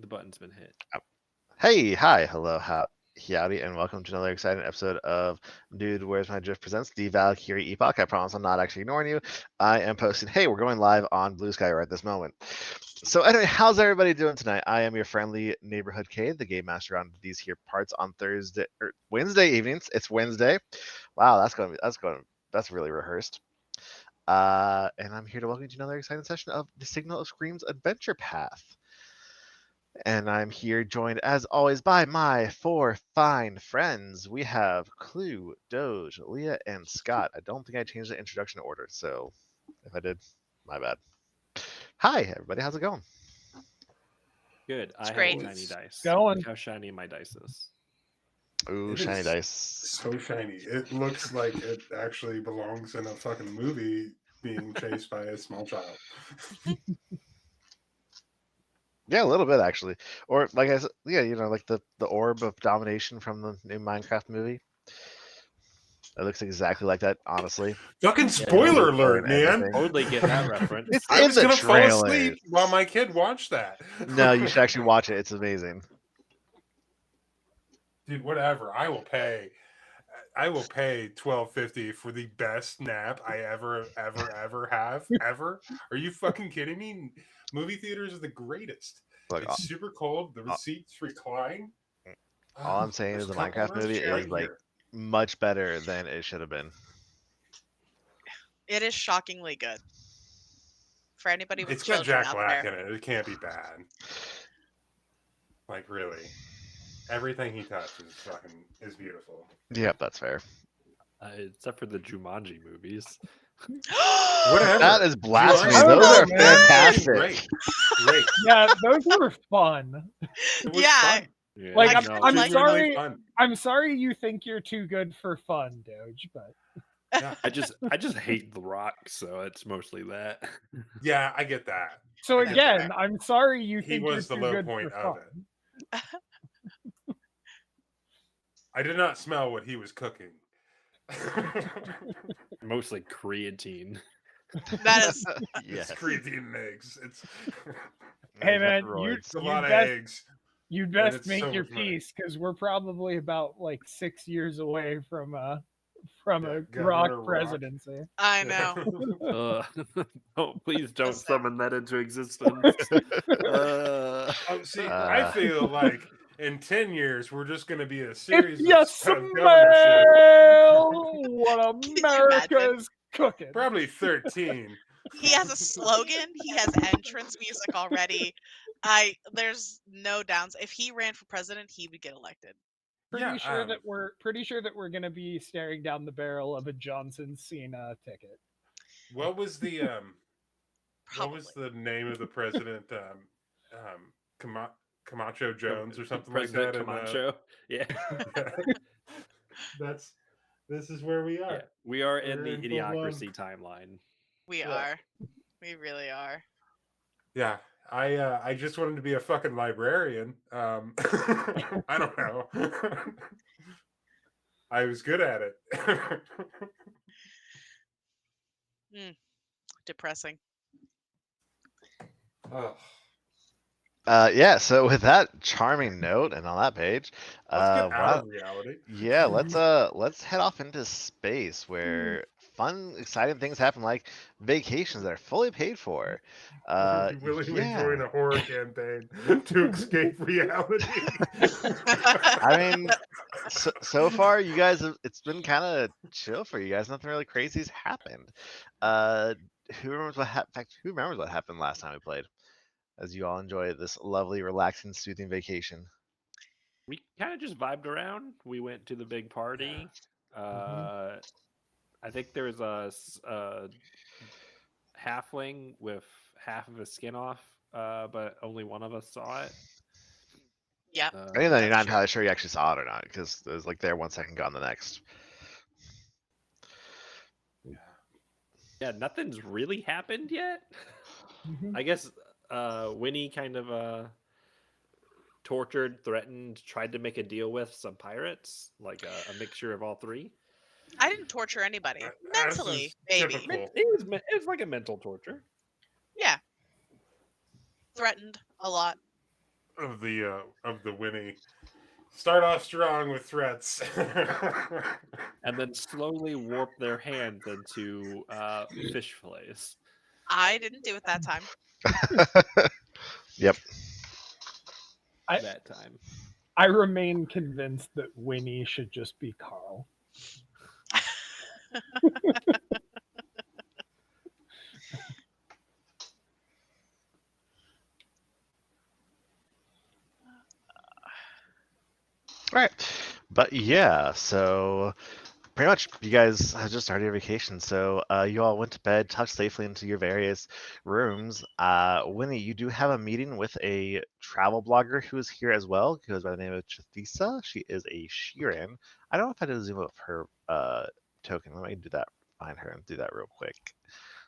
button's been hit. Hey, hi, hello, howdy, and welcome to another exciting episode of Dude, Where's My Drift presents the Valkyrie Epoch. I promise I'm not actually ignoring you. I am posting, hey, we're going live on Blue Sky right this moment. So anyway, how's everybody doing tonight? I am your friendly neighborhood Cade, the game master on these here parts on Thursday or Wednesday evenings. It's Wednesday. Wow, that's really rehearsed. And I'm here to welcome you to another exciting session of the Signal of Scream's Adventure Path. And I'm here joined, as always, by my four fine friends. We have Clue, Doge, Leah, and Scott. I don't think I changed the introduction order, so if I did, my bad. Hi, everybody. How's it going? Good. I great. have shiny dice. Going. Look how shiny my dice is. Ooh, It shiny is dice. So shiny. It looks like it actually belongs in a fucking movie being chased by a small child. Yeah, a little bit, actually. Or, like I said, yeah, like the orb of domination from the new Minecraft movie. It looks exactly like that, honestly. Fucking spoiler alert, man. Totally get that reference. It's I in was the gonna fall trailer. asleep while my kid watched that. No, you should actually watch it. It's amazing. Dude, whatever. I will pay $12.50 for the best nap I ever have. Ever. Are you fucking kidding me? Movie theaters are the greatest. Look, It's super cold. The seats recline. all I'm saying is the Minecraft movie is like much better than it should have been. It is shockingly good. For anybody with It's got children Jack out Black there. in it. It can't be bad. Like, really. Everything he touches is beautiful. Yep, that's fair. Except for the Jumanji movies. Whatever. That is blasphemy. I don't Those know, are man. fantastic. Great. Yeah, those were fun. It was Yeah. fun. Yeah, Like, I I'm like- sorry. Fun. I'm sorry you think you're too good for fun, Doge, but Yeah. I just hate The Rock, so it's mostly that. Yeah, I get that. so I get again, that. I'm sorry you He think you're was the too low good point for of fun. it. I did not smell what he was cooking. Mostly creatine. That is Yes. It's creatine and eggs. It's Hey man, it's a lot of best, eggs. you'd and best it's make so your much money. peace because we're probably about like 6 years away from a Yeah, rock Governor Rock. presidency. I know. Oh, please don't summon that into existence. See, I feel like in 10 years we're just going to be a series If you of governorship. smell what you America imagine? is cooking. Probably 13. He has a slogan. He has entrance music already. There's no downs. If he ran for president, he would get elected. Pretty sure that we're gonna be staring down the barrel of a Johnson Cena ticket. What was the Probably. what was the name of the president? Camacho Jones or something President like that. Camacho. Yeah. This is where we are. Yeah. We are in We're the in full-blown- idiocracy timeline. We Yeah. are. We really are. Yeah. I just wanted to be a fucking librarian. I don't know. I was good at it. Depressing. Oh. Yeah, so with that charming note and on that page, Let's get out wow, of reality. yeah, let's head off into space where fun, exciting things happen, like vacations that are fully paid for. We're willingly join Yeah, a horror campaign to escape reality. I mean, so far you guys it's been kind of chill for you guys. Nothing really crazy's happened. Who remembers what in fact, who remembers what happened last time we played? As you all enjoy this lovely, relaxing, soothing vacation. We kind of just vibed around. We went to the big party. I think there was a halfling with half of his skin off, but only one of us saw it. Yep. And then you're That's not true. entirely sure you actually saw it or not, because it was like there 1 second, gone the next. Yeah, nothing's really happened yet. I guess Winnie kind of tortured, threatened, tried to make a deal with some pirates, like a mixture of all three. I didn't torture anybody. As Mentally, is maybe. typical. It was like a mental torture. Yeah. Threatened a lot. of the Winnie. Start off strong with threats. And then slowly warp their hands into fish fillets. I didn't do it that time. Yep. That time. I remain convinced that Winnie should just be Carl. Right. But yeah, so pretty much you guys have just started your vacation. So you all went to bed, tucked safely into your various rooms. Winnie, you do have a meeting with a travel blogger who is here as well, who goes by the name of Chathisa. She is a Sheeran. I don't know if I did zoom up her token. Let me do that, find her and do that real quick.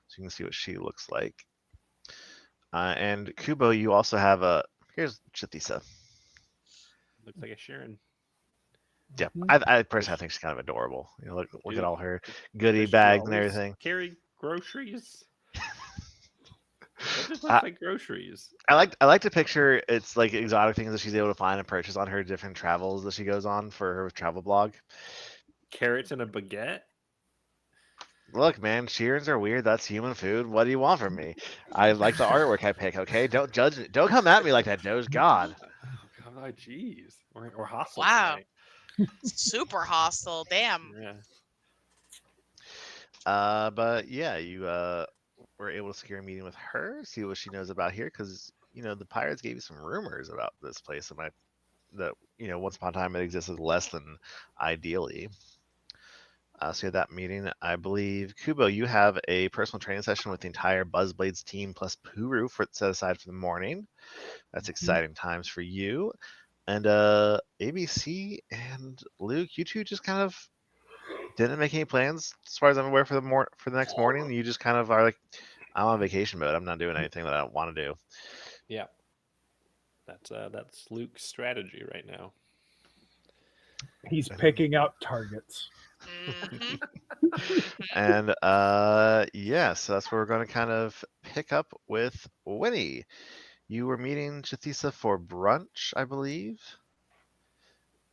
So you can see what she looks like. And Kubo, you also have a, here's Chathisa. Looks like a Sharon. Yeah, Mhm. I personally think she's kind of adorable. You know, look Dude, at all her goodie Does she bags and always everything. carry groceries? That just Uh, looks like groceries. I like to picture it's like exotic things that she's able to find and purchase on her different travels that she goes on for her travel blog. Carrots and a baguette? Look, man, Sheerans are weird. That's human food. What do you want from me? I like the artwork I pick. Okay, don't judge it. Don't come at me like that, Doge. God. Oh, God, jeez. Or hostile Wow. tonight. Super hostile. Damn. Yeah. But yeah, you were able to secure a meeting with her, see what she knows about here, because you know the pirates gave you some rumors about this place that you know once upon a time it existed less than ideally. So you had that meeting. I believe Kubo, you have a personal training session with the entire Buzzblades team plus Puru for set aside for the morning. That's exciting times for you. And ABC and Luke, you two just kind of didn't make any plans as far as I'm aware for the next morning. You just kind of are like, I'm on vacation mode. I'm not doing anything that I don't want to do. Yeah. That's Luke's strategy right now. He's picking out targets. Mhm. And yeah, so that's where we're going to kind of pick up with Winnie. You were meeting Chathisa for brunch, I believe.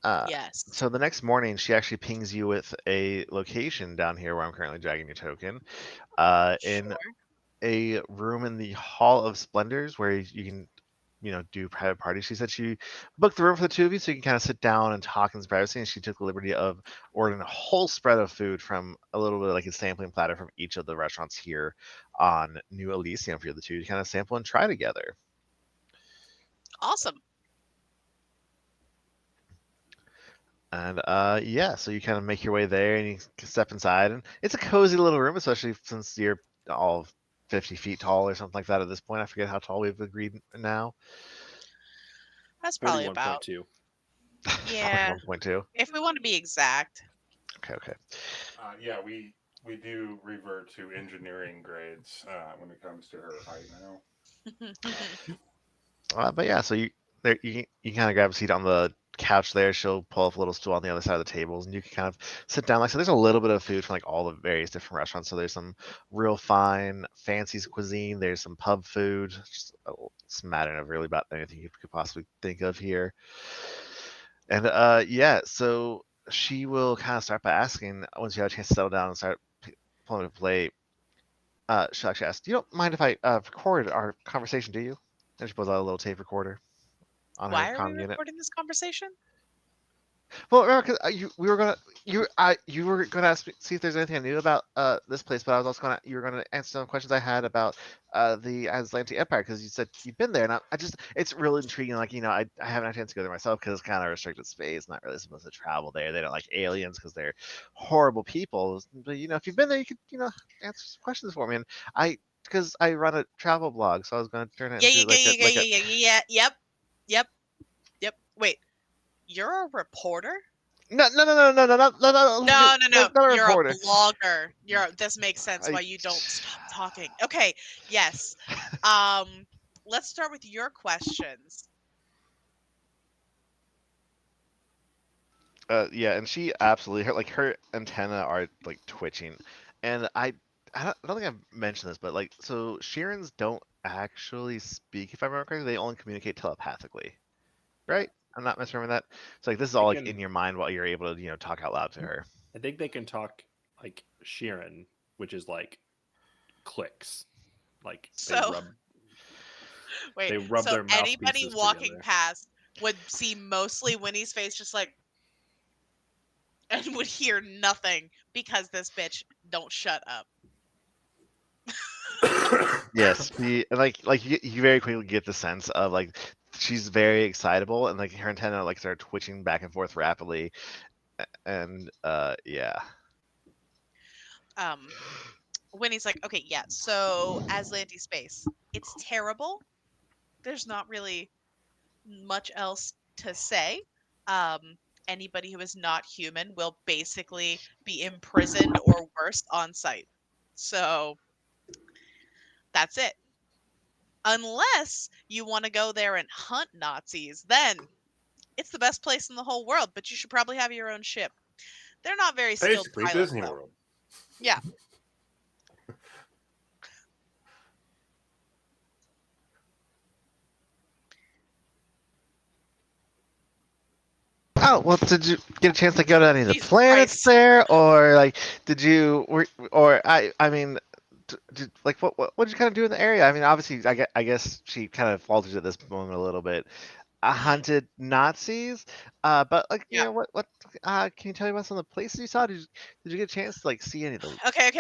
Yes. So the next morning, she actually pings you with a location down here where I'm currently dragging your token, in Sure. a room in the Hall of Splendors where you can, you know, do private parties. She said she booked the room for the two of you so you can kind of sit down and talk in privacy. And she took the liberty of ordering a whole spread of food from a little bit like a sampling platter from each of the restaurants here on New Elysium for the two to kind of sample and try together. Awesome. And yeah, so you kind of make your way there and you step inside, and it's a cozy little room, especially since you're all 50 feet tall or something like that at this point. I forget how tall we've agreed now. That's probably 41.2. about. Yeah. 1.2. If we want to be exact. Okay. Yeah, we do revert to engineering grades when it comes to her height now. But yeah, so you kind of grab a seat on the couch there. She'll pull up a little stool on the other side of the tables, and you can kind of sit down. Like so, there's a little bit of food from like all the various different restaurants. So there's some real fine, fancy cuisine. There's some pub food, just a smattering of really about anything you could possibly think of here. And yeah, so she will kind of start by asking once you have a chance to settle down and start pulling a plate. She'll actually ask, "You don't mind if I record our conversation, do you?" And she pulls out a little tape recorder on her Why are we comm unit. recording this conversation? Well, remember, cause you were gonna ask me, see if there's anything I knew about this place, but I was also gonna you were gonna answer some questions I had about the Atlantic Empire because you said you've been there, and I just it's really intriguing. Like you know, I haven't had a chance to go there myself because it's kind of restricted space, not really supposed to travel there. They don't like aliens because they're horrible people. But you know, if you've been there, you could you know answer some questions for me, and because I run a travel blog, so I was gonna turn it Yeah, into yeah. Yep. Wait, you're a reporter? no No. not a You're a reporter. blogger. This makes sense why you don't stop talking. Okay, yes. Let's start with your questions. Yeah, and she absolutely her antenna are like twitching, and I don't think I've mentioned this, but like so Sheerans don't actually speak if I remember correctly. They only communicate telepathically. right? I'm not misremembering that. So like this is all like can- in your mind while you're able to talk out loud to her. I think they can talk like Sheeran, which is like clicks. Like So wait, they rub so their anybody mouthpieces walking together. past would see mostly Winnie's face just like and would hear nothing because this bitch don't shut up. Yes, you very quickly get the sense of like she's very excitable and like her antenna like start twitching back and forth rapidly, and yeah. Winnie's like, okay, yeah, so Aslanti space, it's terrible. There's not really much else to say. Anybody who is not human will basically be imprisoned or worse on site. So that's it. Unless you want to go there and hunt Nazis, then it's the best place in the whole world, but you should probably have your own ship. They're not very skilled Basically, pilots, Disney though. World. Yeah. Oh well, did you get a chance to go to any of the Jesus planets Christ. there, or like did you or I mean, like what did you kind of do in the area? I mean, obviously, I guess she kind of falters at this moment a little bit. Hunted Nazis, but like Yeah. what can you tell me about some of the places you saw? Did you get a chance to like see any of the? Okay.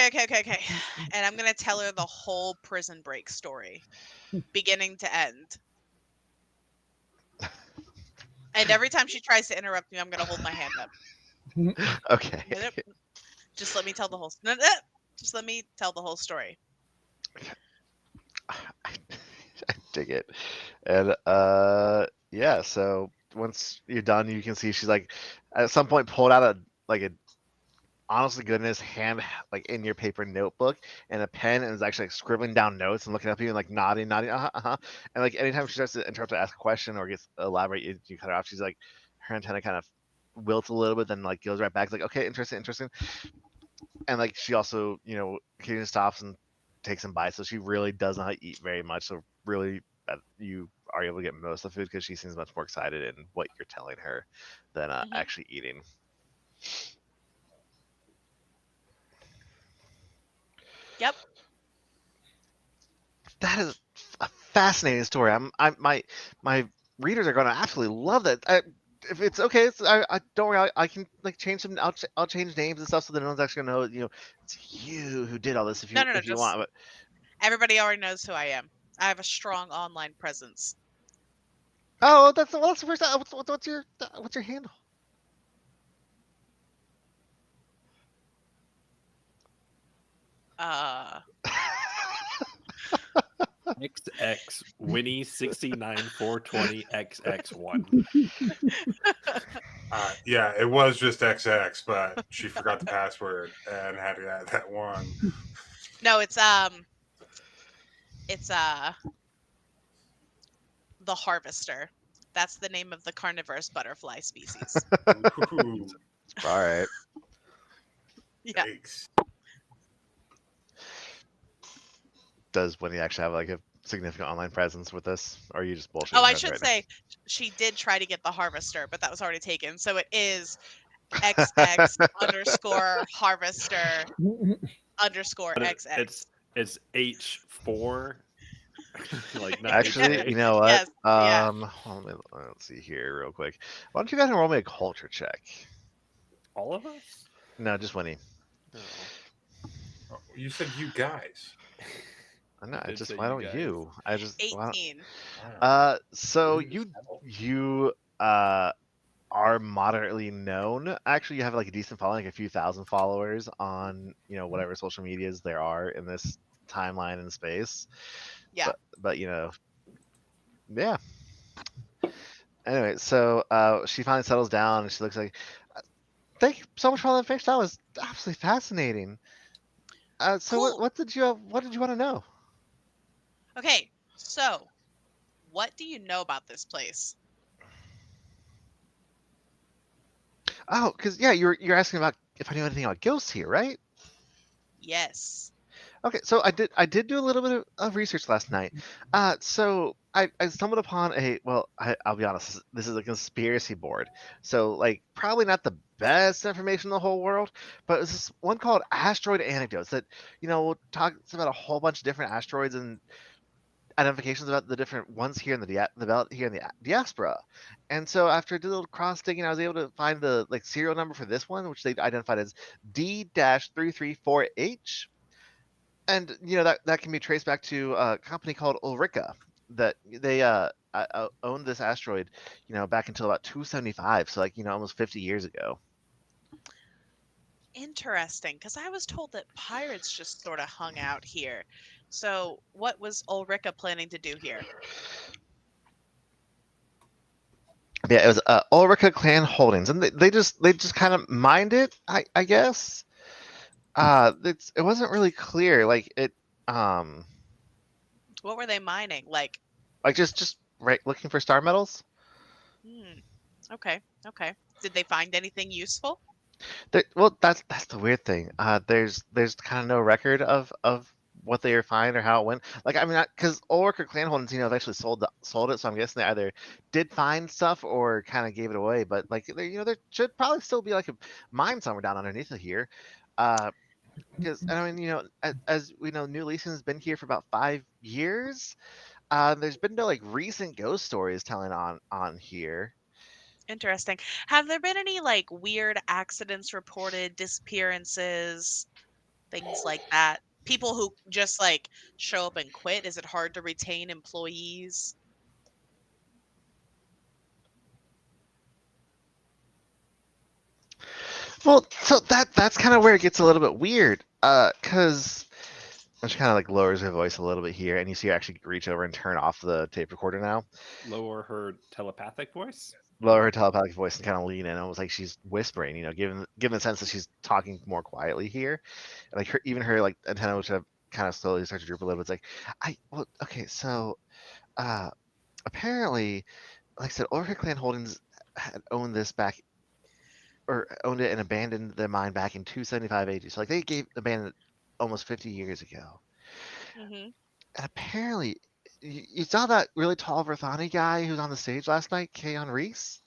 And I'm going to tell her the whole prison break story, beginning to end. And every time she tries to interrupt me, I'm going to hold my hand up. Okay. Nope. Just let me tell the whole. Just let me tell the whole story. I dig it. And yeah, so once you're done, you can see she's like at some point pulled out a honest to goodness hand like in your paper notebook and a pen and is actually like scribbling down notes and looking up at you and like nodding, and like anytime she starts to interrupt to ask a question or gets elaborate, you cut her off. She's like her antenna kind of wilts a little bit, then like goes right back. It's like okay, interesting, and like she also occasionally stops and takes some bites. So she really does not eat very much. So really, you are able to get most of the food because she seems much more excited in what you're telling her than actually eating. Yep. That is a fascinating story. My readers are going to absolutely love that. If it's okay, I don't worry. I can like change some. I'll change names and stuff so that no one's actually gonna know. It's you who did all this. If you No, if you just want, but everybody already knows who I am. I have a strong online presence. oh, that's the first time. What's your handle? XX Winnie 69420XX1. Yeah, it was just XX, but she forgot the password and had to add that one. No, it's the harvester. That's the name of the carnivorous butterfly species. Ooh, All right. Yeah. yikes. Does Winnie actually have like a significant online presence with this, or are you just bullshitting? Oh, I her should right say she did try to get the harvester, but that was already taken. So it is XX underscore harvester underscore But XX. it's H4. Like now? not Actually, HA. you know what? Yes, yeah. Hold on, let's see here real quick. Why don't you guys roll me a culture check? All of us? No, just Winnie. No. Oh, you said you guys. I know. did say Why you don't guys. you? I just why don't- 18. So Ooh, you are moderately known. Actually, you have like a decent following, like a few thousand followers on whatever social medias there are in this timeline and space. Yeah. But yeah. Anyway, so she finally settles down and she looks like, thank you so much for all that information. That was absolutely fascinating. So Cool. what did you want to know? Okay, so what do you know about this place? Oh, because yeah, you're asking about if I knew anything about ghosts here, right? Yes. Okay, so I did do a little bit of research last night. So I stumbled upon I'll be honest, this is a conspiracy board. So like probably not the best information in the whole world, but it's this one called Asteroid Anecdotes that, talks about a whole bunch of different asteroids and identifications about the different ones here in the belt here in the diaspora. And so after I did a little cross digging, I was able to find the like serial number for this one, which they identified as D-334H. And that can be traced back to a company called Ulrica that they owned this asteroid, back until about 275, so like almost 50 years ago. Interesting, because I was told that pirates just sort of hung out here. So, what was Ulrica planning to do here? Yeah, it was Ulrica Clan Holdings, and they just kind of mined it, I guess. It wasn't really clear, like it What were they mining? Like, just right looking for star metals. hmm, okay, okay. Did they find anything useful? Well, that's the weird thing. There's kind of no record of what they were finding or how it went. Like, I mean, because Ulrich or Clan Holdings, have actually sold it, so I'm guessing they either did find stuff or kind of gave it away. But like, there should probably still be like a mine somewhere down underneath it here. Because I mean, as we know, New Elysium has been here for about 5 years. There's been no like recent ghost stories telling on here. Interesting. Have there been any like weird accidents reported, disappearances, things like that? People who just like show up and quit? Is it hard to retain employees? Well, so that's kind of where it gets a little bit weird. Because she kind of like lowers her voice a little bit here, and you see her actually reach over and turn off the tape recorder now. Lower her telepathic voice. Lower her telepathic voice and kind of lean in, almost like she's whispering. Given the sense that she's talking more quietly here, and like even her like antenna, which have kind of slowly start to droop a little bit. It's like okay, so uh, apparently, like I said, Orca Clan Holdings had owned this back or owned it and abandoned the mine back in 275 AD. So like they abandoned it almost 50 years ago. Mm-hmm. And apparently, you saw that really tall Verthani guy who's on the stage last night, Kayon Reese?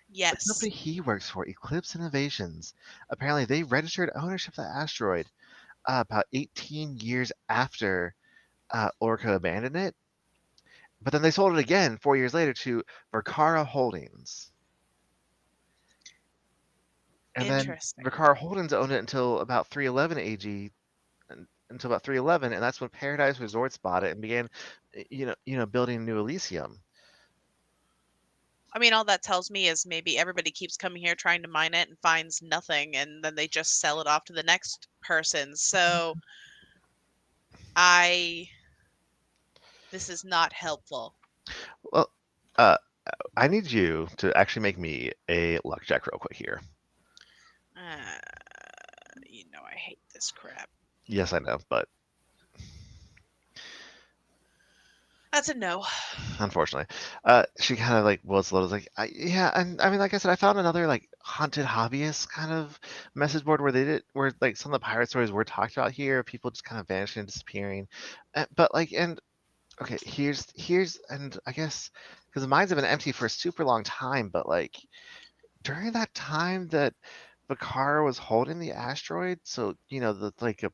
The Yes. company he works for, Eclipse Innovations, apparently they registered ownership of the asteroid about 18 years after Orca abandoned it. But then they sold it again 4 years later to Verkara Holdings. And then Interesting. Verkara Holdings owned it until about 311 AG, until about 311, and that's when Paradise Resorts bought it and began, building New Elysium. I mean, all that tells me is maybe everybody keeps coming here trying to mine it and finds nothing, and then they just sell it off to the next person. So, this is not helpful. Well, I need you to actually make me a luck check real quick here. Uh, I hate this crap. Yes, I know, but That's a no. unfortunately, she kind of like was a little like, yeah, and I mean, like I said, I found another like haunted hobbyist kind of message board where like some of the pirate stories were talked about here, people just kind of vanishing and disappearing, but like, and okay, here's, and I guess because the mines have been empty for a super long time, but like during that time that Vakar was holding the asteroid, so the like a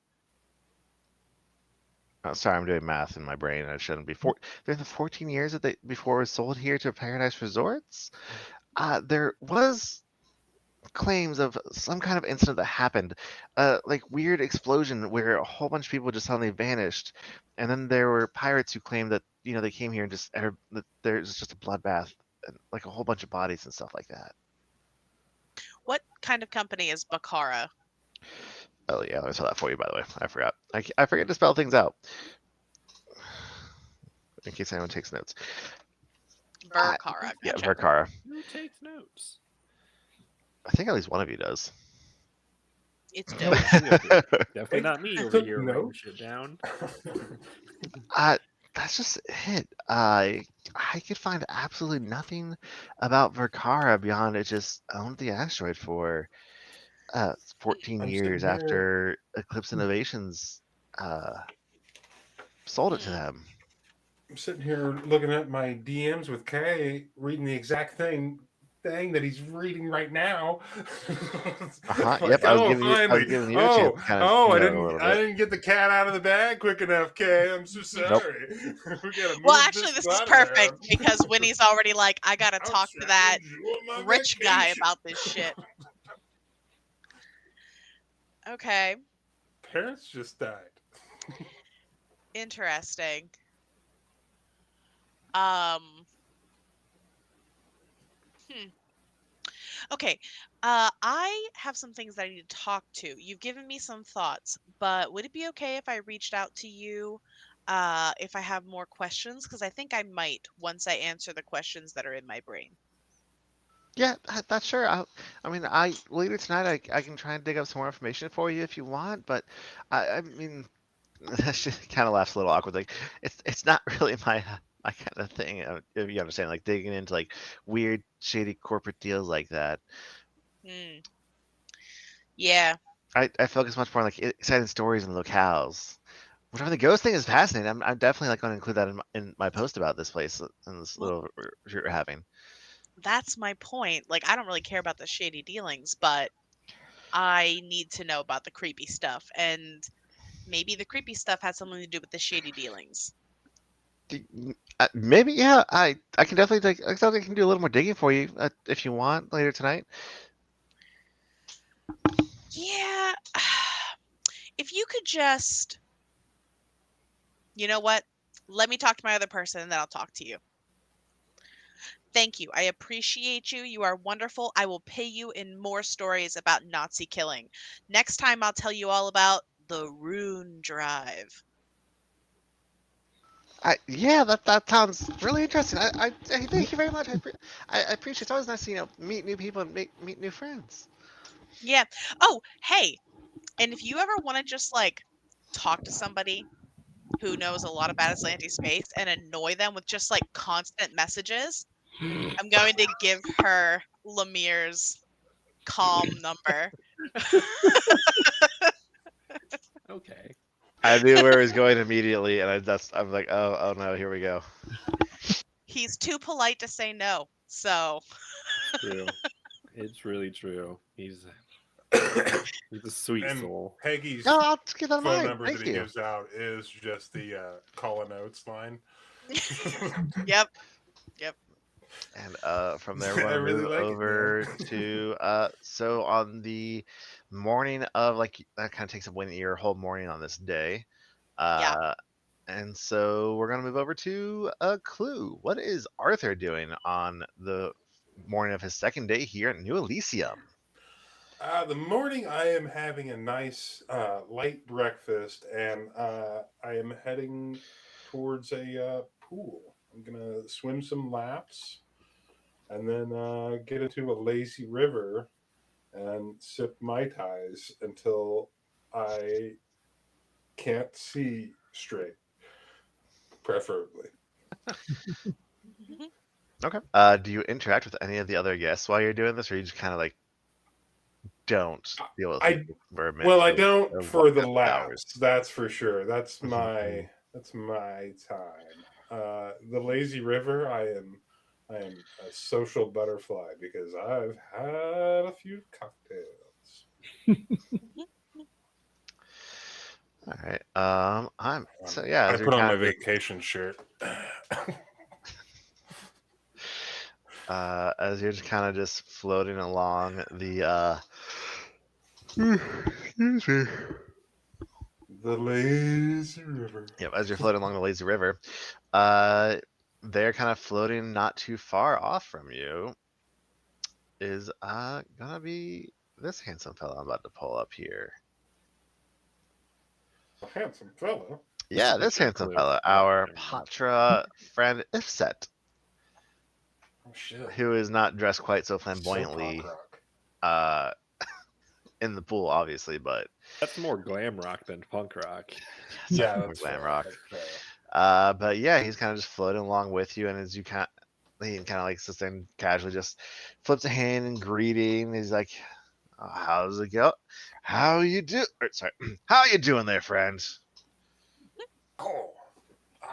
oh, sorry, I'm doing math in my brain. I shouldn't be. During the 14 years that before it was sold here to Paradise Resorts, there was claims of some kind of incident that happened, like weird explosion where a whole bunch of people just suddenly vanished, and then there were pirates who claimed that they came here and that there's just a bloodbath, and like a whole bunch of bodies and stuff like that. What kind of company is Bakara? Oh yeah, I saw that for you by the way. I forgot. I forget to spell things out in case anyone takes notes. Bakara. Yeah, Gotcha. Verkara. Who takes notes? I think at least one of you does. It's No, dope. two of you. Definitely not me over Took here writing notes? shit down. That's just it. I could find absolutely nothing about Verkara beyond it just owned the asteroid for 14 I'm sitting years here. after Eclipse Innovations sold it to Hmm. them. I'm sitting here looking at my DMs with Kay, reading the exact thing that he's reading right now. Yep. Like, I was oh, giving you. I was finally. giving you a chance Oh, to kind of oh, know a little I bit. didn't get the cat out of the bag quick enough, Kay. I'm so Nope. sorry. We gotta Well, move actually, this this is plot perfect around. because Winnie's already like, I gotta I'm talk to trying that to enjoy my rich guy vacation. about this shit. Okay, Parents just died. interesting. Um, hmm. Okay, I have some things that I need to talk to. You've given me some thoughts, but would it be okay if I reached out to you if I have more questions? Because I think I might once I answer the questions that are in my brain. Yeah, that's sure. I mean, I later tonight I can try and dig up some more information for you if you want, but I mean, she kind of laughs a little awkwardly. It's not really my kind of thing. If you understand, like digging into like weird, shady corporate deals like that. Hmm. Yeah. I focus much more on like exciting stories and locales. Whatever the ghost thing is fascinating. I'm definitely like going to include that in my post about this place and this Well, little retreat we're having. that's my point. Like, I don't really care about the shady dealings, but I need to know about the creepy stuff. And maybe the creepy stuff has something to do with the shady dealings. Maybe yeah. I can definitely I definitely can do a little more digging for you if you want later tonight. Yeah. If you could just, you know what? Let me talk to my other person and then I'll talk to you. Thank you. I appreciate you. You are wonderful. I will pay you in more stories about Nazi killing. Next time, I'll tell you all about the Rune Drive. Yeah, that sounds really interesting. I thank you very much. I appreciate. It's always nice to meet new people and meet new friends. Yeah. Oh, hey. And if you ever want to just like talk to somebody who knows a lot about Atlantic space and annoy them with just like constant messages, I'm going to give her Lemire's calm number. Okay. I knew where he was going immediately, and I'm like, oh no, here we go. He's too polite to say no. So, True. It's really true. He's a sweet And soul. Peggy's No, I'll just keep that in phone mind. number Thank that he you. gives out is just the call and notes line. yep. Yep. And from there, we're I gonna really move like it, over man. to so on the morning of like that kind of takes up one your whole morning on this day. Yeah. And so we're gonna move over to a clue. What is Arthur doing on the morning of his second day here at New Elysium? The morning I am having a nice light breakfast, and I am heading towards a pool. I'm gonna swim some laps, and then get into a lazy river and sip mai tais until I can't see straight, preferably. Mhm. Okay. Do you interact with any of the other guests while you're doing this, or you just kind of like don't deal with I people for a minute Well, I for don't a for the hours? laps. That's for sure. Mhm. That's my time. The lazy river. I am a social butterfly because I've had a few cocktails. All right. I'm so yeah. I As you're put on kind my of just vacation shirt. as you're just kind of just floating along the excuse me. The lazy river. Yep, as you're floating along the lazy river, they're kind of floating not too far off from you is gonna be this handsome fellow I'm about to pull up here. A handsome fellow. This is Yeah, a this good handsome clue. fellow, I like our it. Patra friend Ifset, Oh shit! who is not dressed quite so So punk flamboyantly rock. uh in the pool, obviously, but That's more glam rock than punk rock. yes, Yeah, more that's glam fair. rock. That's fair. But yeah, he's kind of just floating along with you, and as you he kind of like sits there and casually just flips a hand in greeting. He's like, oh, "How's it go? How you do? Or, sorry, how you doing there, friend?" Oh,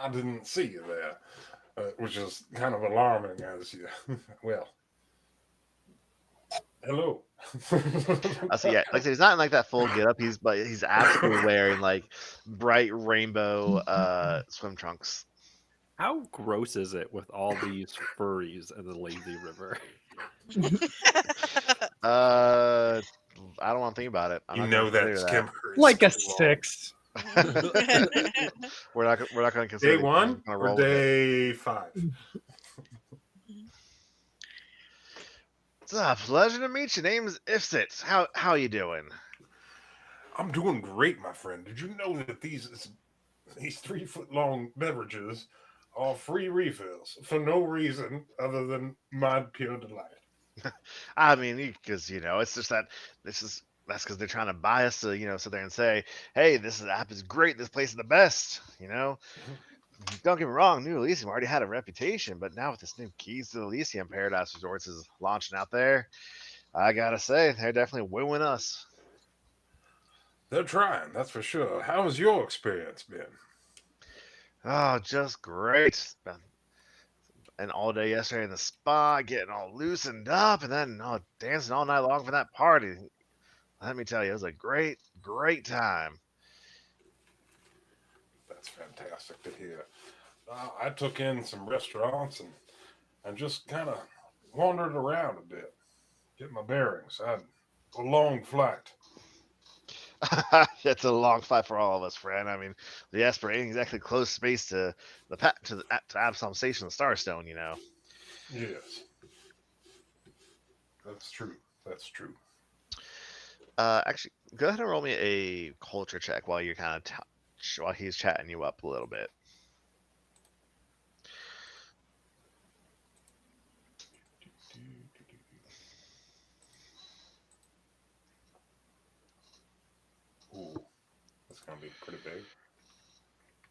I didn't see you there, which is kind of alarming as you, well, hello. I see. Yeah, like I said, he's not in like that full get up. He's absolutely wearing like bright rainbow swim trunks. How gross is it with all these furries in the lazy river? I don't want to think about it. I'm You not know going to that consider that. skimmer is Like a too long. 6. We're not going to consider Day it. one We're gonna or roll with it. day 5? It's a pleasure to meet you. Name's Ifsit. How you doing? I'm doing great, my friend. Did you know that these 3-foot long beverages are free refills for no reason other than my pure delight? I mean, because it's just that's because they're trying to buy us to sit there and say, hey, this app is great. This place is the best. Don't get me wrong, New Elysium already had a reputation, but now with this new Keys to the Elysium Paradise Resorts is launching out there, I gotta say they're definitely wooing us. They're trying, that's for sure. How has your experience been? Oh, just great. Spent an all day yesterday in the spa, getting all loosened up, and then dancing all night long for that party. Let me tell you, it was a great, great time. That's fantastic to hear. I took in some restaurants and just kind of wandered around a bit, get my bearings. I had a long flight. It's a long fight for all of us, friend. I mean, the Aspirating is actually close space to to Absalom Station and Starstone. Yes, that's true. That's true. Actually, go ahead and roll me a culture check while you're kind of while he's chatting you up a little bit. Ooh, that's gonna be pretty big.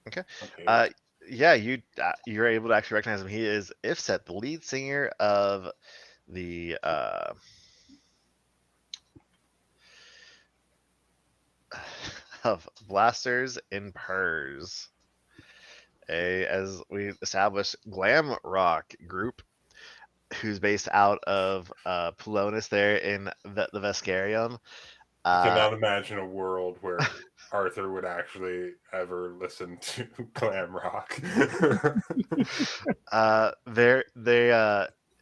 Okay. Okay. Yeah, you're able to actually recognize him. He is Ifset, the lead singer of the of Blasters in Purrs, as we established, glam rock group who's based out of Polonus there in the Vescarium. I cannot imagine a world where Arthur would actually ever listen to glam rock.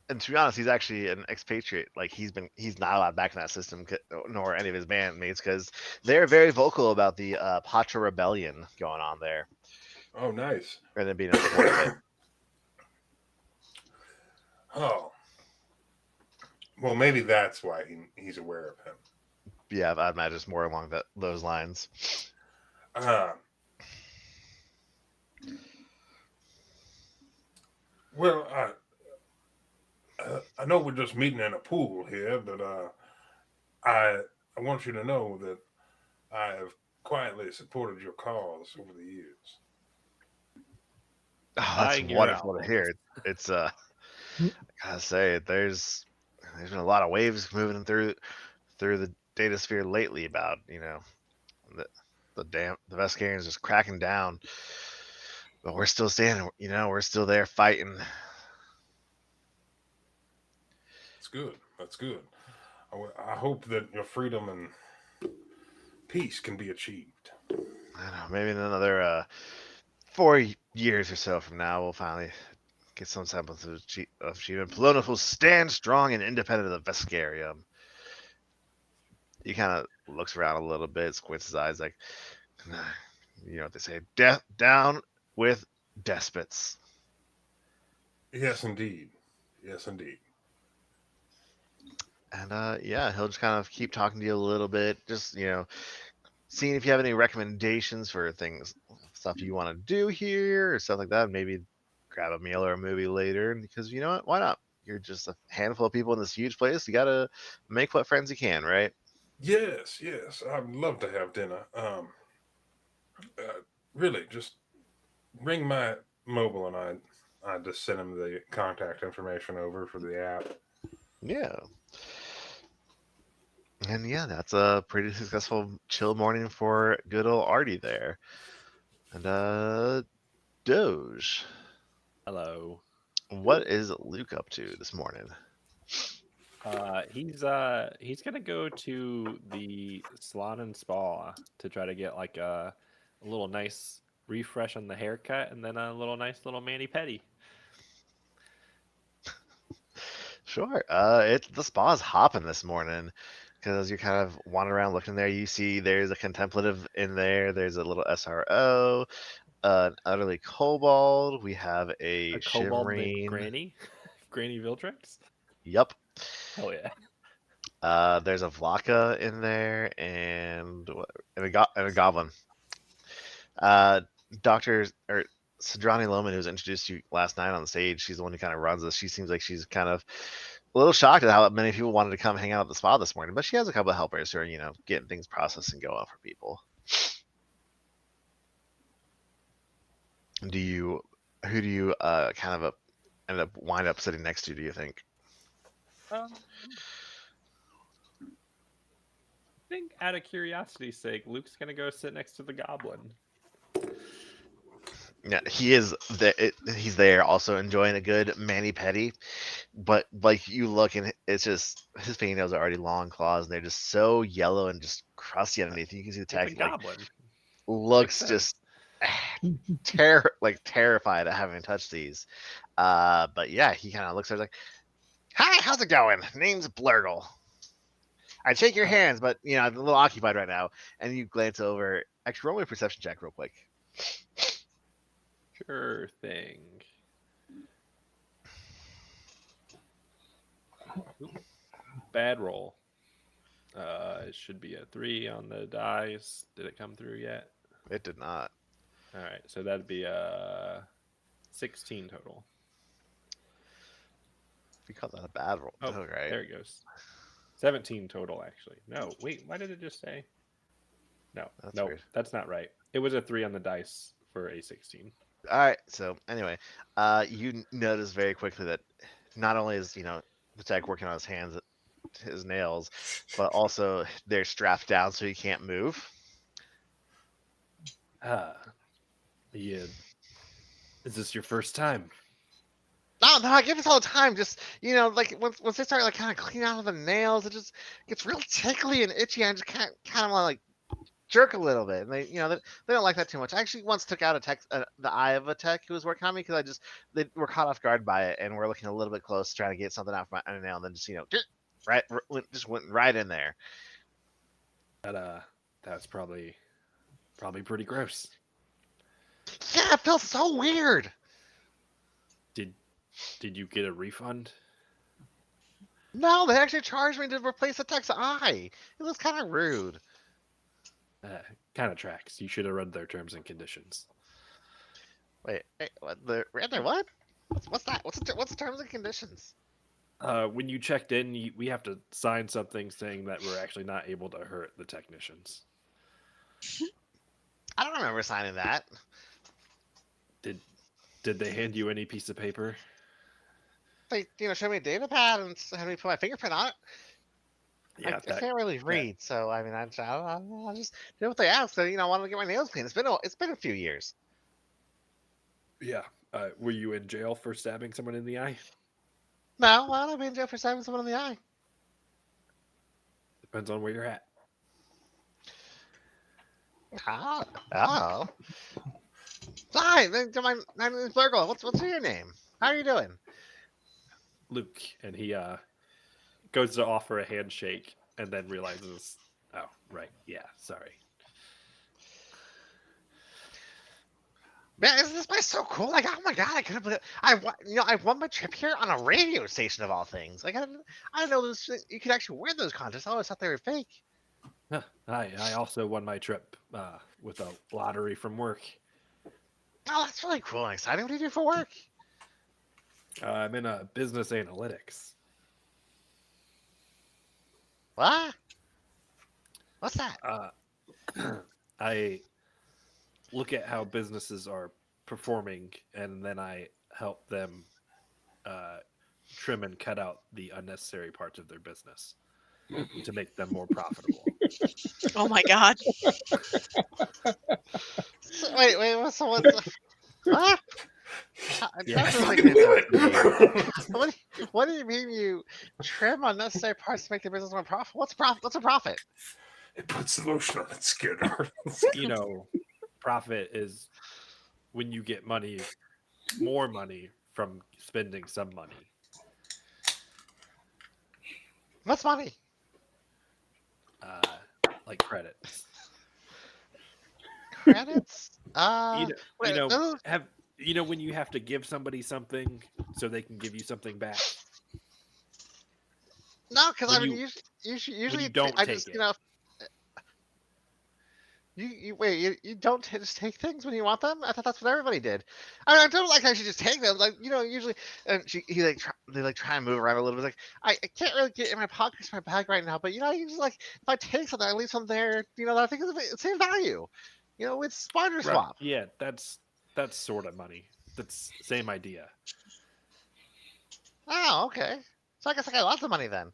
And to be honest, he's actually an expatriate. Like he's not allowed back in that system, nor any of his bandmates, because they're very vocal about the Patra Rebellion going on there, Oh, nice. and then being in support of it. Oh, well, maybe that's why he's aware of him. Yeah, I'd imagine it's more along those lines. Well, I know we're just meeting in a pool here, but I want you to know that I have quietly supported your cause over the years. Oh, that's Buying your wonderful to albums. hear. It's I gotta say, there's been a lot of waves moving through the data sphere lately about the Vescarians just cracking down, but we're still standing. We're still there fighting. That's good. That's good. I hope that your freedom and peace can be achieved. I don't know, maybe in another 4 years or so from now, we'll finally get some semblance of achievement. Polonus will stand strong and independent of the Vescarium. He kind of looks around a little bit, squints his eyes, like, you know what they say, death down with despots. Yes, indeed. Yes, indeed. And yeah, he'll just kind of keep talking to you a little bit, just seeing if you have any recommendations for stuff you want to do here or stuff like that. Maybe grab a meal or a movie later, because you know what? Why not? You're just a handful of people in this huge place. You gotta make what friends you can, right? Yes, yes. I'd love to have dinner. Really, just ring my mobile and I just send him the contact information over for the app. Yeah. And yeah, that's a pretty successful chill morning for good old Artie there. And Doge. Hello. What is Luke up to this morning? He's gonna go to the salon and spa to try to get like a little nice refresh on the haircut and then a nice little mani pedi. Sure. The spa's hopping this morning because you're kind of wandering around looking there. You see there's a contemplative in there. There's a little SRO, an utterly kobold. We have A kobold named shimmering. Granny, Granny Viltrix. Yup. Hell yeah. There's a Vlaka in there and a goblin. Doctor or Sidrani Loman, who was introduced to you last night on the stage, she's the one who kind of runs this. She seems like she's kind of a little shocked at how many people wanted to come hang out at the spa this morning, but she has a couple of helpers who are, getting things processed and going for people. Who do you kind of end up wind up sitting next to, do you think? I think out of curiosity's sake, Luke's gonna go sit next to the goblin. Yeah, he is. He's there, also enjoying a good mani pedi. But like you look, and it's just his fingernails are already long claws, and they're just so yellow and just crusty underneath. You can see the It's a tech goblin. looks Makes just terrified at having touched these. But yeah, he kind of looks at her like, "Hi, how's it going? Name's Blurgle. I'd shake your hands, but I'm a little occupied right now." And you glance over. Actually, roll me a perception check real quick. Sure thing. Oop. Bad roll. It should be a 3 on the dice. Did it come through yet? It did not. All right, so that'd be a 16 total. We call that a bad roll. Oh, right. There it goes. 17 total, actually. No, wait, why did it just say? No, Weird. That's not right. It was a 3 on the dice for a 16. All right. So anyway, you notice very quickly that not only is the tech working on his hands, his nails, but also they're strapped down so he can't move. Yeah. Is this your first time? No, I give this all the time. Just like once they start like kind of clean out of the nails, it just gets real tickly and itchy. And I just kind of want to like jerk a little bit, and they don't like that too much. I actually once took out the eye of a tech who was working on me because they were caught off guard by it, and we're looking a little bit close trying to get something out from my nail, and then just just went right in there. That's probably pretty gross. Yeah, it felt so weird. Did you get a refund? No, they actually charged me to replace the tech's eye. It was kind of rude. Kind of tracks. You should have read their terms and conditions. Wait, what? Read their what? What's that? What's the terms and conditions? When you checked in, we have to sign something saying that we're actually not able to hurt the technicians. I don't remember signing that. Did they hand you any piece of paper? They showed me a data pad and had me put my fingerprint on it. Yeah, I can't really read, so I mean, I just did what they asked. So I wanted to get my nails clean. It's been a few years. Yeah. Were you in jail for stabbing someone in the eye? No, why would I be in jail for stabbing someone in the eye? Depends on where you're at. Oh. Hi, my name is Blurgle. What's your name? How are you doing? Luke, and he goes to offer a handshake and then realizes, oh, right, yeah, sorry. Man, isn't this place so cool? Like, oh my god, I couldn't believe I won my trip here on a radio station of all things. Like, I didn't know you could actually win those contests. I always thought they were fake. I also won my trip with a lottery from work. Oh, that's really cool and exciting. What do you do for work? I'm in business analytics. What? What's that? I look at how businesses are performing, and then I help them trim and cut out the unnecessary parts of their business to make them more profitable. Oh my god. Wait. So What? Yeah. That doesn't make any sense to me. What do you mean you trim unnecessary parts to make the business more profitable? What's profit? What's a profit? It puts the lotion on its skin. You know, profit is when you get more money from spending some money. What's money? Like credits. Credits? You know when you have to give somebody something so they can give you something back. No, because I when mean, you- usually you don't I take just it. you know. You don't just take things when you want them. I thought that's what everybody did. I mean, I don't like how she just take them. Like usually, and they try and move around a little bit. Like I can't really get in my pockets, my bag right now. But you just like if I take something, I leave something there. That I think is the same value. It's barter swap. Yeah, that's sort of money. That's same idea. Oh, okay. So I guess I got lots of money then.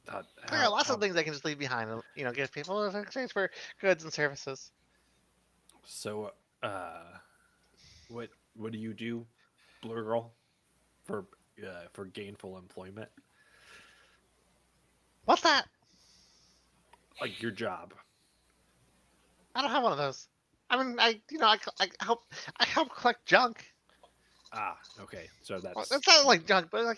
I got lots How- of things I can just leave behind and give people in exchange for goods and services. So, what do you do, Blur Girl, for gainful employment? What's that? Like your job. I don't have one of those. I mean, I help collect junk. Ah, okay. So Well, that's that sounds like junk, but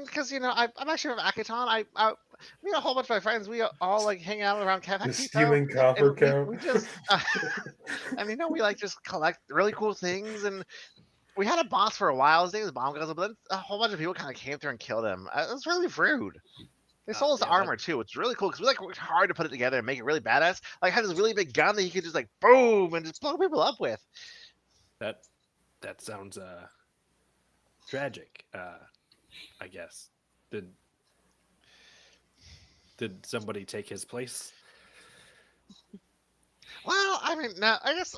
because I'm actually from Akaton. Me and a whole bunch of my friends, we all hang out around Camp The Hexito, stealing copper and count. we just and we just collect really cool things. And we had a boss for a while. His name was Bomb Guzzle, but then a whole bunch of people kind of came through and killed him. It was really rude. They sold us yeah, armor too. It's really cool because we worked hard to put it together and make it really badass. Like had this really big gun that you could just boom and just blow people up with. that sounds tragic. I guess did somebody take his place? Well, I mean, no, I guess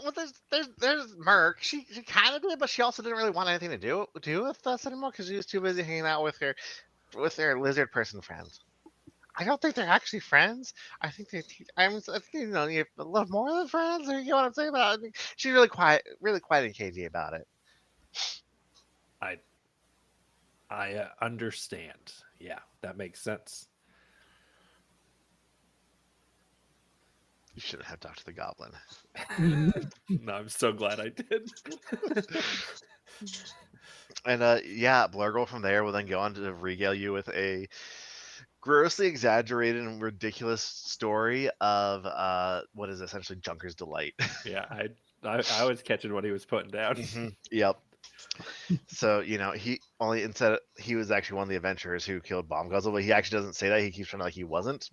there's Merc. She kind of did, but she also didn't really want anything to do with us anymore because she was too busy hanging out with her lizard person friends. I don't think they're actually friends. I think I think you a little more than friends. You know what I'm saying? But I think she's really quiet and cagey about it. I understand. Yeah, that makes sense. You shouldn't have talked to the goblin. No, I'm so glad I did. And Blurgle from there will then go on to regale you with a grossly exaggerated and ridiculous story of what is essentially Junker's Delight. Yeah, I was catching what he was putting down. Yep. So he was actually one of the adventurers who killed Bomb Guzzle, but he actually doesn't say that. He keeps trying like he wasn't.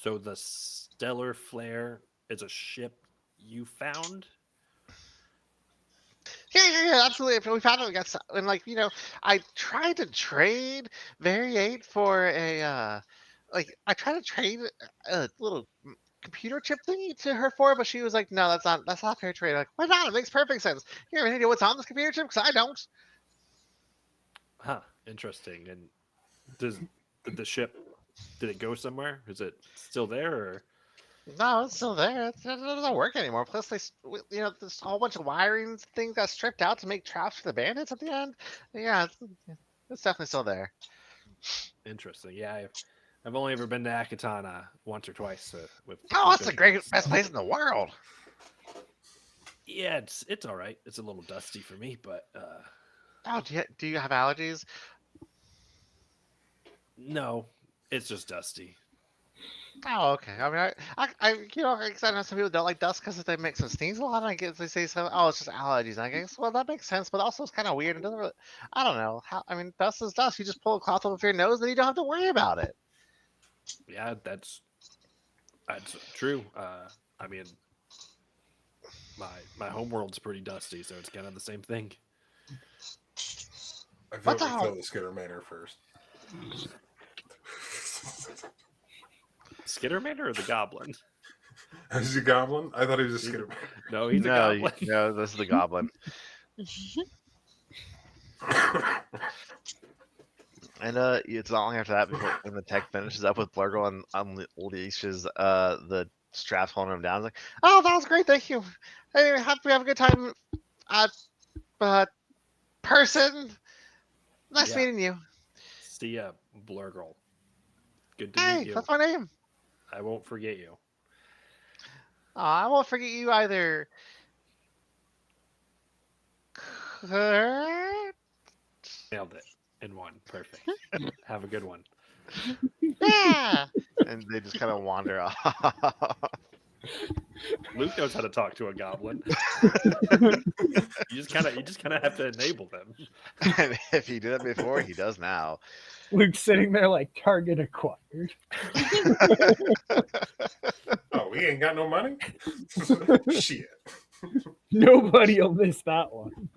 So the Stellar Flare is a ship you found? Yeah, absolutely. We found it. We got and I tried to trade Variate for a I tried to trade a little computer chip thingy to her for it, but she was like, "No, that's not fair trade." I'm like, why not? It makes perfect sense. You have any idea what's on this computer chip? Because I don't. Huh. Interesting. And did the ship did it go somewhere? Is it still there or? No, it's still there. It doesn't work anymore. Plus, this whole bunch of wiring things got stripped out to make traps for the bandits at the end. Yeah, it's definitely still there. Interesting. Yeah, I've only ever been to Akatana once or twice with. Oh, that's the best place in the world. Yeah, it's all right. It's a little dusty for me, but. Oh, do you have allergies? No, it's just dusty. Oh, okay. I mean, I know some people don't like dust because they make them sneeze a lot. And I guess they say so. Oh, it's just allergies. And I guess that makes sense, but also it's kind of weird. It doesn't really. I don't know. I mean, dust is dust. You just pull a cloth over your nose, and you don't have to worry about it. Yeah, that's true. I mean, my homeworld's pretty dusty, so it's kind of the same thing. I vote we kill the Skittermander first. Skittermander or the Goblin? Is he a goblin? I thought he was a Skittermander. No, he's a goblin. No, this is the goblin. And it's not long after that before when the tech finishes up with Blurgle and unleashes the straps holding him down. It's like, oh, that was great, thank you. Hey, we have a good time Person, nice Yeah. meeting you. See ya, Blurgle. Good to Hey, meet you. that's my name. I won't forget you. Aw, I won't forget you either. Kurt? Nailed it in one. Perfect. Have a good one. Yeah. And they just kind of wander off. Luke knows how to talk to a goblin. You just kind of have to enable them. And if he did it before, he does now. Luke's sitting there like target acquired. Oh, we ain't got no money? Shit. Nobody will miss that one.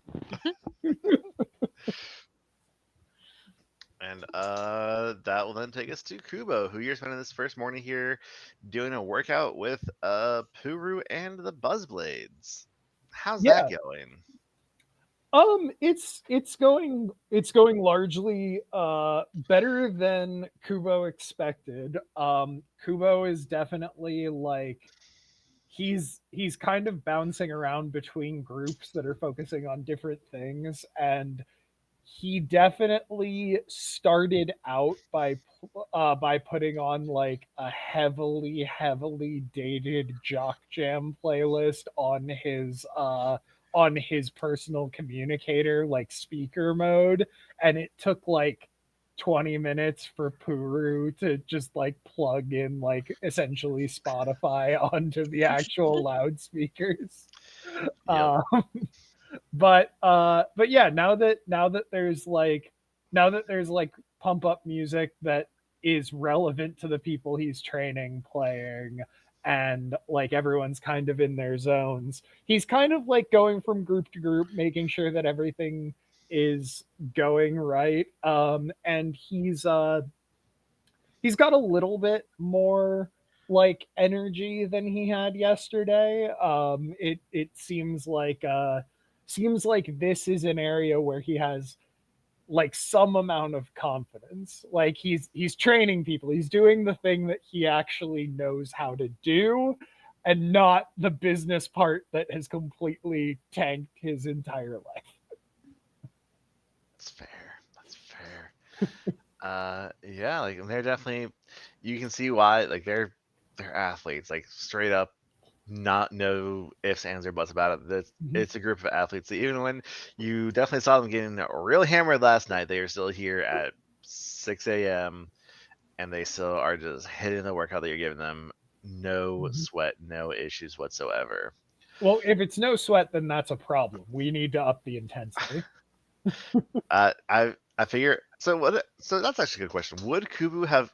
And that will then take us to Kubo, who you're spending this first morning here doing a workout with Puru and the Buzzblades. How's that going? It's going largely better than Kubo expected. Kubo is definitely like he's kind of bouncing around between groups that are focusing on different things, and he definitely started out by putting on like a heavily dated Jock Jam playlist on his personal communicator, like speaker mode, and it took like 20 minutes for Puru to just like plug in like essentially Spotify onto the actual loudspeakers. Yep. But yeah, now that there's like pump up music that is relevant to the people he's training playing, and like everyone's kind of in their zones, he's kind of like going from group to group, making sure that everything is going right. And he's got a little bit more like energy than he had yesterday. It seems like this is an area where he has like some amount of confidence. Like he's training people. He's doing the thing that he actually knows how to do, and not the business part that has completely tanked his entire life. That's fair. That's fair. Yeah, like they're definitely. You can see why. Like they're athletes. Like straight up, not no ifs, ands, or buts about it. It's a group of athletes that even when you definitely saw them getting real hammered last night, they are still here at 6 a.m. and they still are just hitting the workout that you're giving them. No sweat, no issues whatsoever. Well, if it's no sweat, then that's a problem. We need to up the intensity. I figure so. What? So that's actually a good question. Would Kubo have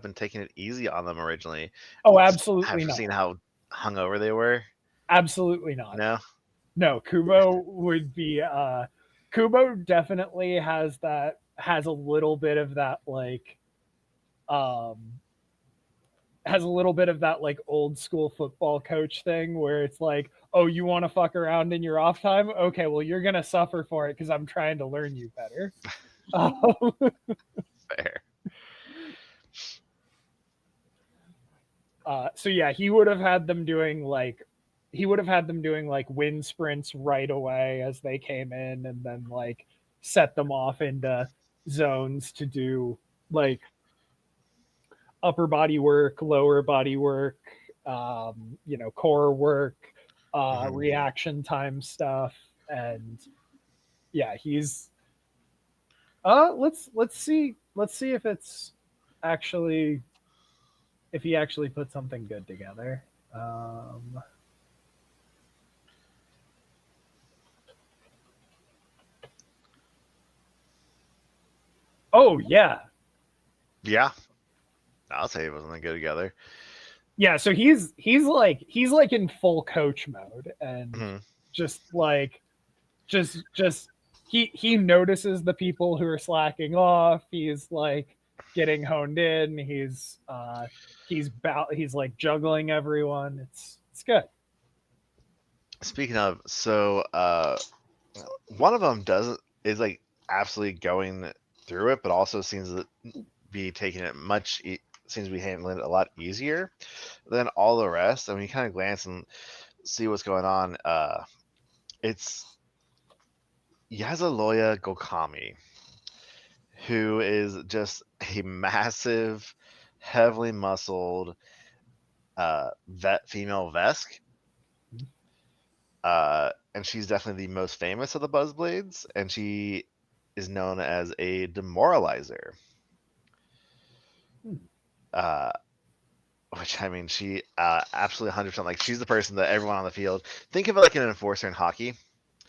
been taking it easy on them originally? Oh, absolutely After not. seeing how hungover they were. Absolutely not. No. No, Kubo would be Kubo definitely has a little bit of that like um has a little bit of that like old school football coach thing where it's like, oh, you want to fuck around in your off time? Okay, well, you're gonna suffer for it because I'm trying to learn you better. Fair. So yeah, he would have had them doing like wind sprints right away as they came in, and then like set them off into zones to do like upper body work, lower body work, core work, reaction time stuff. And yeah, he's let's see if it's actually if he actually put something good together. Oh yeah, Yeah. I'll say it wasn't good together. yeah. So he's like in full coach mode, and just he notices the people who are slacking off. He's like getting honed in. He's like juggling everyone. It's good. Speaking of, so one of them is like absolutely going through it, but also seems to be taking it seems to be handling it a lot easier than all the rest. I mean, you kind of glance and see what's going on. it's Yazaloya Gokami, who is just a massive, heavily muscled female Vesk. And she's definitely the most famous of the Buzzblades, and she is known as a demoralizer. Uh, which I mean, she absolutely 100%, like, she's the person that everyone on the field, think of it like an enforcer in hockey.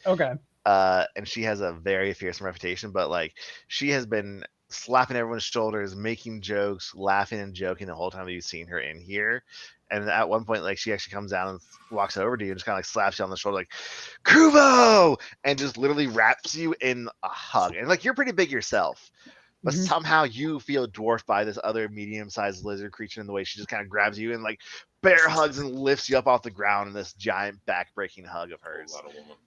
Okay. And she has a very fearsome reputation, but like, she has been slapping everyone's shoulders, making jokes, laughing and joking the whole time that you've seen her in here. And at one point, like, she actually comes down and walks over to you and just kind of like slaps you on the shoulder, like, Kubo! And just literally wraps you in a hug. And like, you're pretty big yourself, but Mhm. somehow you feel dwarfed by this other medium-sized lizard creature in the way she just kind of grabs you and like bear hugs and lifts you up off the ground in this giant back-breaking hug of hers. A lot of women.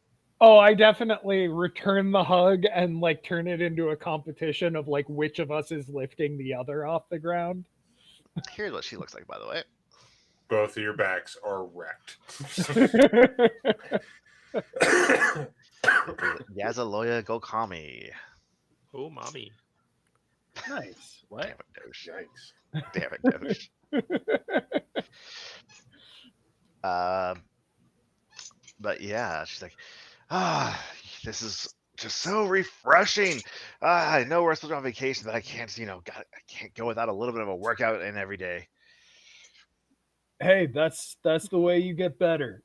Oh, I definitely return the hug and like turn it into a competition of like which of us is lifting the other off the ground. Here's what she looks like, by the way. Both of your backs are wrecked. Yazaloya Gokami. Oh, mommy. Nice. What? Damn it, Doge. Yikes. Damn it, Doge. But yeah, she's like, this is just so refreshing. I know we're supposed to be on vacation, but I can't, I can't go without a little bit of a workout in every day. Hey, that's the way you get better.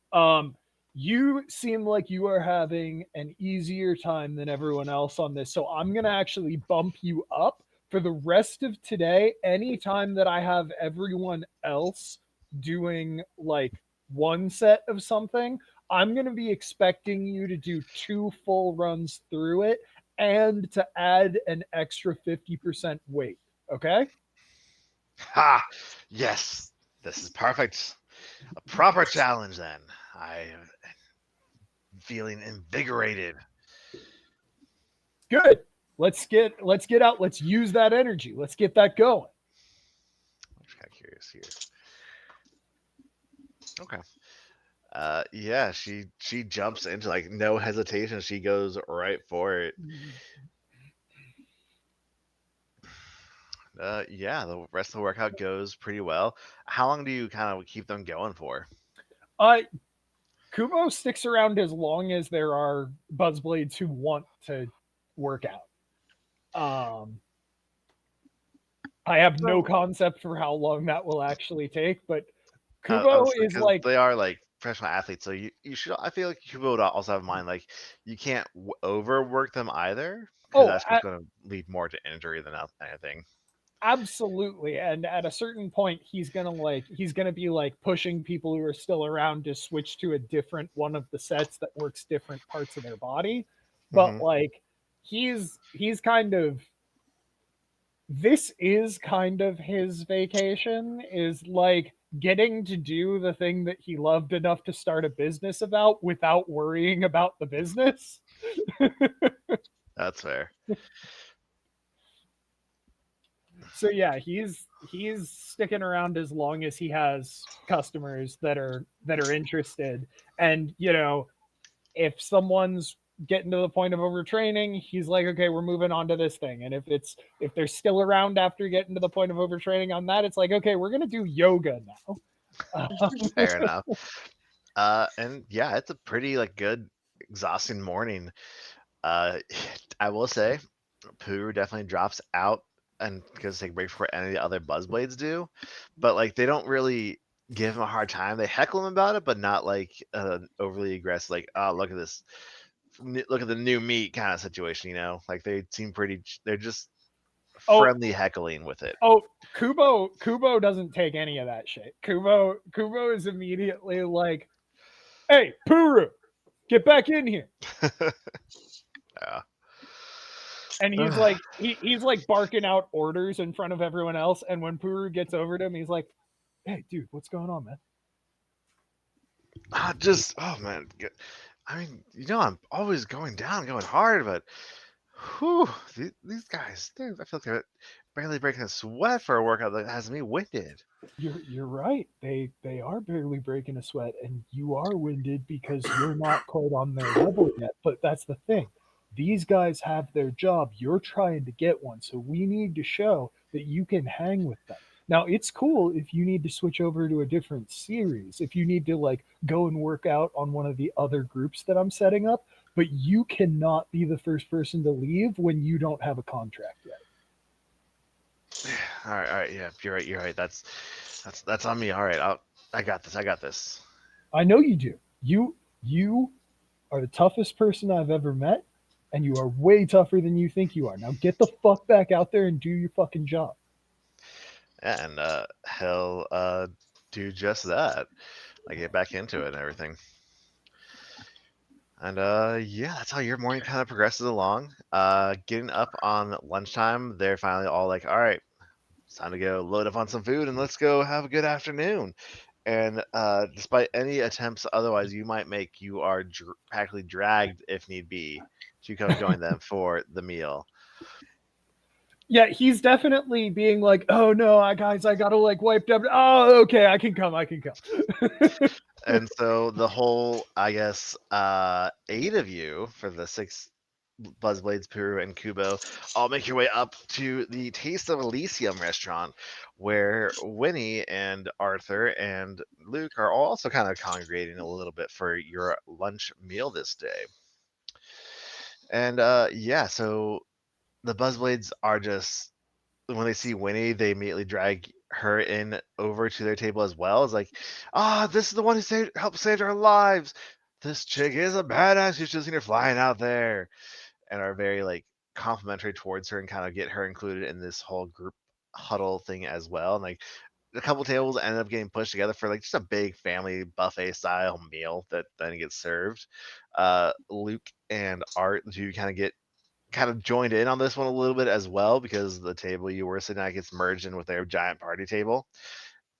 You seem like you are having an easier time than everyone else on this, so I'm gonna actually bump you up for the rest of today. Anytime that I have everyone else doing like one set of something, I'm gonna be expecting you to do 2 full runs through it and to add an extra 50% weight. Okay? Ha! Yes, this is perfect. A proper challenge, then. I'm feeling invigorated. Good. Let's get out. Let's use that energy. Let's get that going. I'm just kind of curious here. Okay. Yeah, she jumps into, like, no hesitation. She goes right for it. Yeah, the rest of the workout goes pretty well. How long do you kind of keep them going for? Kubo sticks around as long as there are Buzzblades who want to work out. I have no concept for how long that will actually take, but Kubo is Because like, they are like professional athletes, so you should. I feel like Kubo would also have in mind, like, you can't overwork them either, because oh, that's just going to lead more to injury than anything. absolutely. And at a certain point, he's gonna be like pushing people who are still around to switch to a different one of the sets that works different parts of their body. But Mhm. like, he's kind of, this is kind of his vacation, is like getting to do the thing that he loved enough to start a business about without worrying about the business. That's fair. So yeah, he's sticking around as long as he has customers that are interested. And if someone's getting to the point of overtraining, he's like, okay, we're moving on to this thing. And if they're still around after getting to the point of overtraining on that, it's like, okay, we're gonna do yoga now. Fair enough. And yeah, it's a pretty, like, good, exhausting morning. I will say, Pooh definitely drops out and goes to take a break before any of the other Buzzblades do, but like, they don't really give him a hard time. They heckle him about it, but not like overly aggressive, like, oh, look at this, look at the new meat kind of situation. Like, they seem pretty. They're just Oh, friendly heckling with it. oh, Kubo doesn't take any of that shit. Kubo is immediately like, hey, Puru, get back in here. Yeah. And he's like, he's like barking out orders in front of everyone else. And when Puru gets over to him, he's like, hey, dude, what's going on, man? Just, oh man, I mean, I'm always going down, going hard, but Whew, these guys, I feel like they're barely breaking a sweat for a workout that has me winded. You're right. They are barely breaking a sweat, and you are winded because you're not quite on their level yet. But that's the thing. These guys have their job. You're trying to get one, so we need to show that you can hang with them. Now, it's cool if you need to switch over to a different series, if you need to like go and work out on one of the other groups that I'm setting up, but you cannot be the first person to leave when you don't have a contract yet. All right, yeah, you're right. That's on me. All right, I got this. I got this. I know you do. You are the toughest person I've ever met, and you are way tougher than you think you are. Now get the fuck back out there and do your fucking job. And he'll do just that. I get back into it and everything. And yeah, that's how your morning kind of progresses along. Getting up on lunchtime, they're finally all like, "All right, it's time to go load up on some food and let's go have a good afternoon." And despite any attempts otherwise you might make, you are practically dragged, if need be, to come join them for the meal. Yeah, he's definitely being like, "Oh no, guys, I gotta like wipe down." Oh, okay, I can come. And so the whole, I guess, 8 of you for the 6 Buzzblades, Puru, and Kubo all make your way up to the Taste of Elysium restaurant, where Winnie and Arthur and Luke are also kind of congregating a little bit for your lunch meal this day. And yeah, so the Buzzblades are just, when they see Winnie, they immediately drag her in over to their table as well. It's like, this is the one who helped save our lives. This chick is a badass. She's just seen her flying out there, and are very like complimentary towards her and kind of get her included in this whole group huddle thing as well. And like a couple tables ended up getting pushed together for like just a big family buffet style meal that then gets served. Luke and Art, the two kind of joined in on this one a little bit as well, because the table you were sitting at gets merged in with their giant party table.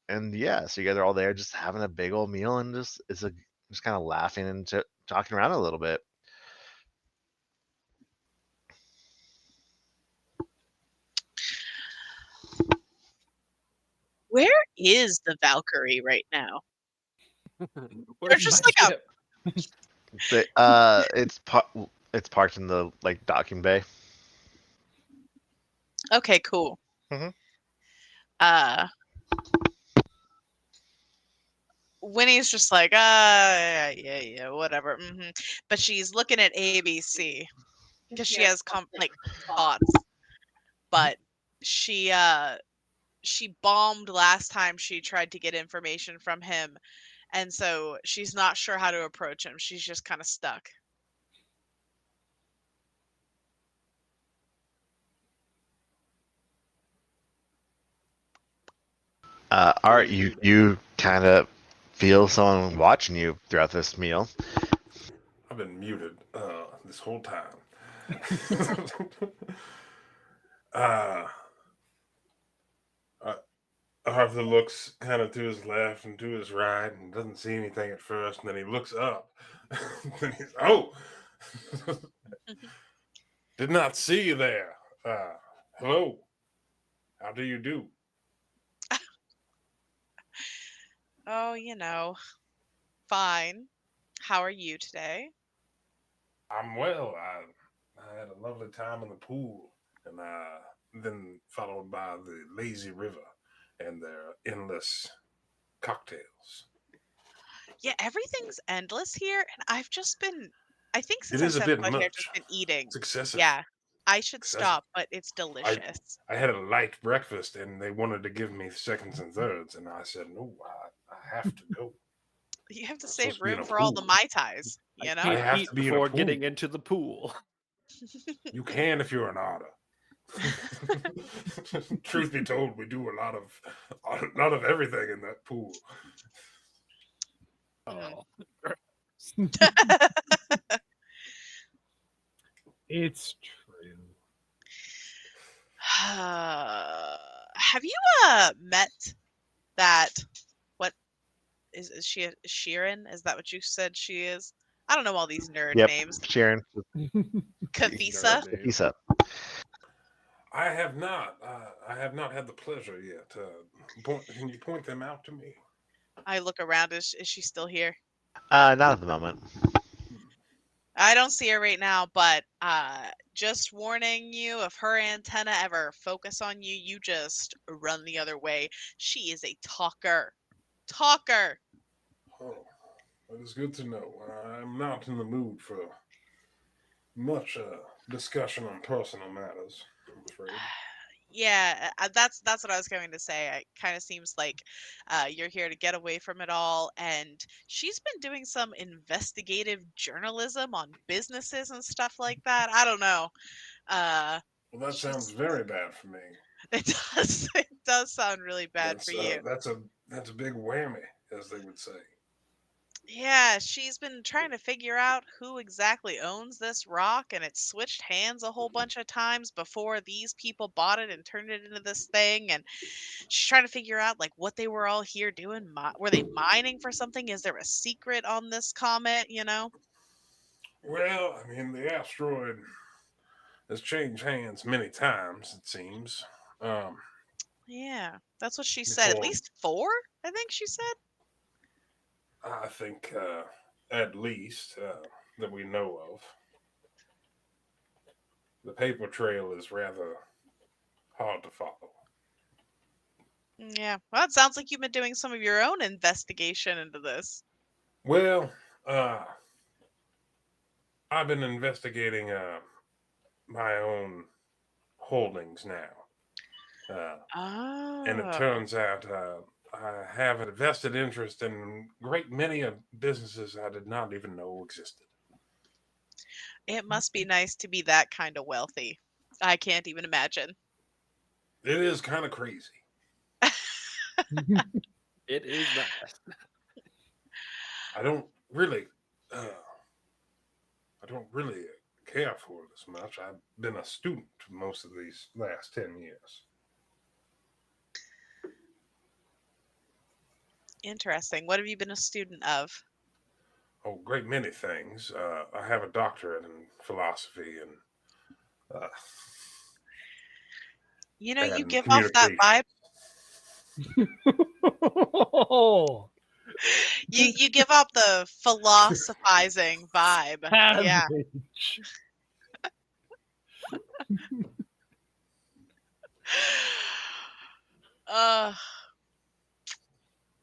And yeah, so you guys are all there just having a big old meal and just kind of laughing and talking around a little bit. Where is the Valkyrie right now? Where's just my like a- ship? It's parked in the like docking bay. Okay, cool. Mhm. Winnie's just like, yeah, whatever. But she's looking at ABC because she has thoughts. But she bombed last time she tried to get information from him, and so she's not sure how to approach him. She's just kind of stuck. Art, you kind of feel someone watching you throughout this meal. I've been muted this whole time. uh, Arthur looks kind of to his left and to his right and doesn't see anything at first, and then he looks up. And he's, did not see you there. Hello. How do you do? Oh, fine. How are you today? I'm well. I had a lovely time in the pool, and then followed by the lazy river and their endless cocktails. Yeah, everything's endless here, and I think since It I is a set bit foot here, I've much. just been eating. It's excessive. Yeah, I should Excessive. stop, but it's delicious. I had a light breakfast, and they wanted to give me seconds and thirds, and I said, no, I have to go. You have to I'm save supposed to be in room a for all the pool. Mai Tais, I you know? can't have eat to be in a before pool. getting into the pool. You can if you're an otter. Truth be told, we do a lot of everything in that pool. Oh, It's true. Have you met that? What is she? Sheeran? Is that what you said she is? I don't know all these nerd Yep. names. Sharon. Kavisa. Nerd Peace up. I have not. I have not had the pleasure yet. Can you point them out to me? I look around. Is she still here? Not at the moment. I don't see her right now, but just warning you, if her antenna ever focus on you, you just run the other way. She is a talker. Talker. Oh, that is good to know. I'm not in the mood for much discussion on personal matters, I'm afraid. Yeah, that's what I was going to say. It kind of seems like you're here to get away from it all, and she's been doing some investigative journalism on businesses and stuff like that. I don't know. Well, that sounds She's very bad for me. it does sound really bad for you. That's a big whammy, as they would say. Yeah, she's been trying to figure out who exactly owns this rock, and it's switched hands a whole bunch of times before these people bought it and turned it into this thing. And she's trying to figure out like what they were all here doing. Were they mining for something? Is there a secret on this comet? You know? Well, I mean, the asteroid has changed hands many times, it seems. Um, Yeah, that's what she said. At before least 4, I think she said. I think, at least, that we know of. The paper trail is rather hard to follow. Yeah, well, it sounds like you've been doing some of your own investigation into this. Well, I've been investigating my own holdings now. And it Oh. turns out I have a vested interest in a great many of businesses I did not even know existed. It must be nice to be that kind of wealthy. I can't even imagine. It is kind of crazy. It is not. I don't really, uh, I don't really care for it as much. I've been a student most of these last 10 years. Interesting. What have you been a student of? Oh, great many things. I have a doctorate in philosophy uh, You know, you and give off that communication. vibe. You give off the philosophizing vibe. Yeah. Savage. Uh,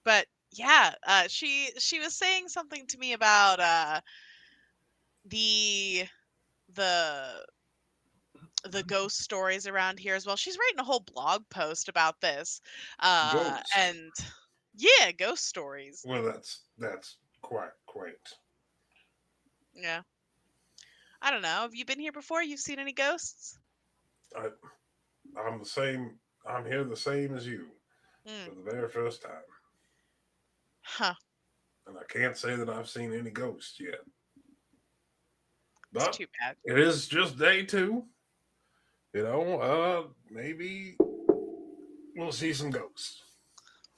but yeah, she was saying something to me about the the the ghost stories around here as well. She's writing a whole blog post about this. Ghosts. And yeah, ghost stories. Well, that's quite quaint. Yeah. I don't know. Have you been here before? You've seen any ghosts? I'm the same. I'm here the same as you for Mm. the very first time, Huh. and I can't say that I've seen any ghosts yet. It's But too bad. it is just day 2. Maybe we'll see some ghosts.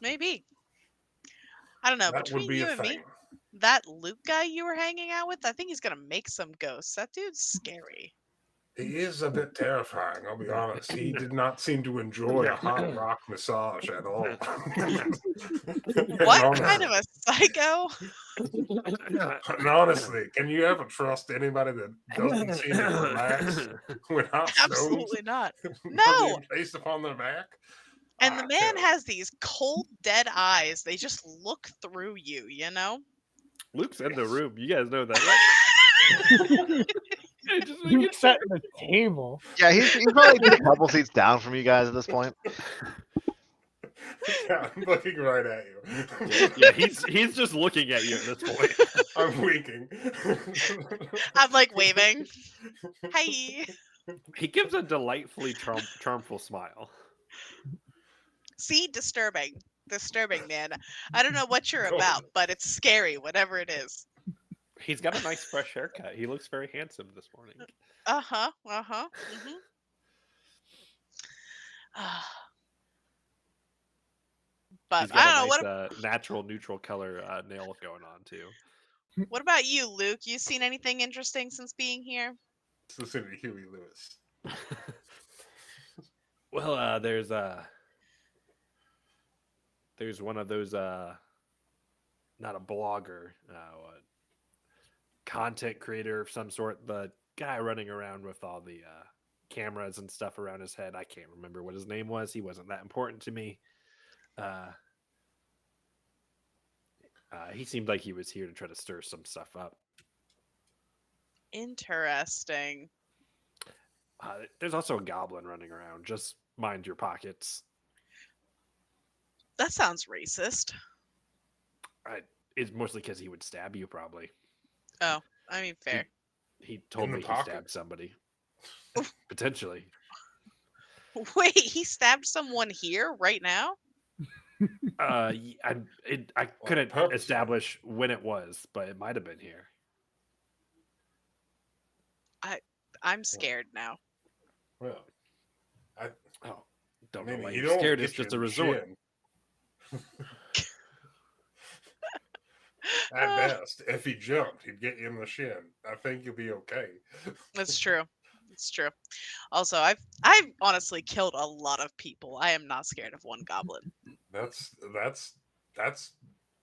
Maybe. I don't know. That would Between be a you and thing. me, that Luke guy you were hanging out with, I think he's gonna make some ghosts. That dude's scary. He is a bit terrifying, I'll be honest. He did not seem to enjoy a hot rock massage at all. What kind of a psycho? And honestly, can you ever trust anybody that doesn't seem to relax when hot stones Absolutely not. are No. being placed upon their back? And the man Terrible. has these cold, dead eyes. They just look through you, you know? Luke's in the room. You guys know that, right? Just making Luke setting the table. Yeah, he's probably a couple seats down from you guys at this point. Yeah, I'm looking right at you. Yeah, he's just looking at you at this point. I'm winking. I'm like waving. Hi. He gives a delightfully charmful smile. See, disturbing. Disturbing, man. I don't know what you're Cool. about, but it's scary, whatever it is. He's got a nice fresh haircut. He looks very handsome this morning. Uh-huh. Uh-huh. Mm-hmm. But He's I got don't know a what. nice natural neutral color nail going on too. What about you, Luke? You seen anything interesting since being here? Let's listen to Huey Lewis. Well, there's one of those not a blogger, content creator of some sort, the guy running around with all the cameras and stuff around his head. I can't remember what his name was. He wasn't that important to me. He seemed like he was here to try to stir some stuff up. Interesting. There's also a goblin running around. Just mind your pockets. That sounds racist. It's mostly because he would stab you, probably. Oh, I mean, fair. He told In the me he pocket? stabbed somebody. Potentially. Wait, he stabbed someone here right now? I couldn't purposely. establish when it was, but it might have been here. I'm scared now. Well, Oh, don't maybe know why he you're don't scared. get It's you just in a the resort. shin. At best, if he jumped, he'd get you in the shin. I think you'll be okay. That's true. It's true. Also, I've honestly killed a lot of people. I am not scared of one goblin. That's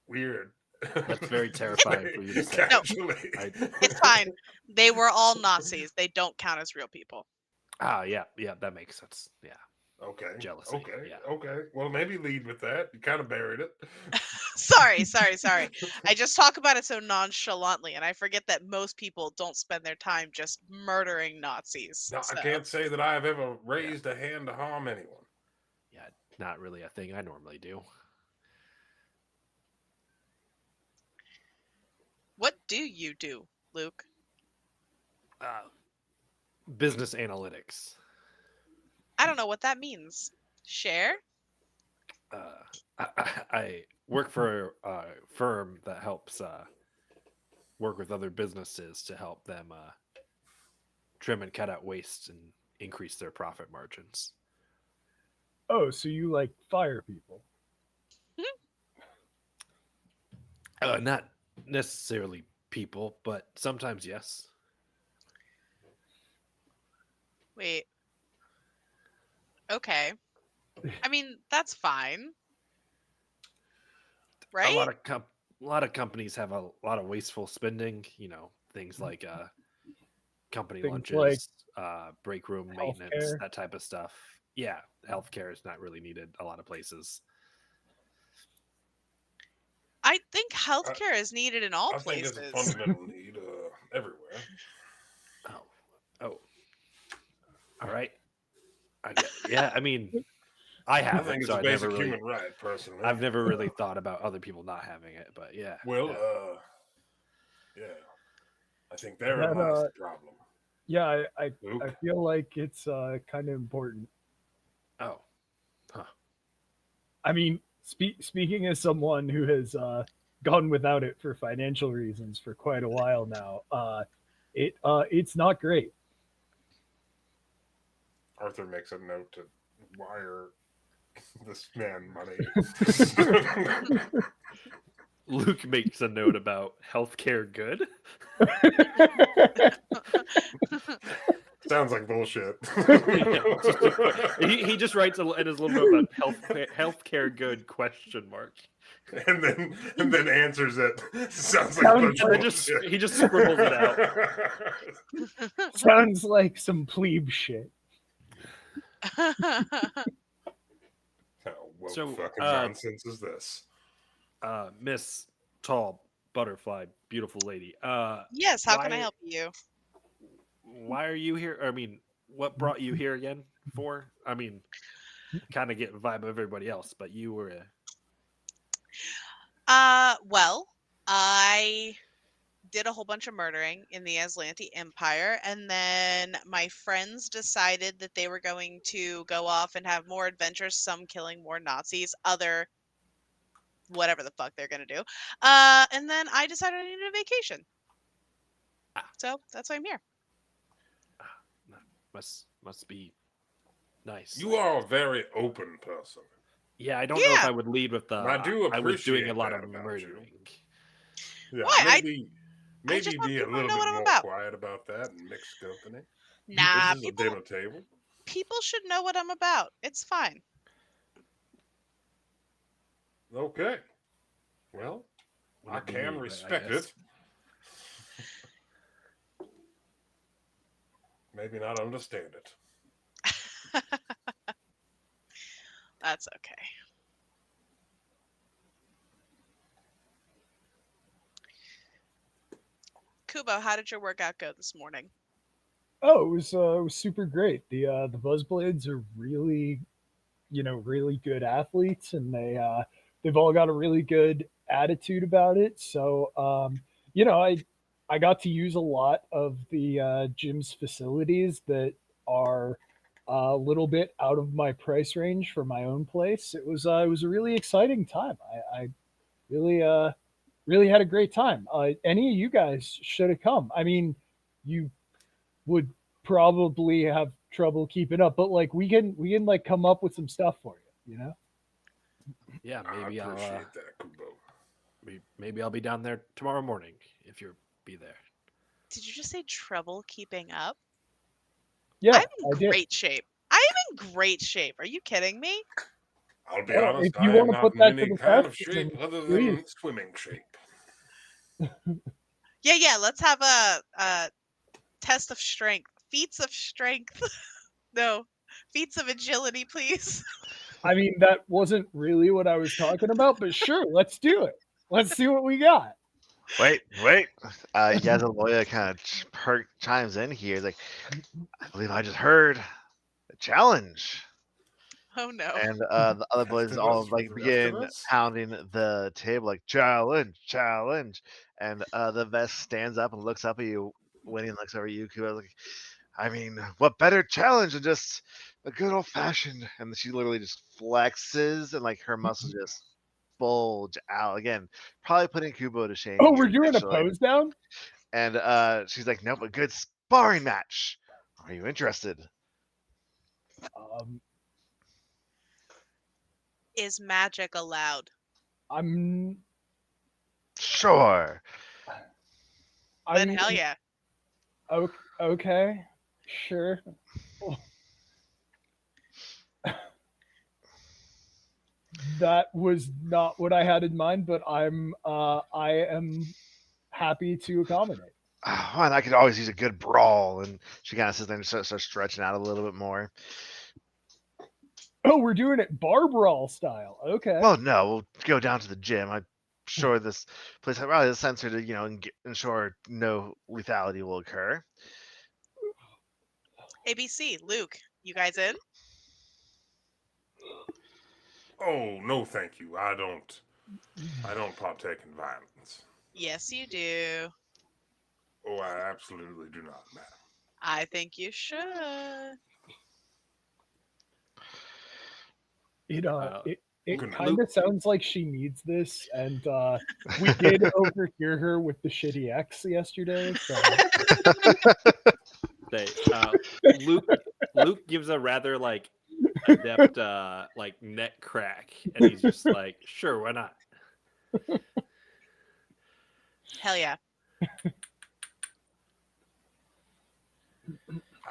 weird. That's very terrifying for you to say. No. Casually. It's fine. They were all Nazis. They don't count as real people. Yeah, that makes sense. Yeah. Okay. Jealousy, Okay. yeah. Okay. Well, maybe lead with that. You kind of buried it. Sorry. I just talk about it so nonchalantly, and I forget that most people don't spend their time just murdering Nazis. No, so. I can't say that I've ever raised a hand to harm anyone. Yeah, not really a thing I normally do. What do you do, Luke? Business analytics. I don't know what that means. Share? I work for a firm that helps work with other businesses to help them trim and cut out waste and increase their profit margins. Oh, so you like fire people? Not necessarily people, but sometimes yes. Wait. Okay. I mean, that's fine. Right? A lot of companies have a lot of wasteful spending. Things like company Things lunches, break room maintenance, healthcare. that type of stuff. Yeah, healthcare is not really needed a lot of places. I think healthcare is needed in all I think places. it's a fundamental need everywhere. Oh, all right. I mean, I I have think it, it's so a I never basic really, human right, personally. I've never really thought about other people not having it, but yeah. Well, yeah. yeah. I think therein That, lies the problem. Yeah, I Luke? feel like it's kind of important. Oh, huh. I mean, speaking as someone who has gone without it for financial reasons for quite a while now, it's not great. Arthur makes a note to wire this man money. Luke makes a note about healthcare good. Sounds like bullshit. He just writes in his little note about healthcare good ? and then answers it. Sounds like a bunch of bullshit. He just scribbles it out. Sounds like some plebe shit. What So, fucking nonsense is this? Miss Tall Butterfly, beautiful lady. Yes, how can I why- help you? Why are you here? I mean, what brought you here again for? I mean, kind of get the vibe of everybody else, but you were Well, I did a whole bunch of murdering in the Aslanti Empire, and then my friends decided that they were going to go off and have more adventures, some killing more Nazis, other whatever the fuck they're gonna do. And then I decided I needed a vacation. So that's why I'm here. must be nice. You are a very open person. Yeah, I don't know if Yeah. I would lead with the. I do I was doing appreciate a lot that of about you. murdering. Yeah, Why? maybe Maybe just want be a people to little know bit what I'm more about. quiet about that and mixed company. Nah, This is a dinner table. people should know what I'm about. It's fine. Okay. Well, I Wouldn't be can me, but I respect guess. it. Maybe not understand it. That's okay. Kubo, how did your workout go this morning? Oh, it was super great. The Buzzblades are really, really good athletes, and they've all got a really good attitude about it. So, I got to use a lot of the gym's facilities that are a little bit out of my price range for my own place. It was a really exciting time. I really really had a great time. Any of you guys should have come. I mean, you would probably have trouble keeping up, but like we can like come up with some stuff for you, you know? Yeah, I maybe I'll appreciate that, Kubo. maybe I'll be down there tomorrow morning if you'll be there. Did you just say trouble keeping up? Yeah, I'm in I did. great shape. I am in great shape. Are you kidding me? I'll be Well, if honest, you I am want to not put in that to any the kind test, of shape then other please. than swimming shape. Yeah. Let's have a test of strength. Feats of strength. No. Feats of agility, please. I mean, that wasn't really what I was talking about, but sure, let's do it. Let's see what we got. Wait. Yazaloya kind of chimes in here. He's like, I believe I just heard a challenge. Oh no. And the other boys Rest of all us, like the rest of begin us. pounding the table like challenge. And the vest stands up and looks up at you. Winnie looks over at you, Kuba, like, I mean, what better challenge than just a good old fashioned? And she literally just flexes and like her muscles just bulge out again, probably putting Kubo to shame Oh, here we're doing a actually. pose down? And she's like, nope, a good sparring match. Are you interested? Um, Is magic allowed? I'm Sure. I Then mean, hell yeah. okay, sure. That was not what I had in mind, but I am happy to accommodate. And I could always use a good brawl. And she kind of sits there and starts stretching out a little bit more. Oh, we're doing it bar brawl style. Okay. Well, no, we'll go down to the gym. I'm sure this place has probably a sensor to, ensure no lethality will occur. ABC, Luke, you guys in? Oh no, thank you. I don't partake in violence. Yes, you do. Oh, I absolutely do not, madam. I think you should. It Uh, it Good night. kind of sounds like she needs this, and we did overhear her with the shitty X yesterday. So Luke gives a rather like adept like neck crack, and he's just like, sure, why not? Hell yeah.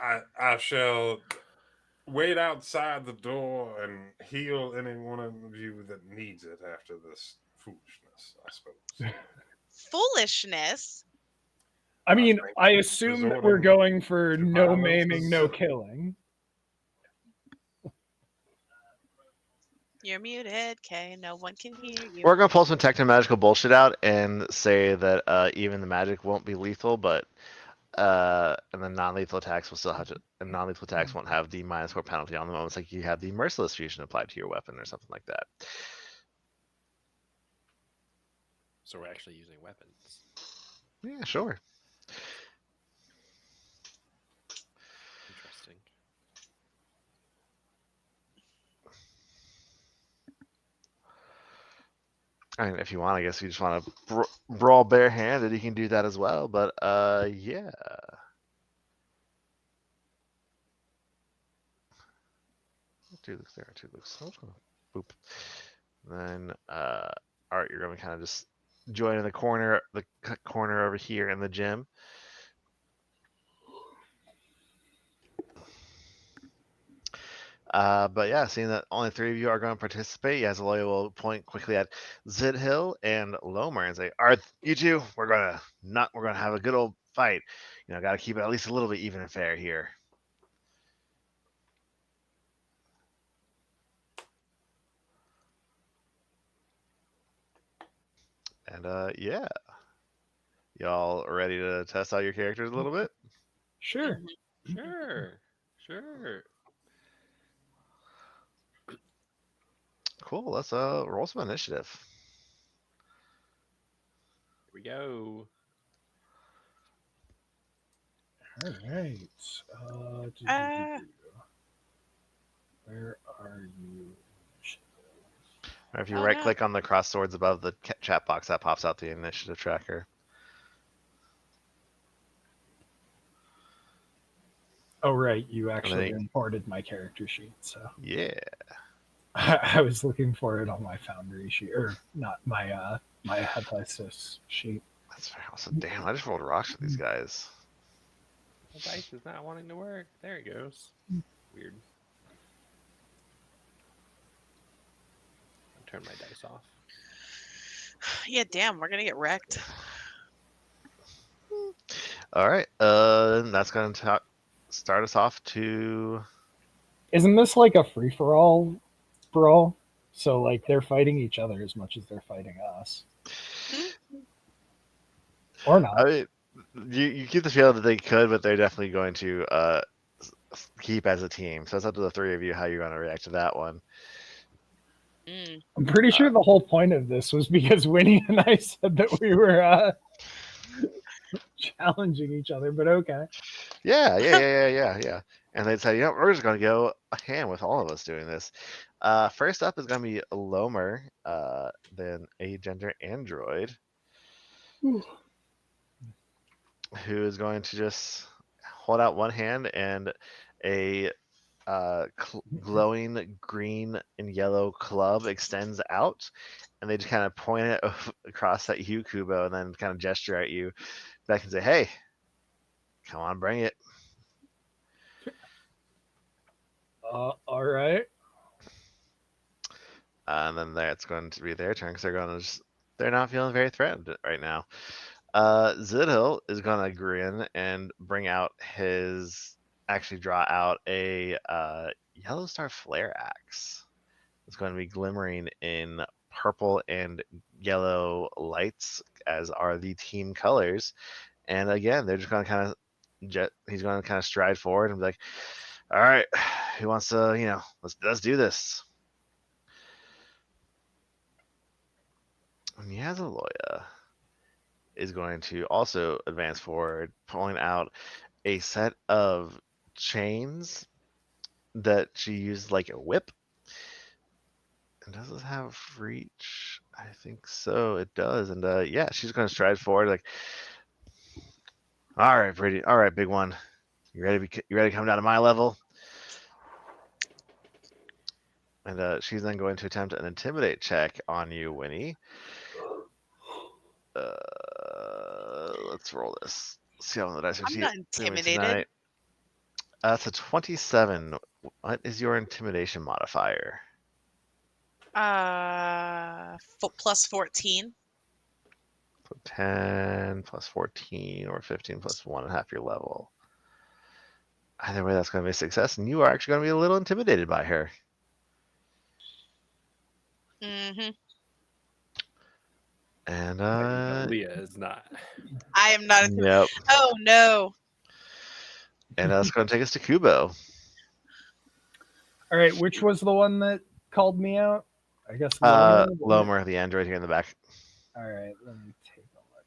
I shall wait outside the door and heal any one of you that needs it after this foolishness, I suppose. Foolishness? I mean, think I assume that we're resorting going for to no violence maiming, is no silly. killing. You're muted, Kay. No one can hear you. We're gonna pull some techno-magical bullshit out and say that even the magic won't be lethal, but and then non-lethal attacks will still have to, and non-lethal attacks won't have the -4 penalty on them. Almost like you have the merciless fusion applied to your weapon or something like that. So we're actually using weapons. Yeah, sure. Interesting. I mean, if you want, I guess you just want to brawl barehanded, you can do that as well. But yeah. Two looks there. So I'm just gonna boop. Then Art, you're gonna kind of just join in the corner over here in the gym. But yeah, seeing that only 3 of you are going to participate, Yazaloya will point quickly at Zidhill and Lomer and say, "All right, you two, we're gonna have a good old fight. Got to keep it at least a little bit even and fair here." And yeah, y'all ready to test out your characters a little bit? Sure. Sure. Sure. Cool. Let's roll some initiative. Here we go. All right. Where are you? Or if you Oh, right no. click on the cross swords above the chat box, that pops out the initiative tracker. Oh, right. You actually then- imported my character sheet, so Yeah. I was looking for it on my Foundry sheet, or not my my Hephaestus sheet. That's very awesome. Damn, I just rolled rocks for these guys. The dice is not wanting to work. There it goes. Weird. I'll turn my dice off. Yeah, damn, we're gonna get wrecked. All right. That's going to start us off to. Isn't this like a free for all brawl? So like they're fighting each other as much as they're fighting us, or not? I mean, you get the feeling that they could, but they're definitely going to keep as a team. So it's up to the 3 of you how you're going to react to that one. Mm. I'm pretty sure the whole point of this was because Winnie and I said that we were challenging each other, but okay. Yeah. And they said, we're just going to go a hand with all of us doing this. First up is going to be Lomer, then a gender android, who is going to just hold out one hand and a glowing green and yellow club extends out, and they just kind of point it across at you, Kubo, and then kind of gesture at you back and say, "Hey, come on, bring it." All right. And then that's going to be their turn because they're not feeling very threatened right now. Zidhill is gonna grin and draw out a yellow star flare axe. It's going to be glimmering in purple and yellow lights, as are the team colors. And again, they're just going to kind of he's going to kind of stride forward and be like, "All right, who wants to, let's do this." And Yazaloya is going to also advance forward, pulling out a set of chains that she used like a whip. And does it have reach? I think so. It does. And yeah, she's going to stride forward like, "All right, pretty. All right, big one. You ready to come down to my level?" And she's then going to attempt an intimidate check on you, Winnie. Let's roll this. See how the dice are I'm not intimidated. tonight. That's a 27. What is your intimidation modifier? Plus 14. So 10 plus 14 or 15 plus 1.5 your level. Either way, that's going to be a success, and you are actually going to be a little intimidated by her. Mm-hmm. And Leah is not. I am not. yep. Oh no. And that's going to take us to Kubo. All right. Which was the one that called me out? I guess Lomer. Lomer, the android here in the back. All right. Let me take a look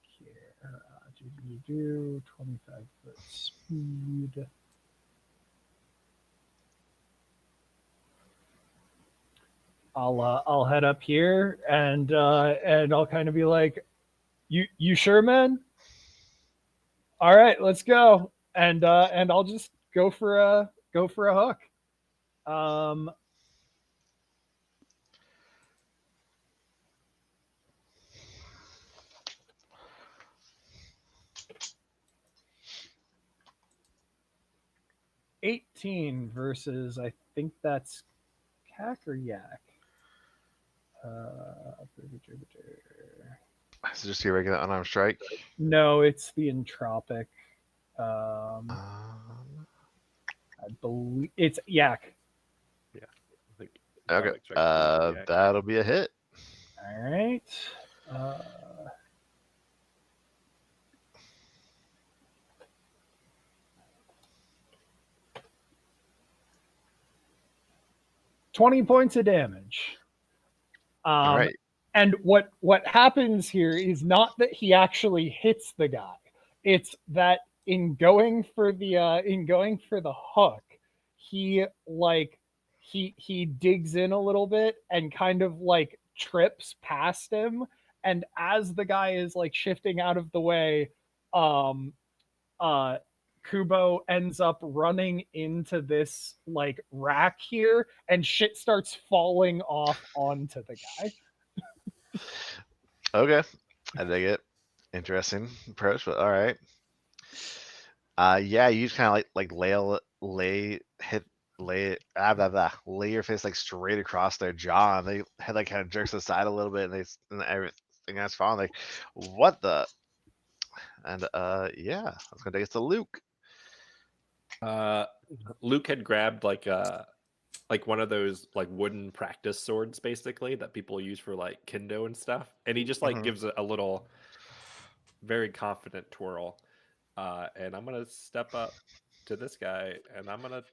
here. 25-foot speed. I'll head up here and I'll kind of be like, you sure, man? All right, let's go. And I'll just go for a hook. 18 versus, I think that's Cack or Yak. So just your regular unarmed strike. No, it's the Entropic. I believe it's Yak. Yeah. I think Okay. Atomic Strike is the That'll be a hit. All right. 20 points of damage. All right. And what happens here is not that he actually hits the guy. It's that in going for the hook, he digs in a little bit and kind of like trips past him. And as the guy is like shifting out of the way, Kubo ends up running into this like rack here, and shit starts falling off onto the guy. Okay. I dig it. Interesting approach, but all right. Yeah, you just kind of like lay your face like straight across their jaw, and they head like kind of jerks aside a little bit, and everything that's falling. Like, what the? And yeah, I was gonna take us to Luke. Luke had grabbed like one of those like wooden practice swords basically that people use for like kendo and stuff, and he just like gives a little very confident twirl. And I'm gonna step up to this guy, and I'm gonna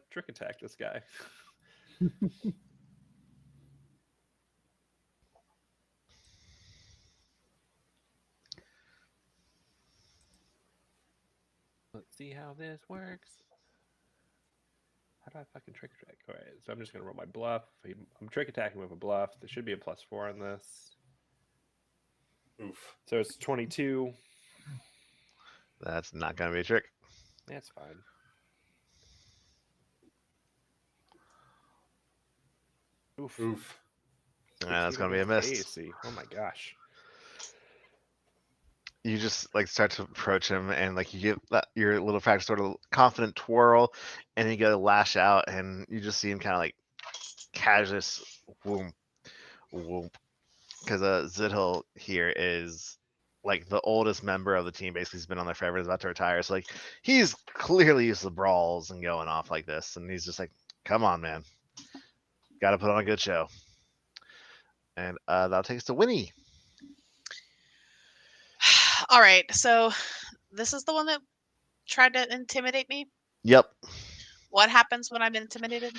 trick attack this guy. Let's see how this works. How do I fucking trick attack? All right, so I'm just gonna roll my bluff. I'm trick attacking with a bluff. There should be a +4 on this. Oof. So it's 22. That's not gonna be a trick. That's fine. Oof. Oof. That's gonna be a miss. AC. Oh my gosh. You just like start to approach him, and like you give that your little practice sort of confident twirl, and you go to lash out, and you just see him kind of like catch this whoomp, whoomp, because Zidhil here is like the oldest member of the team. Basically, he's been on there forever. He's about to retire, so like he's clearly used to brawls and going off like this, and he's just like, "Come on, man, got to put on a good show." And that'll take us to Winnie. All right, so this is the one that tried to intimidate me. Yep. What happens when I'm intimidated?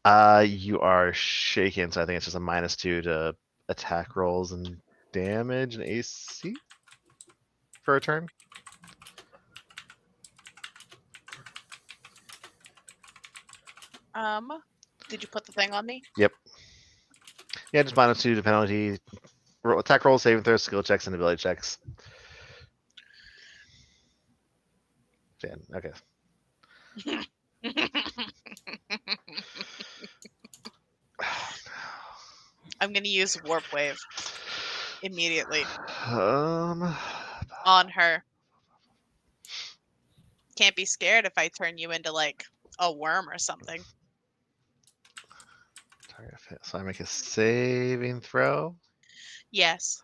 You are shaken, so I think it's just a -2 to attack rolls and damage and AC for a turn. Did you put the thing on me? Yep. Yeah, just -2 to penalty. Attack rolls, saving throws, skill checks, and ability checks. Jan, okay. I'm gonna use Warp Wave immediately Um, on her. Can't be scared if I turn you into like a worm or something. target fit. So I make a saving throw. Yes.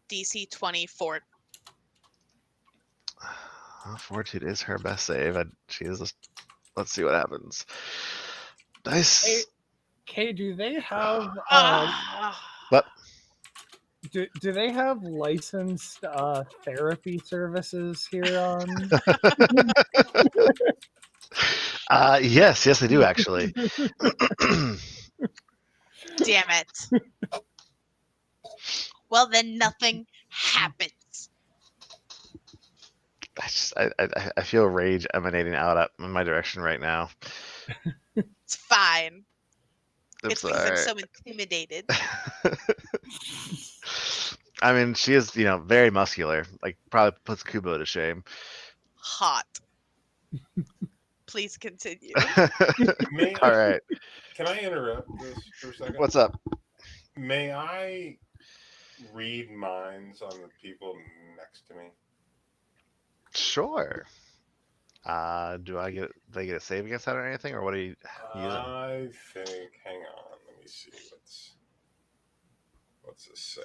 DC 24. Fortitude is her best save. She is. Let's see what happens. Dice. Okay, do they have What? do they have licensed therapy services here on? Yes, they do actually. Damn it. Well, then nothing happens. I feel rage emanating out in my direction right now. It's fine. It's It's because I'm alright. so intimidated. I mean, she is, very muscular. Like, probably puts Kubo to shame. Hot. Please continue. All right. Can I interrupt this for a second? What's up? May I read minds on the people next to me? Sure. Do they get a save against that or anything, or what are you using? I think. Hang on. Let me see. What's this say?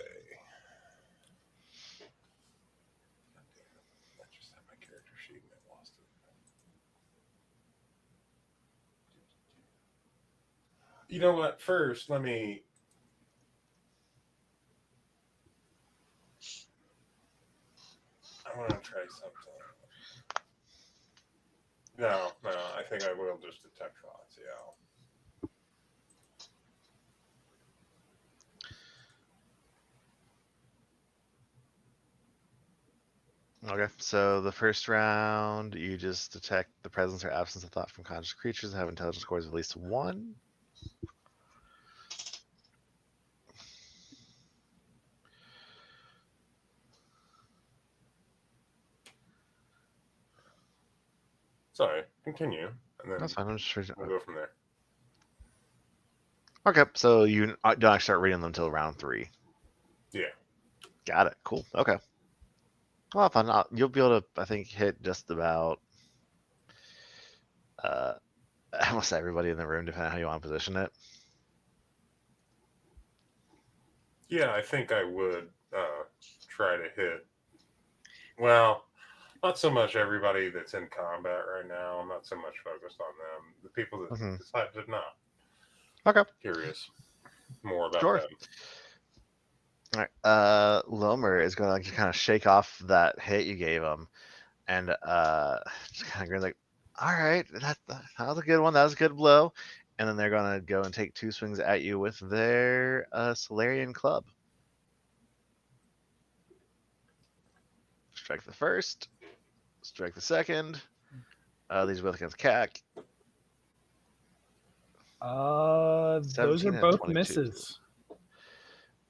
God damn it. I just had my character sheet and I lost it. You know what? First, let me. I want to try something. No, I think I will just detect thoughts. Yeah. Okay, so the first round, you just detect the presence or absence of thought from conscious creatures that have intelligence scores of at least 1. Sorry. Continue, and then That's fine. I'm just sure. we'll go from there. Okay, so you don't actually start reading them until round 3. Yeah. Got it. Cool. Okay. Well, fun. You'll be able to, I think, hit just about uh, almost everybody in the room, depending on how you want to position it. Yeah, I think I would try to hit. Well, not so much everybody that's in combat right now. I'm not so much focused on them. The people that Mhm. decide to not. Okay. Curious more about Sure. them. All right. Lomer is going to kind of shake off that hit you gave him, and just kind of grin like, "All right, that was a good one. That was a good blow." And then they're going to go and take 2 swings at you with their Solarian club. Strike the first. Strike the second. These are both against CAC. Those 17 are and both 22. misses.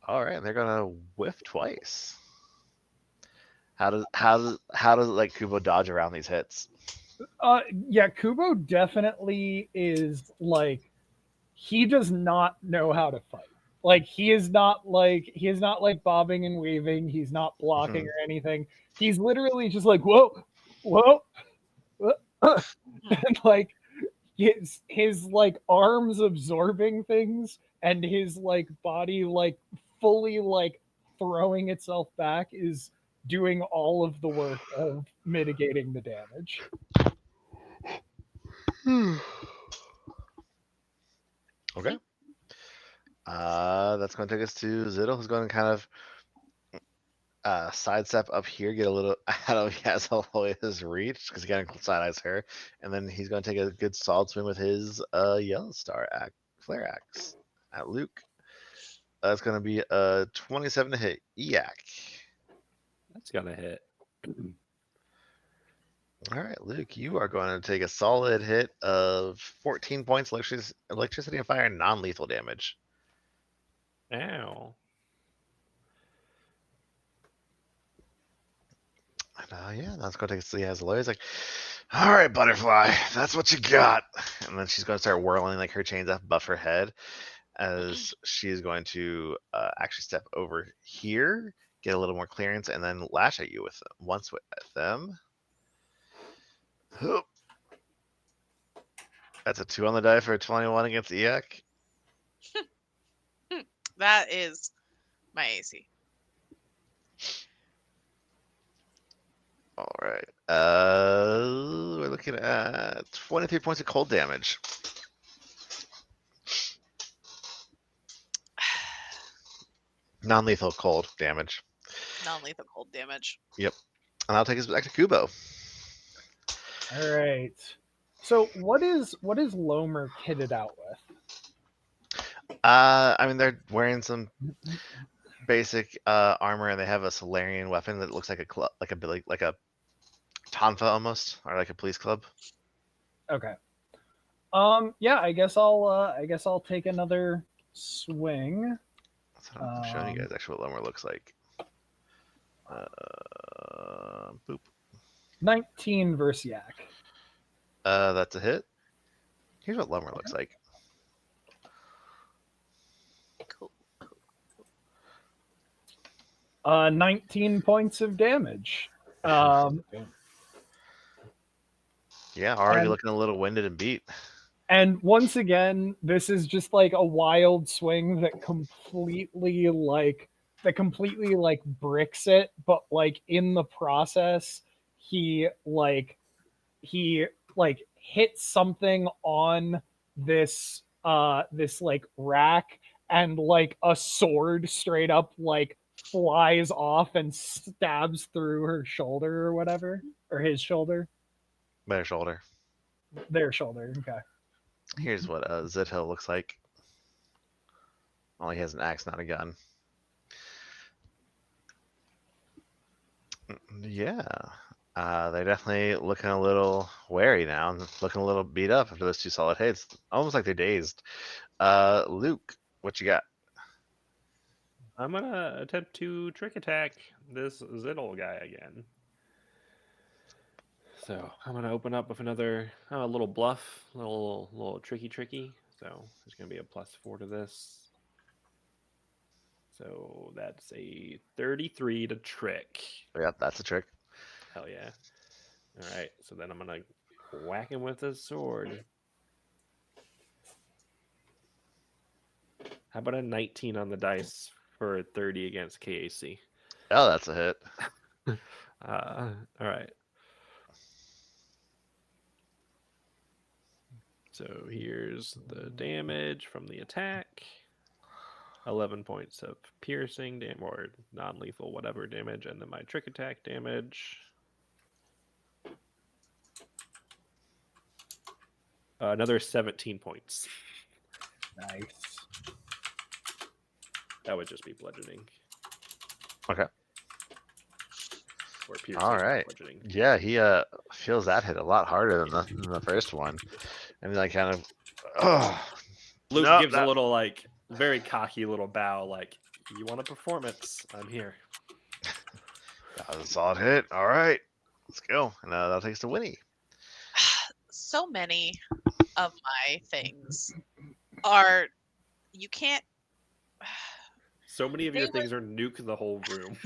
All right, they're gonna whiff twice. How does like Kubo dodge around these hits? Yeah, Kubo definitely is like he does not know how to fight. Like he is not like bobbing and weaving. He's not blocking Mhm. or anything. He's literally just like whoa, whoa, whoa. And like his like arms absorbing things and his like body like fully like throwing itself back is doing all of the work of mitigating the damage. Okay. That's going to take us to Ziddle, who's going to kind of sidestep up here, get a little out of his reach because he kind of side eyes her, and then he's going to take a good solid swing with his yellow star flare axe at Luke. That's going to be a 27 to hit. Eyak. That's gonna hit. All right, Luke, you are going to take a solid hit of 14 points electricity and fire non-lethal damage. Ow. And yeah, that's going to take us to the Azalea. He's like, all right, butterfly, that's what you got. And then she's going to start whirling like her chains up above her head as she's going to actually step over here, get a little more clearance, and then lash at you with them. Once with them. Hoop. That's a 2 on the die for a 21 against Eyak. That is my AC. All right. We're looking at 23 points of cold damage. Non-lethal cold damage. Non-lethal cold damage. Yep. And I'll take us back to Kubo. All right. So what is Lomer kitted out with? I mean, they're wearing some basic armor, and they have a Solarian weapon that looks like a club, like a tonfa almost, or like a police club. Okay. Yeah, I guess I'll take another swing. That's what I'm showing you guys actually what Lomer looks like. Boop. 19 versus Yak. That's a hit. Here's what Lomer looks like. Cool. 19 points of damage. Yeah, already And- looking a little winded and beat. And once again, this is just like a wild swing that completely like bricks it, but like in the process, he he hits something on this like rack, and like a sword straight up like flies off and stabs through her shoulder or whatever, or his shoulder, Better shoulder. their shoulder. Okay. Here's what Zito looks like. Only he has an axe, not a gun. Yeah. They're definitely looking a little wary now, and looking a little beat up after those 2 solid hits. Almost like they're dazed. Luke, what you got? I'm gonna attempt to trick attack this Ziddle guy again. So I'm gonna open up with another little bluff, little tricky. So there's gonna be a +4 to this. So that's a 33 to trick. Yep, that's a trick. Hell yeah! All right, so then I'm gonna whack him with a sword. How about a 19 on the dice for a 30 against KAC? Oh, that's a hit. All right. So here's the damage from the attack. 11 points of piercing or non-lethal whatever damage, and then my trick attack damage. Another 17 points. Nice. That would just be bludgeoning. Okay. Or piercing. All right. Bludgeoning. Yeah, he feels that hit a lot harder than the first one, and like kind of. Luke No, gives that- a little like very cocky little bow, like, "You want a performance? I'm here." That was a solid hit. All right, let's go. And that takes to Winnie. So many of my things are you can't. So many of They your were- things are nuke the whole room.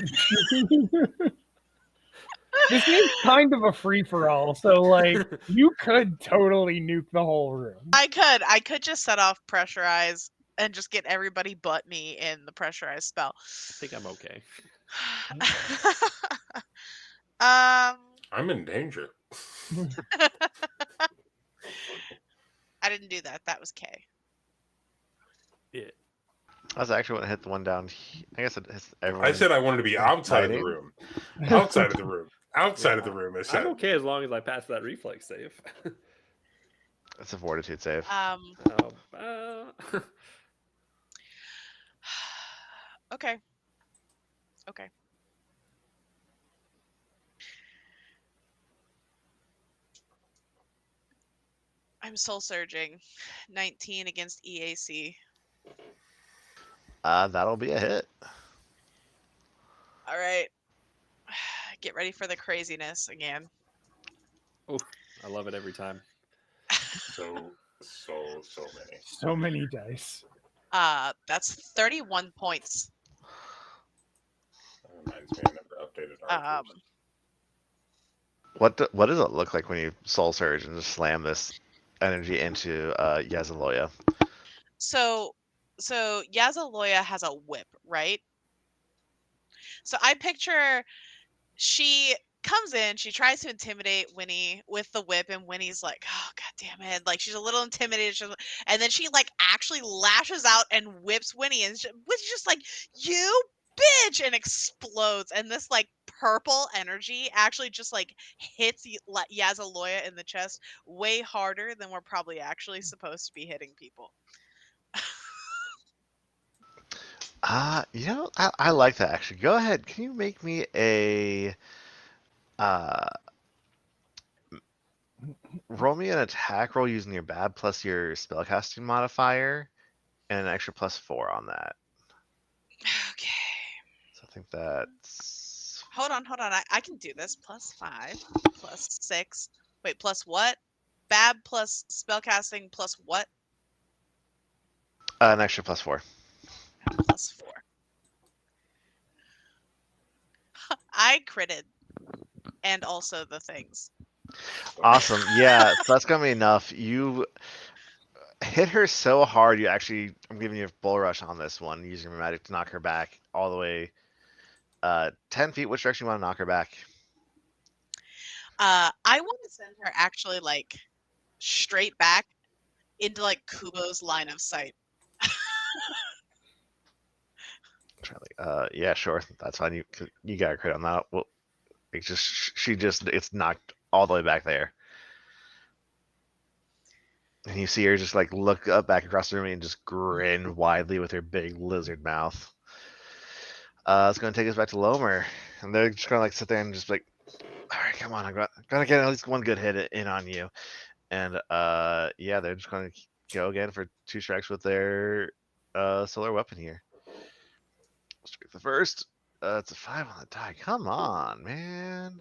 This is kind of a free for all, so like you could totally nuke the whole room. I could just set off pressurize and just get everybody but me in the pressurized spell. I think I'm okay. I'm in danger. I didn't do that. That was K. Yeah. I was actually want to hit the one down. I guess it hits everyone. I said I wanted to be outside of the Fighting? room. Outside of the room. Outside of the room. I said. I'm okay as long as I pass that reflex save. It's a fortitude save. Okay. Okay. I'm soul surging. 19 against EAC. That'll be a hit. All right. Get ready for the craziness again. Oh, I love it every time. So many. So many dice. That's 31 points. That reminds me, I never updated our What does it look like when you soul surge and just slam this energy into Yazaloya? So Yazaloya has a whip, right? So I picture she comes in, she tries to intimidate Winnie with the whip, and Winnie's like, "Oh god damn it!" Like she's a little intimidated, and then she like actually lashes out and whips Winnie, and Winnie's just like, "You bitch!" and explodes, and this like purple energy actually just like hits Yazaloya in the chest way harder than we're probably actually supposed to be hitting people. I like that actually. Go ahead. Can you make me a roll me an attack roll using your bad plus your spellcasting modifier and an extra +4 on that. Okay. So I think that's Hold on. I can do this. +5, +6. Wait, plus what? Bab plus spellcasting plus what? an extra +4. +4. I critted. And also the things. Awesome. Yeah, so that's gonna be enough. You hit her so hard, you actually, I'm giving you a bull rush on this one, using your magic to knock her back all the way 10 feet. Which direction you want to knock her back? I want to send her actually like straight back into like Kubo's line of sight. Yeah, sure. That's fine. You got a crit on that. Well, it's knocked all the way back there. And you see her just like look up back across the room and just grin widely with her big lizard mouth. It's going to take us back to Lomer. And they're just going to like sit there and just like, all right, come on. I'm going to get at least one good hit in on you. And yeah, they're just going to go again for 2 strikes with their solar weapon here. Strike the first. It's a 5 on the die. Come on, man.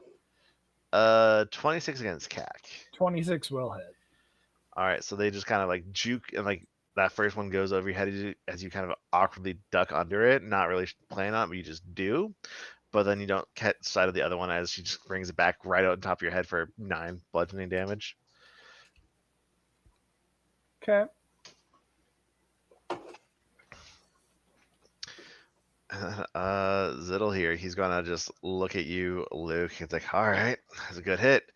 26 against CAC. 26 will hit. All right, so they just kind of like juke, and like that first one goes over your head as you kind of awkwardly duck under it, not really planning on it, but you just do. But then you don't catch sight of the other one as she just brings it back right out on top of your head for 9 bludgeoning damage. Okay. Ziddle here, he's gonna just look at you, Luke. He's like, all right, that's a good hit.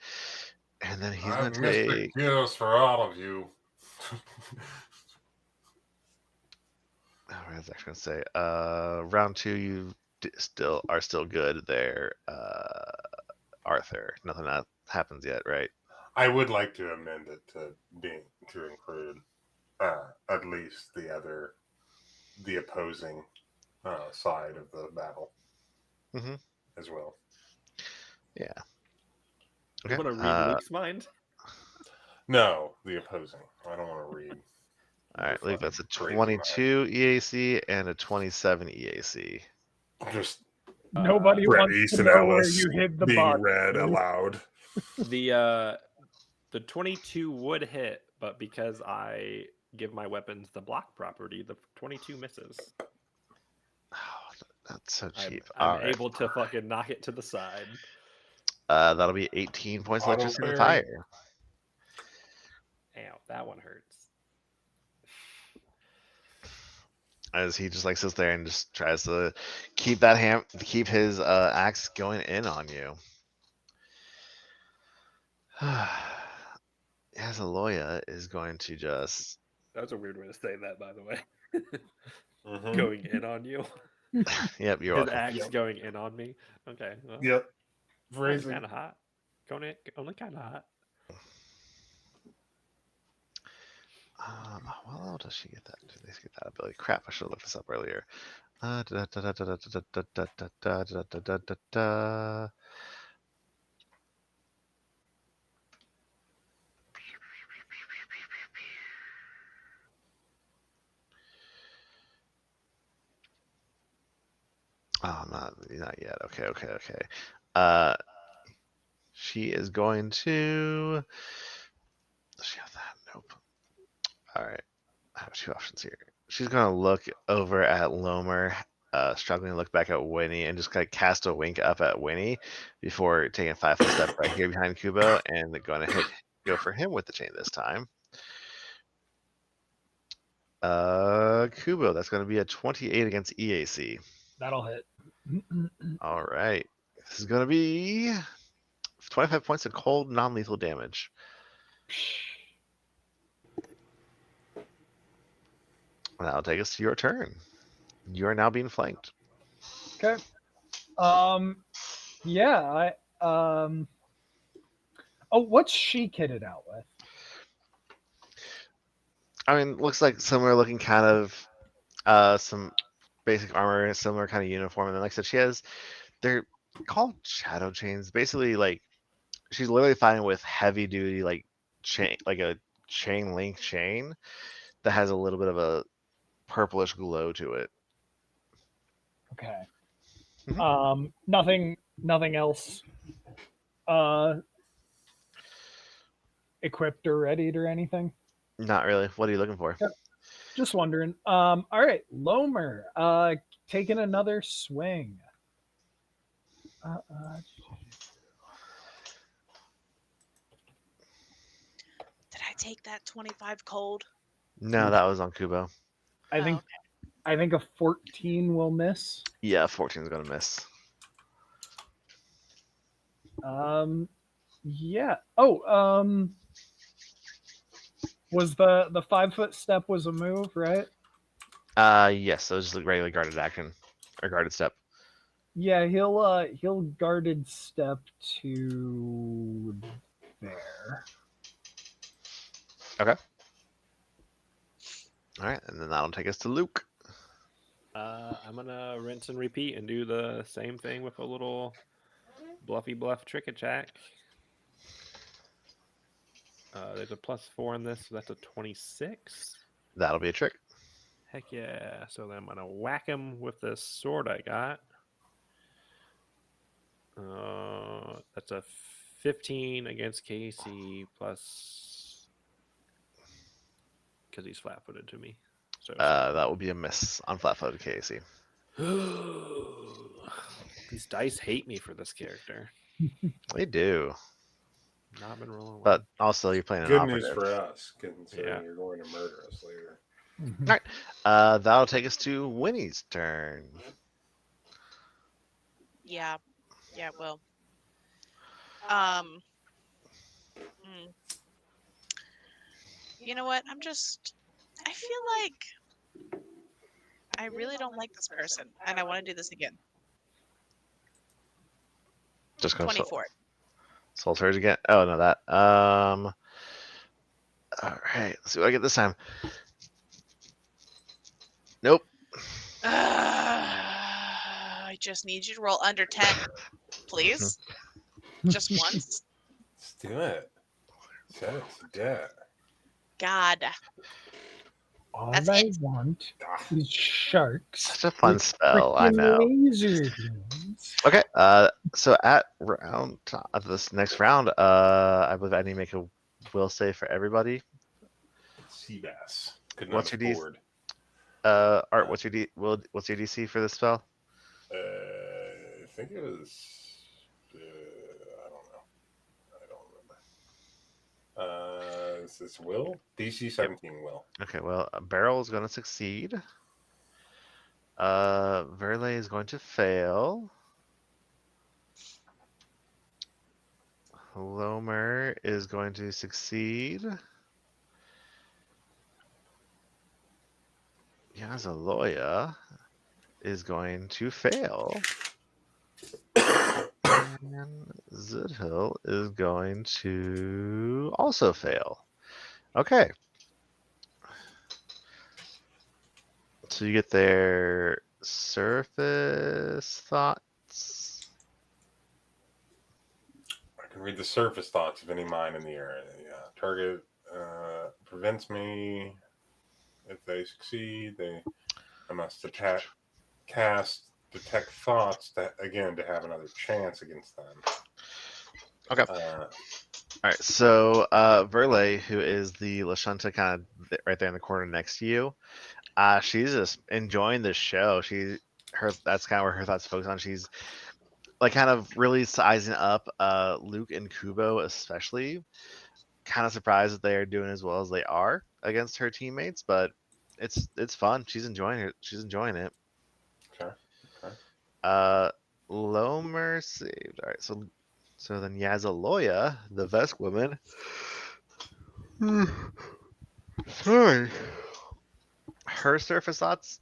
And then he's gonna take gifts for all of you. I was actually gonna say, round 2, you are still good there, Arthur. Nothing that happens yet, right? I would like to amend it to include at least the opposing side of the battle as well. Yeah. You want to read Luke's mind? No, the opposing. I don't want to read. All right, Luke, that's a crazy 22 EAC and a 27 EAC. Just Nobody Bret wants to Easton know where Ellis you hid the being body. read aloud. The 22 would hit, but because I give my weapons the block property, the 22 misses. Oh, that's so cheap. I'm able to fucking knock it to the side. That'll be 18 points of electricity and fire. Ow, that one hurts. As he just like sits there and just tries to keep that keep his axe going in on you. Azaloya is going to just. That was a weird way to say that, by the way. Going in on you. Yep, you're His welcome. axe going in on me. Okay. Well, Yep. Phrasing. Kind of hot. Only kind of hot. Well, how does she get that? Do they get that ability? Crap! I should have looked this up earlier. Oh, not yet. Okay. She is going to. Does she have that? Nope. All right. I have 2 options here. She's going to look over at Lomer, struggling to look back at Winnie, and just kind of cast a wink up at Winnie before taking a 5-foot step right here behind Kubo and going to go for him with the chain this time. Kubo, that's going to be a 28 against EAC. That'll hit. All right. This is going to be 25 points of cold, non-lethal damage. That'll take us to your turn. You are now being flanked. Okay. Yeah, oh, what's she kitted out with? I mean, looks like similar looking kind of some basic armor, similar kind of uniform. And then, like I said, they're called shadow chains. Basically, like she's literally fighting with heavy duty like chain, like a chain link chain that has a little bit of a purplish glow to it. Okay. Mm-hmm. Nothing else equipped or readied or anything? Not really. What are you looking for? Yep. Just wondering. All right, Lomer, taking another swing. take that 25 cold? No, that was on Kubo. I Oh, think okay. I think a 14 will miss. Yeah, 14 is gonna miss. Yeah. Oh, was the 5 foot step was a move, right? Yes, so it's just a regular guarded action or guarded step. Yeah, he'll guarded step to there. Okay. All right, and then that'll take us to Luke. I'm gonna rinse and repeat and do the same thing with a little bluffy bluff trick attack. There's a +4 in this, so that's a 26. That'll be a trick. Heck yeah! So then I'm gonna whack him with this sword I got. That's a 15 against Casey plus because he's flat-footed to me. So That will be a miss on flat-footed Casey. these dice hate me for this character. They do, Not been rolling well. but also you're playing an Good news operative. for us, considering Yeah. you're going to murder us later. Mhm. All right, that'll take us to Winnie's turn. Yeah. Yeah, it will. Mm. You know what? I feel like I really don't like this person, and I want to do this again. Just gonna 24. soul surge again. Oh no, that. All right, let's see what I get this time. Nope. I just need you to roll under 10, please. Just once. Let's do it. Set it to death. God. All That's I it. want Ah, is sharks. Such a fun with spell. I frickin' know. Laser beams. Okay. So at round of this next round, I believe I need to make a will save for everybody. sea bass. Could What's not your DC? afford. Art, what's your what's your DC for this spell? I think it was. I don't know. I don't remember. Is this Will? DC 17 Will. Okay, well, Barrel is going to succeed. Verle is going to fail. Lomer is going to succeed. Yazaloya is going to fail. And Zidhill is going to also fail. Okay. So you get their surface thoughts. I can read the surface thoughts of any mine in the area. Yeah. Target prevents me. If they succeed, I must cast detect thoughts to have another chance against them. Okay. All right. So Verle, who is the Lashunta kind of right there in the corner next to you, she's just enjoying the show. That's kind of where her thoughts focus on. She's like kind of really sizing up Luke and Kubo, especially. Kind of surprised that they are doing as well as they are against her teammates, but it's fun. She's enjoying it. She's enjoying it. Okay. Lomer saved. All right, so then Yazaloya, the Vesk woman. Sorry. Her surface thoughts,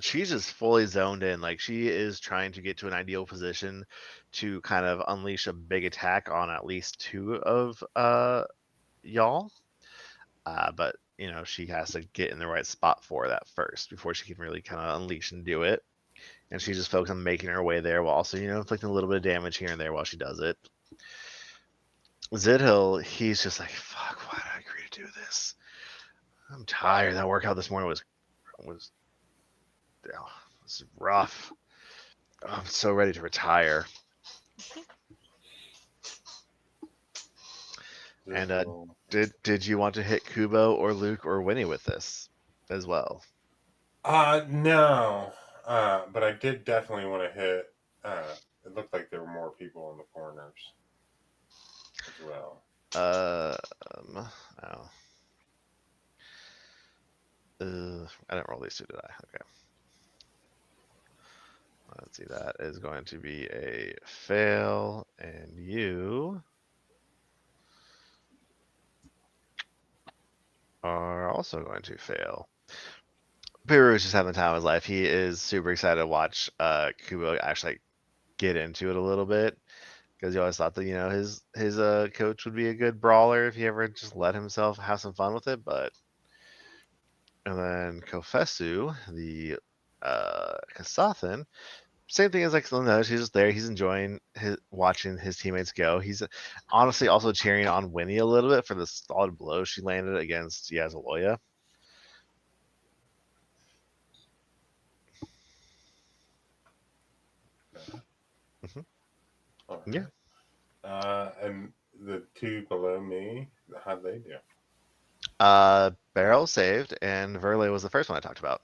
she's just fully zoned in. Like she is trying to get to an ideal position to kind of unleash a big attack on at least two of y'all. But you know, she has to get in the right spot for that first before she can really kind of unleash and do it. And she's just focused on making her way there while also, you know, inflicting a little bit of damage here and there while she does it. Zidhill, he's just like, fuck, why did I agree to do this? I'm tired. That workout this morning was rough. I'm so ready to retire. And did you want to hit Kubo or Luke or Winnie with this as well? No. But I did definitely want to hit. It looked like there were more people in the corners as well. Oh. I didn't roll these two, did I? Okay. Let's see. That is going to be a fail, and you are also going to fail. Piru is just having the time of his life. He is super excited to watch Kubo actually get into it a little bit because he always thought that his coach would be a good brawler if he ever just let himself have some fun with it. But and then Kofesu, the Kasathan, same thing as like Linosh. He's just there. He's enjoying watching his teammates go. He's honestly also cheering on Winnie a little bit for the solid blow she landed against Yazaloya. Mhm. All Yeah. right. And the two below me, how'd they do? Barrel saved, and Verle was the first one I talked about.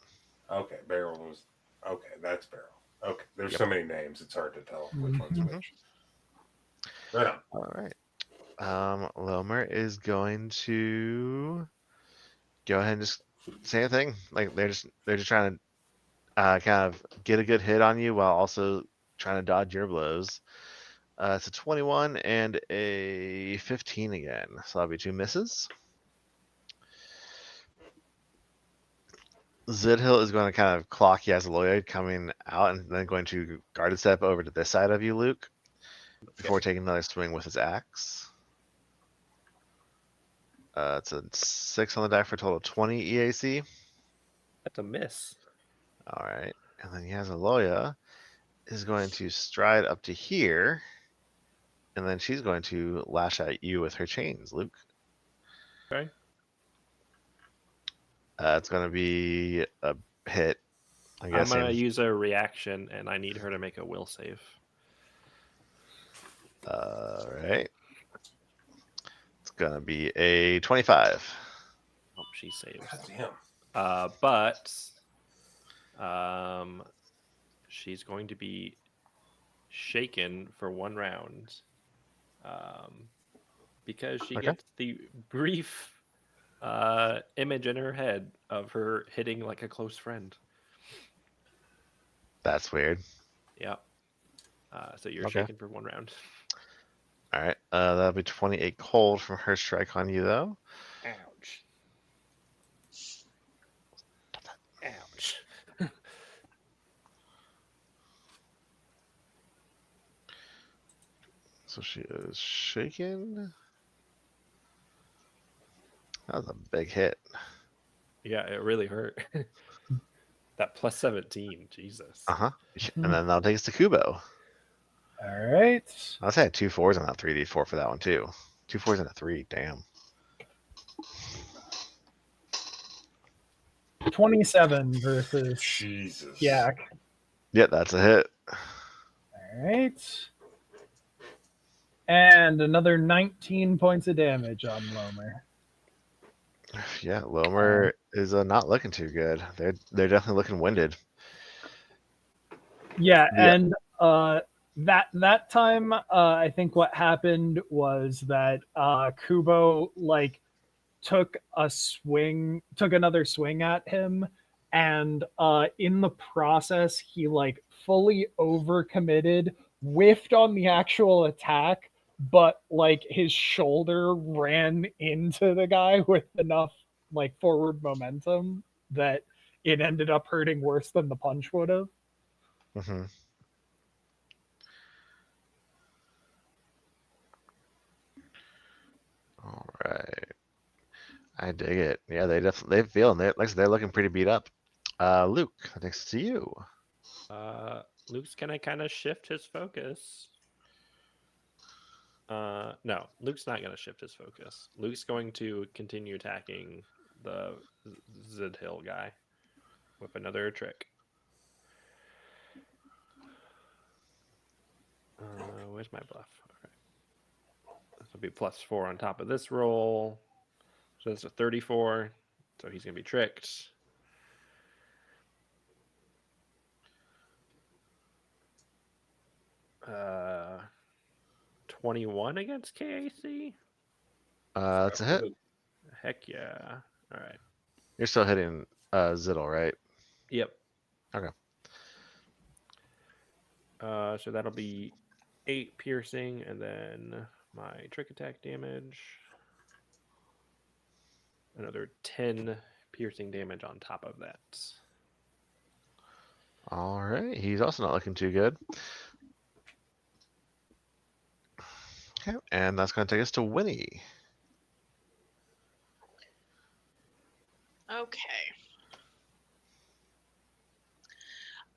Okay, Barrel was. Okay, that's Barrel. Okay, there's Yep. so many names, it's hard to tell which one's Mhm. which. Right on. All right. Lomer is going to go ahead and just say a thing. Like they're just trying to kind of get a good hit on you while also trying to dodge your blows. It's a 21 and a 15 again, so that'll be 2 misses. Zidhill is going to kind of clock Yazaloid coming out and then going to guard step over to this side of you, Luke, before taking another swing with his axe. It's a 6 on the die for a total of 20 EAC. That's a miss. All right. And then Yazaloya is going to stride up to here, and then she's going to lash at you with her chains, Luke. Okay. It's going to be a hit. I'm I'm guessing. gonna use a reaction, and I need her to make a will save. All right. It's going to be a 25. Hope she saves. God damn. But she's going to be shaken for 1 round, because she Okay. gets the brief image in her head of her hitting like a close friend. That's weird. Yeah. So you're Okay. shaken for 1 round. All right. That'll be 28 cold from her strike on you, though. Ouch. Ouch. So she is shaken. That was a big hit. Yeah, it really hurt. That plus 17, Jesus. Uh huh. And then that'll take us to Kubo. All right. I say I had 2 4s on that 3d4 for that one too. 2 4s and a 3. Damn. 27 versus Jesus. Yak. Yeah, that's a hit. All right. And another 19 points of damage on Lomer. Yeah, Lomer is not looking too good. They're definitely looking winded. Yeah, Yeah. and that time I think what happened was that Kubo like took another swing at him, and in the process he like fully overcommitted, whiffed on the actual attack, but like his shoulder ran into the guy with enough like forward momentum that it ended up hurting worse than the punch would have. Mm-hmm. All right. I dig it. Yeah, they feel they're like I said, they're looking pretty beat up. Luke, next to you. Luke's gonna kind of shift his focus. No, Luke's not gonna shift his focus. Luke's going to continue attacking the Zidhill guy with another trick. Where's my bluff? Okay. This will be +4 on top of this roll. So that's a 34. So he's gonna be tricked. 21 against KAC. That's a hit. Heck yeah. All right. You're still hitting Ziddle, right? Yep. Okay. So that'll be 8 piercing, and then my trick attack damage. Another 10 piercing damage on top of that. All right. He's also not looking too good. Okay. And that's going to take us to Winnie. Okay.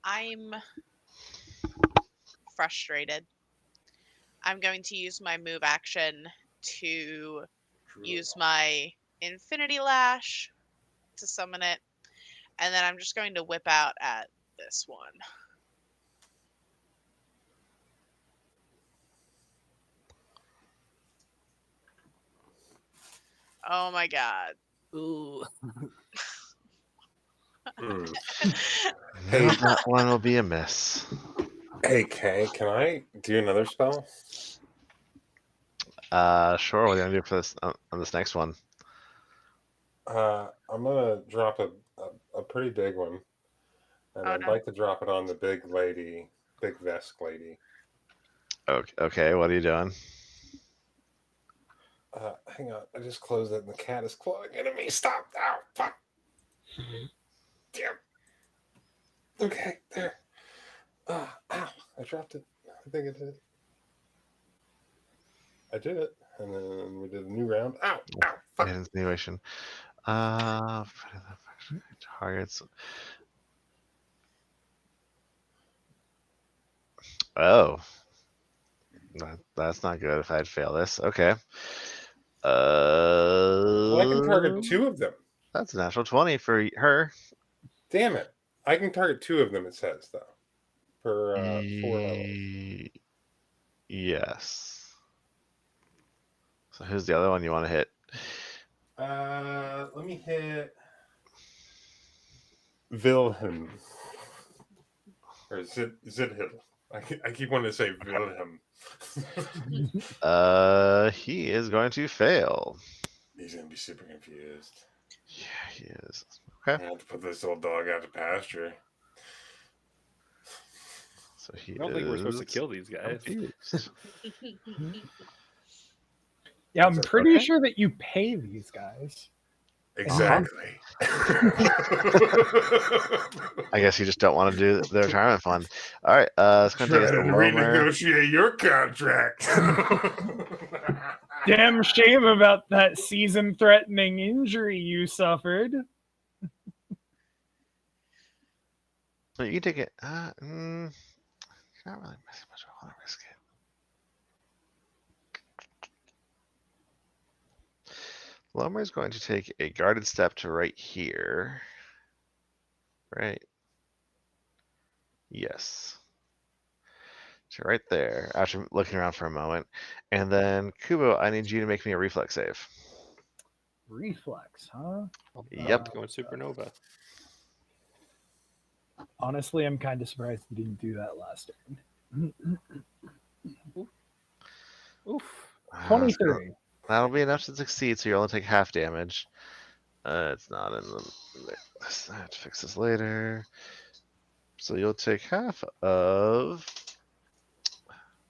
I'm frustrated. I'm going to use my move action to use my Infinity Lash to summon it, and then I'm just going to whip out at this one. Oh my god. Ooh. Hey. That one will be a miss. Hey, Kay, can I do another spell? Sure. What are you going to do for this on this next one? I'm gonna drop a pretty big one, and Oh, I'd no. like to drop it on the big lady, big vest lady. Okay. What are you doing? Hang on, I just closed it, and the cat is clawing into me. Stop! Ow! Fuck! Damn. Okay, there. Ow! I dropped it. I think I did it. I did it, and then we did a new round. Ow! Ow! Fuck! Insinuation. Targets. Oh. That's not good if I'd fail this. Okay. Well, I can target 2 of them. That's a natural 20 for her. Damn it! I can target 2 of them. It says though, for 4 levels. Yes. So who's the other one you want to hit? Let me hit Wilhelm. Or Zidhill. I keep wanting to say Wilhelm. He is going to fail. He's going to be super confused. Yeah, he is. I Okay. have to put this old dog out to pasture. So he I don't think we're supposed to kill these guys. confused. Yeah, I'm That's pretty okay. sure that you pay these guys. Exactly. I guess you just don't want to do the retirement fund. All right. It's going to take us Try to to Lomer. renegotiate your contract. Damn shame about that season-threatening injury you suffered. So you take it. Not really missing much. I want to risk it. Lomer is going to take a guarded step to right here. Right. Yes. So right there, after looking around for a moment. And then, Kubo, I need you to make me a reflex save. Reflex, huh? Yep. Going supernova. Honestly, I'm kind of surprised you didn't do that last turn. Oof. 23. That'll be enough to succeed, so you only take half damage. It's not in the... I have to fix this later. So you'll take half of...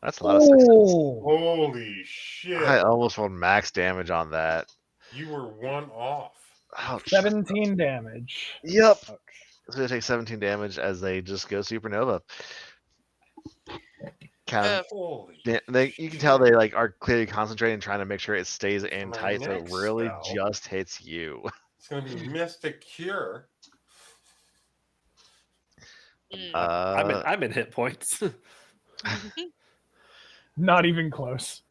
That's a lot of sixes. Oh, Holy shit. I almost rolled max damage on that. You were 1 off. Ouch. 17 damage. Yep. Ouch. It's going to take 17 damage as they just go supernova. Kind of, Holy you can tell they like are clearly concentrating, trying to make sure it stays in My tight, so it next really spell- just hits you. It's going to be Mystic Cure. I'm in hit points. Not even close.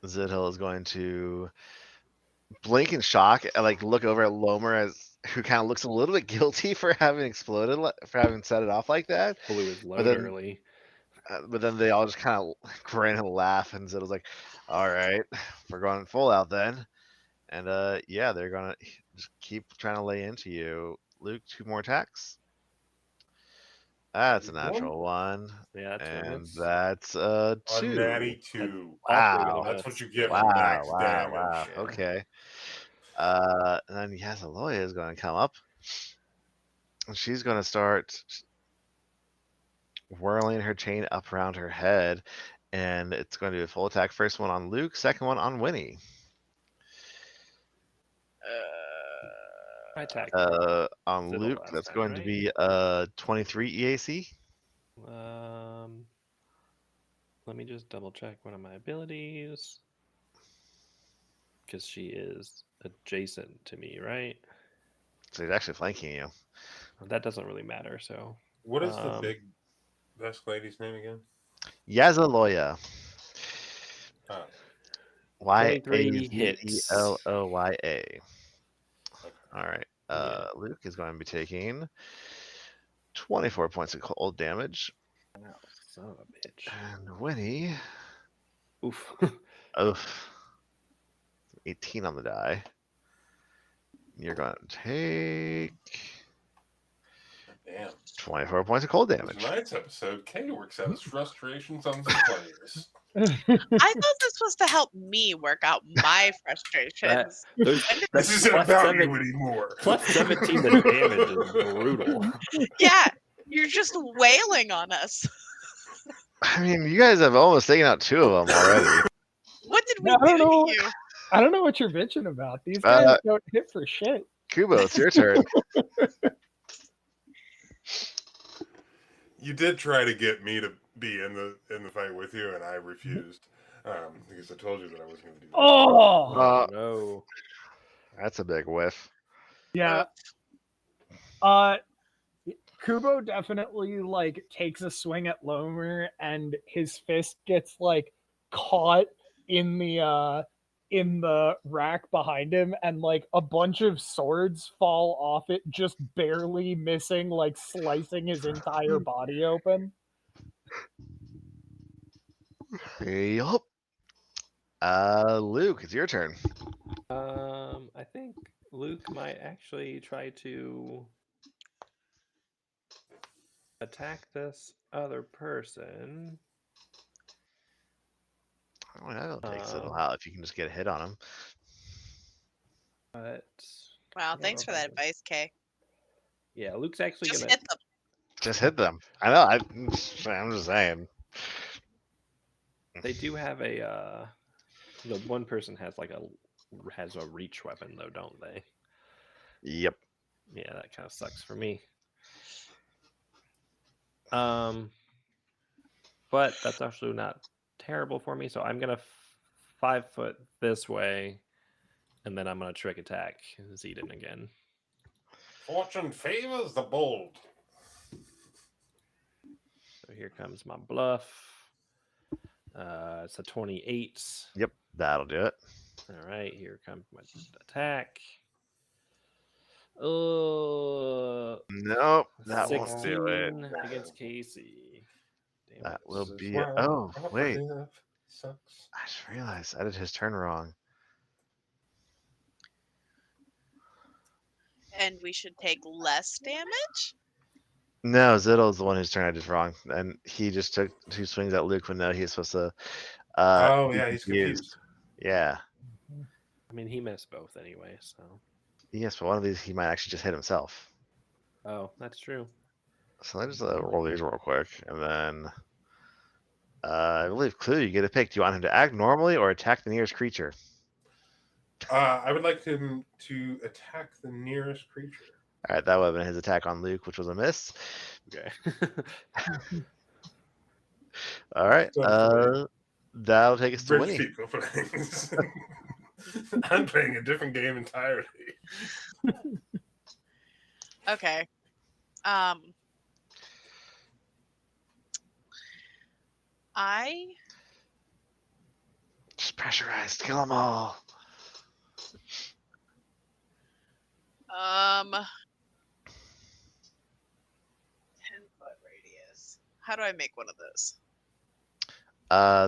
Zidhill is going to blink in shock and like look over at Lomer as who kind of looks a little bit guilty for having exploded, for having set it off like that. Blew his load then- early. But then they all just kind of grin and laugh, and Zidhill's like, "All right, we're going full out then." And yeah, they're gonna just keep trying to lay into you. Luke, 2 more attacks. That's a One? natural one. Yeah, that's one And miss. that's a A 2. natty 2. All three gonna Wow. That's miss. what you get Wow, for max wow, damage. wow. Yeah. Okay. And then Yazaloya is going to come up. And she's going to start whirling her chain up around her head. And it's going to be a full attack. First one on Luke, second one on Winnie. I attack. On Fiddle Luke, last that's time, going to right? be 23 EAC. Let me just double check one of my abilities. Because she is adjacent to me, right? So he's actually flanking you. That doesn't really matter, so. What is the big best lady's name again? Yazaloya. Oh, 23 hits. Yazaloya. okay. All right. Yeah. Luke is going to be taking 24 points of cold damage. Oh, son of a bitch. And Winnie, Oof. oof, 18 on the die. You're going to take Damn. 24 points of cold For damage. tonight's episode, Kay works out his frustrations on some players. I thought this was to help me work out my frustrations. There's, This that's isn't plus about seven- you anymore. plus 17 to damage is brutal. Yeah, you're just wailing on us. I mean, you guys have almost taken out 2 of them already. What did we I don't do know. to you? I don't know what you're bitching about. These guys don't hit for shit. Kubo, it's your turn. You did try to get me to be in the fight with you, and I refused because I told you that I wasn't going to do that. Oh, No. That's a big whiff. yeah. Kubo definitely like takes a swing at Lomer, and his fist gets like caught in the rack behind him, and like a bunch of swords fall off it, just barely missing, like slicing his entire body open. Yup. Luke, it's your turn. I think Luke might actually try to attack this other person. Oh, that'll take a little while if you can just get a hit on him. But Wow, don't thanks know for if I that can- advice, Kay. yeah, Luke's actually Just gonna hit them. Just hit them. I know. I'm just saying. They do have a the one person has a reach weapon though, don't they? Yep. Yeah, that kind of sucks for me. But that's actually not terrible for me. So I'm gonna 5 foot this way, and then I'm gonna trick attack Zedon again. Fortune favors the bold. So here comes my bluff. It's a 28. Yep. That'll do it. All right, here comes my attack. Oh, Nope. That won't do it. 16 against Casey. Damn That it. will This is be it. why Oh, wait. life sucks. I just realized I did his turn wrong. And we should take less damage? No, Ziddle's the one whose turn I did wrong. And he just took 2 swings at Luke when he was supposed to. Oh, be yeah, he's confused. Yeah. I mean, he missed both anyway, so. Yes, but one of these he might actually just hit himself. Oh, that's true. So let's just roll these real quick. And then I believe Clue, you get a pick. Do you want him to act normally or attack the nearest creature? I would like him to attack the nearest creature. All right, that would have been his attack on Luke, which was a miss. Okay. All right. That'll take us to Rich Winnie. people things. I'm playing a different game entirely. Okay. I Just pressurized. Kill them all. 10-foot radius. How do I make one of those?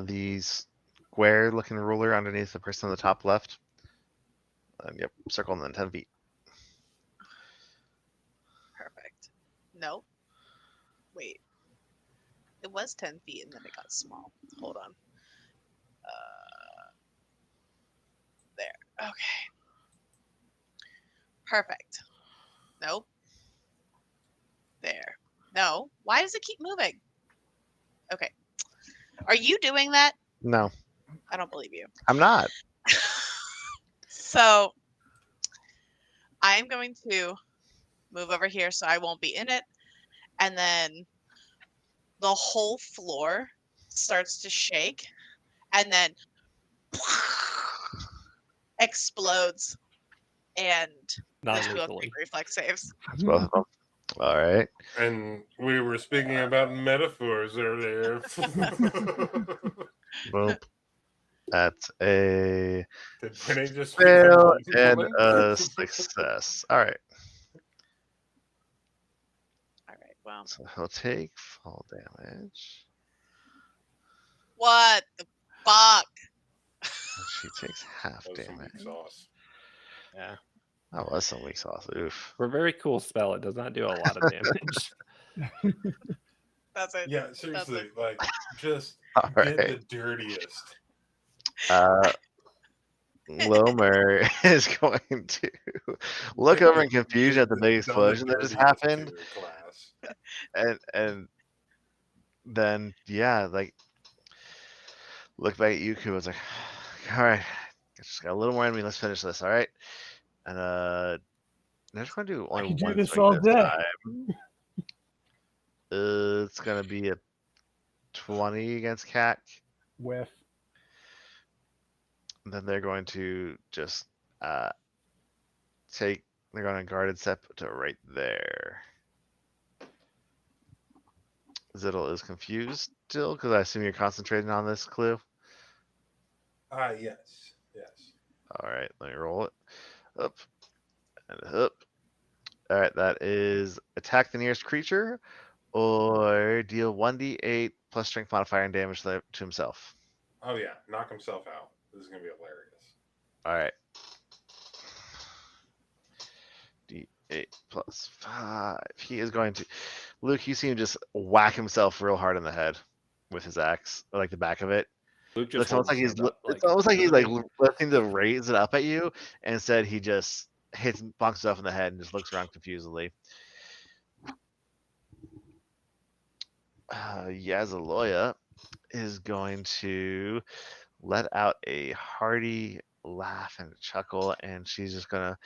The square looking ruler underneath the person on the top left. Yep, circle and then 10 feet. Perfect. No. Wait. It was 10 feet and then it got small. Hold on. There. Okay. Perfect. Nope. There. No. Why does it keep moving? Okay. Are you doing that? No, I don't believe you. I'm not. So I'm going to move over here so I won't be in it. And then the whole floor starts to shake and then explodes. And those two have to Non-lethally. make reflex saves. That's both of them. All right. And we were speaking about metaphors earlier. Boop. That's a Did Renee just speak fail from and woman? a success. All right. All right. Well, So he'll take fall damage. what the fuck? She takes half That was some damage. weak sauce. Yeah. That was some weak sauce. Oof. For a very cool spell, it does not do a lot of damage. That's it. Yeah, seriously, like just All get right. the dirtiest. Lomer is going to look Get over in confusion at the big done the explosion that just dirtiest to happened, your class. and then yeah, like look back at Yuku. Was like, all right, just got a little more in me. Let's finish this. All right, and I'm just going to do I only could do one this swing all this day. time. It's gonna be a 20 against Cat. With And then they're going to just take. They're going to guarded step to right there. Ziddle is confused still because I assume you're concentrating on this clue. Yes. All right, let me roll it. Up and up. All right, that is attack the nearest creature or deal 1d8 plus strength modifier and damage to himself. Oh yeah, knock himself out. This is gonna be hilarious. All right. D8 plus 5. He is going to. Luke, you see him just whack himself real hard in the head with his axe, or like the back of it. Luke Looks just almost holds like his hand up, it's almost like he's like lifting to raise it up at you, and instead he just hits bonks himself in the head and just looks around confusedly. Yazaloya is going to let out a hearty laugh and chuckle, and she's just gonna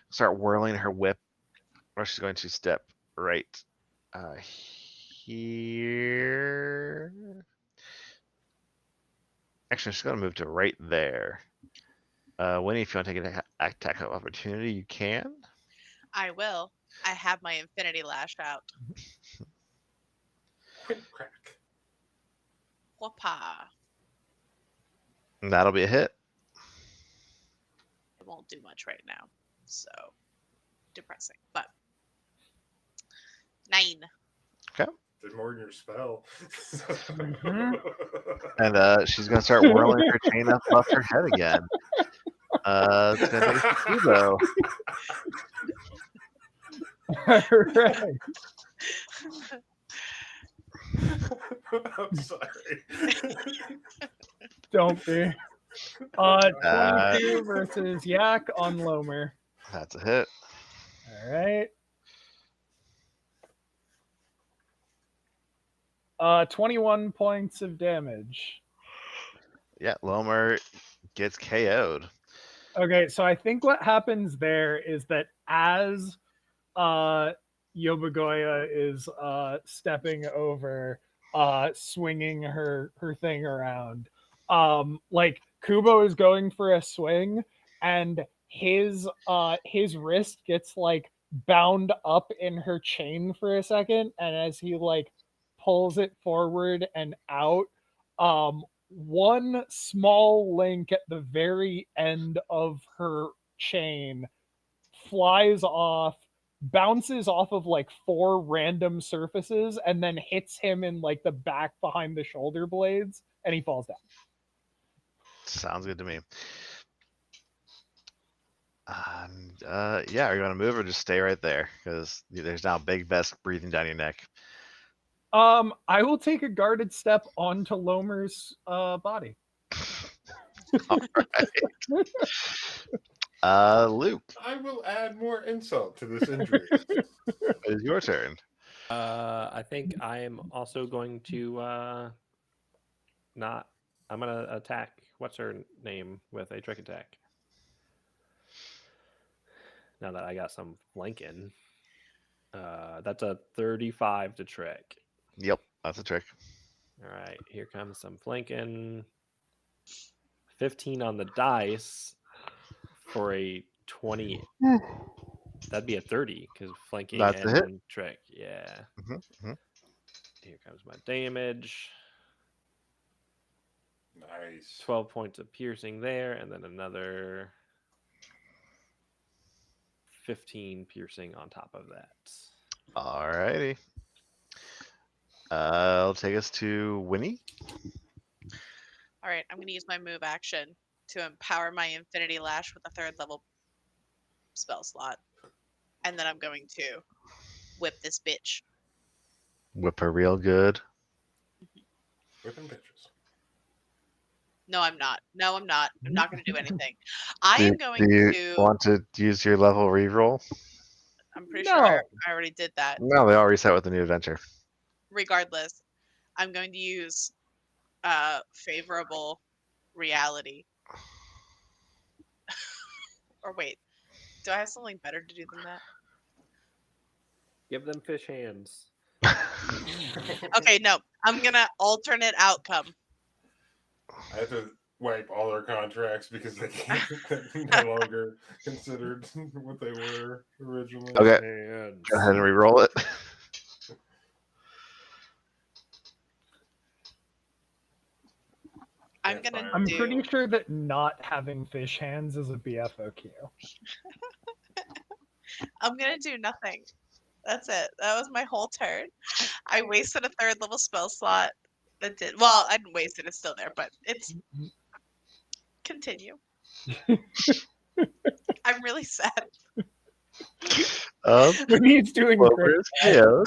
start whirling her whip, or she's going to step right here. Actually, she's gonna move to right there. Winnie, if you want to take an attack of opportunity, you can. I will. I have my infinity lash out. Quick crack. Whoopah. And that'll be a hit. It won't do much right now. So depressing. But 9. Did more than your spell. And she's gonna start whirling her chain up above her head again. It's gonna take a Kubo. right. I'm sorry. Don't be. 22 versus Yak on Lomer. That's a hit. All right. 21 points of damage. Yeah, Lomer gets KO'd. Okay, so I think what happens there is that as Yobagoya is stepping over, swinging her thing around, like Kubo is going for a swing, and his wrist gets like bound up in her chain for a second, and as he like pulls it forward and out, one small link at the very end of her chain flies off, bounces off of like 4 random surfaces, and then hits him in like the back behind the shoulder blades, and he falls down. Sounds good to me. Yeah, are you gonna move or just stay right there? Because there's now Big Best breathing down your neck. I will take a guarded step onto Lomer's body. All right. Luke, I will add more insult to this injury. it is your turn. I think I am also going to not. I'm gonna attack. What's her name with a trick attack? Now that I got some flanking, that's a 35 to trick. Yep, that's a trick. All right, here comes some flanking. 15 on the dice for a 20. That'd be a 30 because flanking That's a and hit. then trick. Yeah. Mm-hmm. Here comes my damage. Nice. 12 points of piercing there, and then another 15 piercing on top of that. All righty. I'll take us to Winnie. All right, I'm going to use my move action to empower my Infinity Lash with a 3rd level spell slot. And then I'm going to whip this bitch. Whip her real good. Whipping bitches. No, I'm not. No, I'm not. I'm not going to do anything. I am going Do you to. want to use your level reroll? I'm pretty sure I No. already did that. No, they all reset with the new adventure. Regardless, I'm going to use favorable reality. Or wait, do I have something better to do than that? Give them fish hands. Okay, no. I'm going to alternate outcome. I have to wipe all our contracts because they can't no longer considered what they were originally. Okay. Hands. Go ahead and reroll it. I'm going to I'm do. pretty sure that not having fish hands is a BFOQ. I'm going to do nothing. That's it. That was my whole turn. I wasted a 3rd level spell slot. That did. Well, I didn't waste it. It's still there, but it's. Continue. I'm really sad. When he's doing Clover's chaos.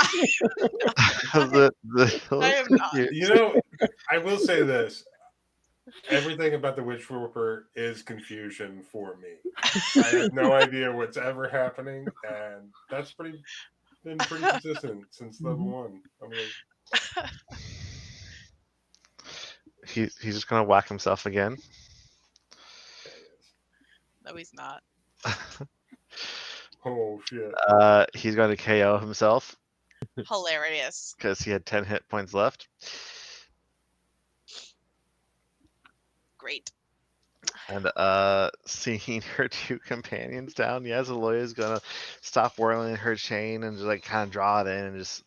I am not. You know, I will say this. Everything about the Witch Whooper is confusion for me. I have no idea what's ever happening, and that's been pretty consistent since level 1. I'm like, He's just gonna whack himself again. No, he's not. oh shit. He's going to KO himself Hilarious. because he had 10 hit points left. Great. And seeing her 2 companions down, Yazaloya's gonna stop whirling her chain and just like kind of draw it in and just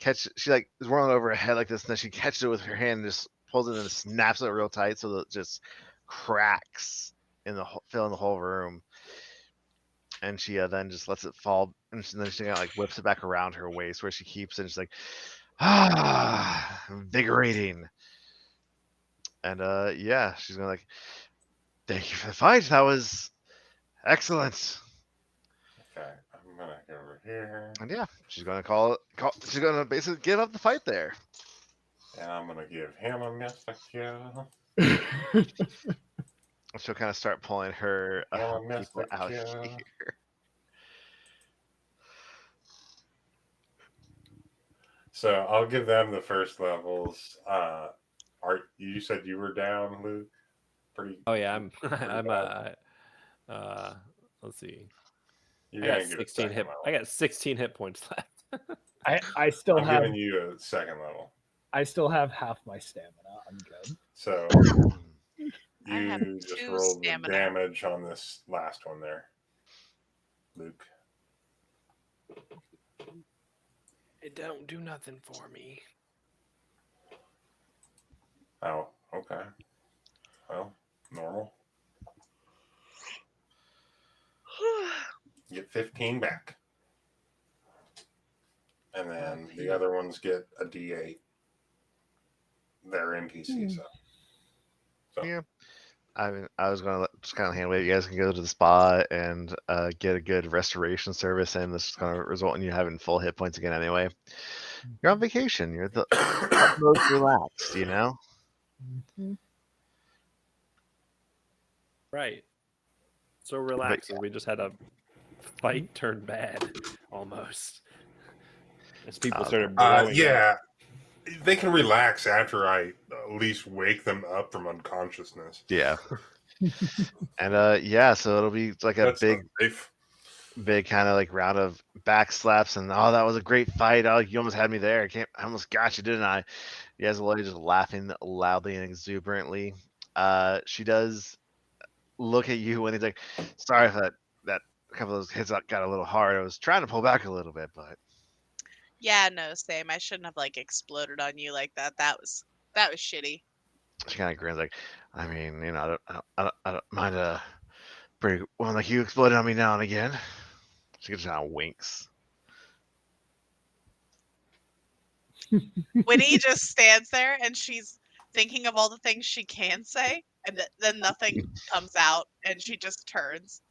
catch. She like is whirling over her head like this, and then she catches it with her hand and just pulls it and snaps it real tight so that it just cracks in the filling the whole room. And she then just lets it fall, and then she kind of like whips it back around her waist where she keeps it. And she's like, invigorating. And yeah, she's gonna like, thank you for the fight. That was excellent. Okay, I'm gonna go over here, And yeah, she's gonna call. She's gonna basically give up the fight there. and I'm gonna give him a mystic kill. She'll kind of start pulling her Oh, people mystic out kill. here. So I'll give them the first levels. You said you were down, Luke? Pretty. Oh yeah, I'm bad. let's see. You're I gonna got get 16 a second hit. level. I got 16 hit points left. I still I'm have giving you a second level. I still have half my stamina. I'm good. So I have you just 2 rolled the stamina. damage on this last one there, Luke. It don't do nothing for me. Oh, okay. Well, normal. Get 15 back. And then the other ones get a D8. They're NPC, so. Yeah. I mean, I was gonna just kind of hand wave. You guys can go to the spa and get a good restoration service, and this is gonna result in you having full hit points again anyway. you're on vacation. You're the most relaxed, you know. Mhm. Right. So relaxed. We just had a fight turn bad, almost. As people started blowing up. Yeah, they can relax after I at least wake them up from unconsciousness. Yeah. And yeah, so it'll be like a That's big, not safe. big kind of like round of back slaps, and oh, that was a great fight. Oh, you almost had me there. I almost got you, didn't I? You guys are just laughing loudly and exuberantly. She does look at you when he's like, sorry if that couple of those hits got a little hard. I was trying to pull back a little bit, but Yeah, no, same. I shouldn't have like exploded on you like that. That was shitty. she kind of grins like, I mean, you know, I don't mind pretty one like you exploded on me now and again. She just kind of winks. Winnie just stands there and she's thinking of all the things she can say, and then nothing comes out, and she just turns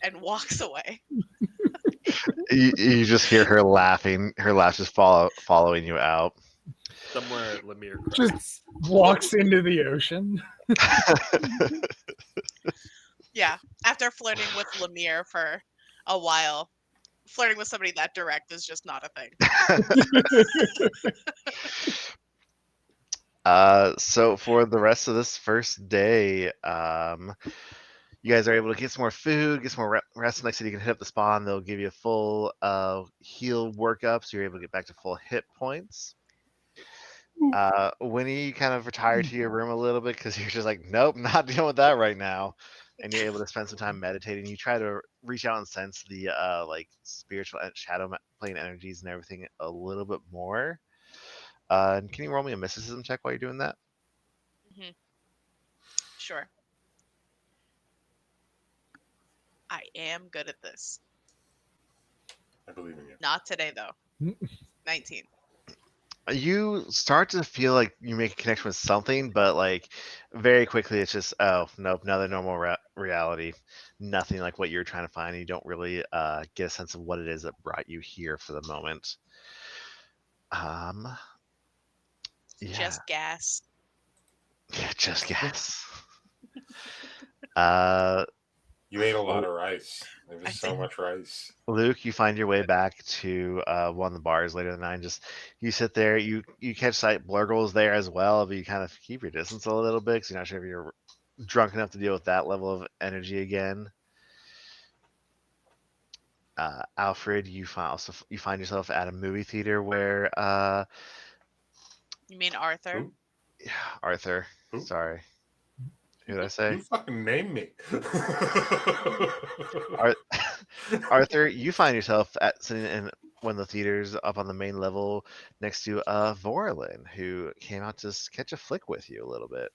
and walks away. You just hear her laughing. Her laugh just following you out. Somewhere Lemire Just- cries. Walks into the ocean. Yeah, after flirting with Lemire for a while, flirting with somebody that direct is just not a thing. So for the rest of this first day, you guys are able to get some more food, get some more rest. Next, you can hit up the spa, and they'll give you a full heal workup, so you're able to get back to full hit points. Winnie, you kind of retire to your room a little bit because you're just like, nope, not dealing with that right now. And you're able to spend some time meditating. You try to reach out and sense the like spiritual shadow plane energies and everything a little bit more. And can you roll me a mysticism check while you're doing that? Mhm. Sure. I am good at this. I believe in you. Not today, though. 19. You start to feel like you make a connection with something, but like very quickly it's just, oh nope, another normal reality. Nothing like what you're trying to find. You don't really get a sense of what it is that brought you here for the moment. Yeah, Just gas. yeah, just guess. You ate a lot of rice. There I was so think- much rice. Luke, you find your way back to one of the bars later in the night. Just you sit there, you catch sight. Blurgle's there as well, but you kind of keep your distance a little bit because you're not sure if you're drunk enough to deal with that level of energy again. Alfred, you find yourself at a movie theater where You mean Arthur? Who? Arthur. Who? Sorry, who did I say? You fucking named me. Arthur, you find yourself sitting in one of the theaters up on the main level next to Vorlin, who came out to catch a flick with you a little bit.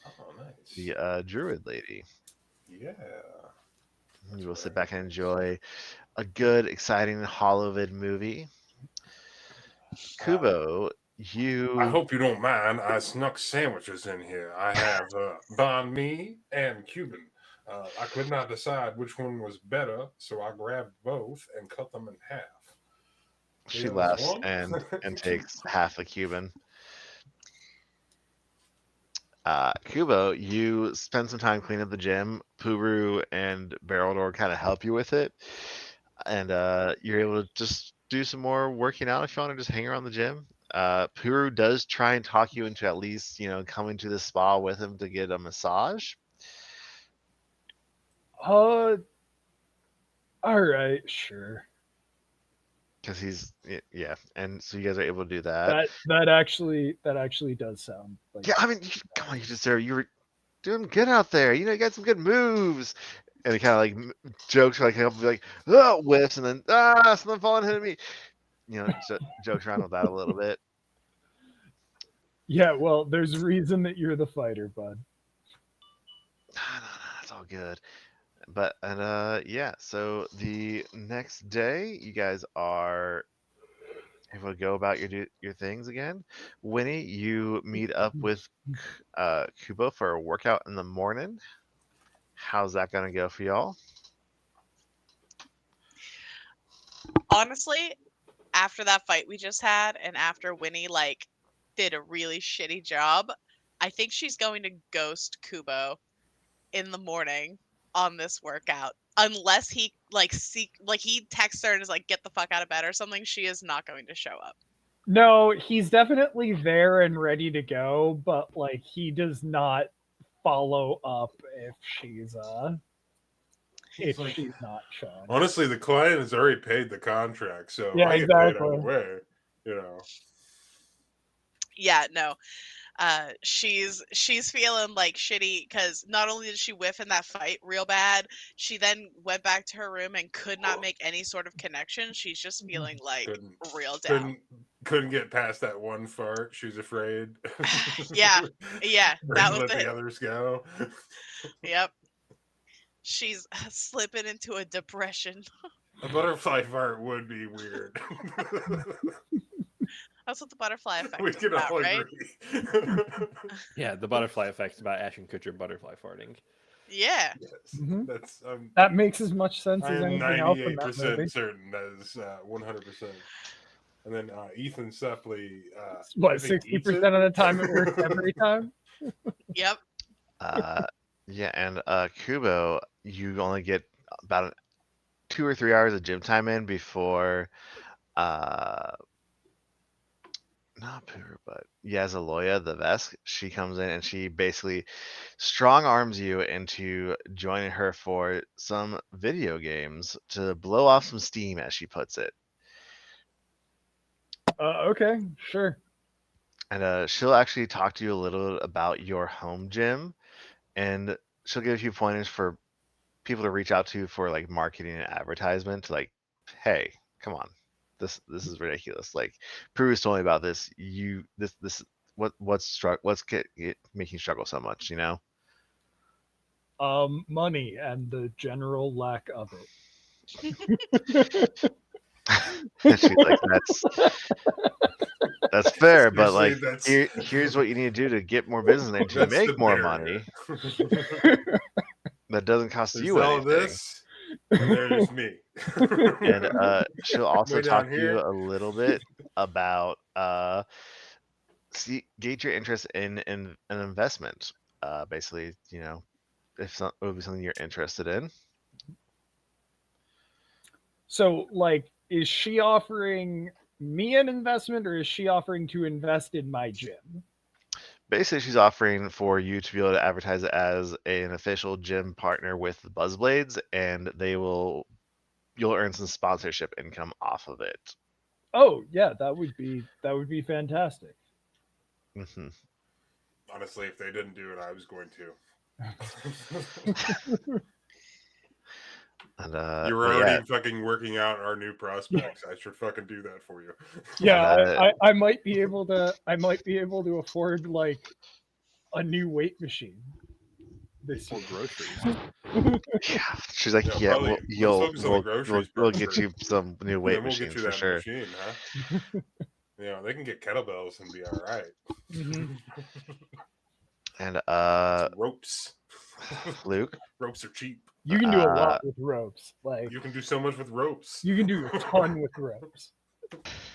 Oh, nice. The druid lady. Yeah. You will sit back and enjoy a good, exciting Holovid movie. Kubo, I you hope you don't mind. I snuck sandwiches in here. I have banh mi and Cuban. I could not decide which one was better, so I grabbed both and cut them in half. she Here's laughs one. and takes half a Cuban. Kubo, you spend some time cleaning up the gym. Puru and Barreldor kind of help you with it, and you're able to just do some more working out if you want to just hang around the gym. Puru does try and talk you into at least coming to the spa with him to get a massage. All right, sure. Because he's yeah, and so you guys are able to do that. That actually does sound like Yeah, I mean, come on, you were doing good out there. You got some good moves. And he kind of like jokes, like he'll be like, oh, whiffs, and then something falling hit me. Jokes around with that a little bit. Yeah, well, there's a reason that you're the fighter, bud. No, it's all good. But yeah. So the next day, you guys are able to go about your things again. Winnie, you meet up with Kubo for a workout in the morning. How's that gonna go for y'all? Honestly, after that fight we just had, and after Winnie like did a really shitty job, I think she's going to ghost Kubo in the morning on this workout. Unless he he texts her and is like, get the fuck out of bed or something, she is not going to show up. No, he's definitely there and ready to go, but like he does not follow up if she's like, she's not showing. Honestly, the client has already paid the contract, so Yeah, I get paid exactly. either way. You know. Yeah, no. She's feeling like shitty because not only did she whiff in that fight real bad, she then went back to her room and could not make any sort of connection. She's just feeling like real down. Couldn't get past that one fart. She was afraid. Yeah, that was let the the others go. Yep. She's slipping into a depression. A butterfly fart would be weird. That's what the butterfly effect We is can about, all right? agree. Yeah, the butterfly effect is about Ashton Kutcher butterfly farting. Yeah. Yes, Mhm. that's. That makes as much sense I as am anything else in that 98% movie. certain that is 100%. And then Ethan Suplee. I What, think, 60% eats it. of the time it works every time? Yep. Yeah, and Kubo, you only get about 2 or 3 hours of gym time in before not Pooter, but Yazaloya, the Vesk, she comes in and she basically strong arms you into joining her for some video games to blow off some steam, as she puts it. Okay, sure. And she'll actually talk to you a little bit about your home gym, and she'll give you pointers for people to reach out to for like marketing and advertisement. Like, hey, come on, this is ridiculous. Like, Peru's told me about this. This what's making you struggle so much? You know. Money and the general lack of it. She's like, that's fair, but Seriously, like, here's what you need to do to get more business and to that's make the more barrier. money that doesn't cost There's you all anything. this, and there's me. And she'll also Way talk down to you here. a little bit about gauge your interest in an investment. Basically, you know, if it would be something you're interested in. So, like, is she offering me an investment or is she offering to invest in my gym? Basically, she's offering for you to be able to advertise it as an official gym partner with the Buzzblades, and you'll earn some sponsorship income off of it. Oh, yeah, that would be fantastic. Mm-hmm. Honestly, if they didn't do it, I was going to. And You're already fucking working out our new prospects. I should fucking do that for you. Yeah, I might be able to afford like a new weight machine this Or year. groceries. yeah, she's like, Yeah, probably. Let's focus on the we'll groceries we'll part get you first. some new weight Then we'll get machines you for that sure. machine, huh? Yeah, they can get kettlebells and be all right. Mhm. And Ropes. Luke, Ropes are cheap. You can do a lot with ropes. Like, You can do so much with ropes. you can do a ton with ropes.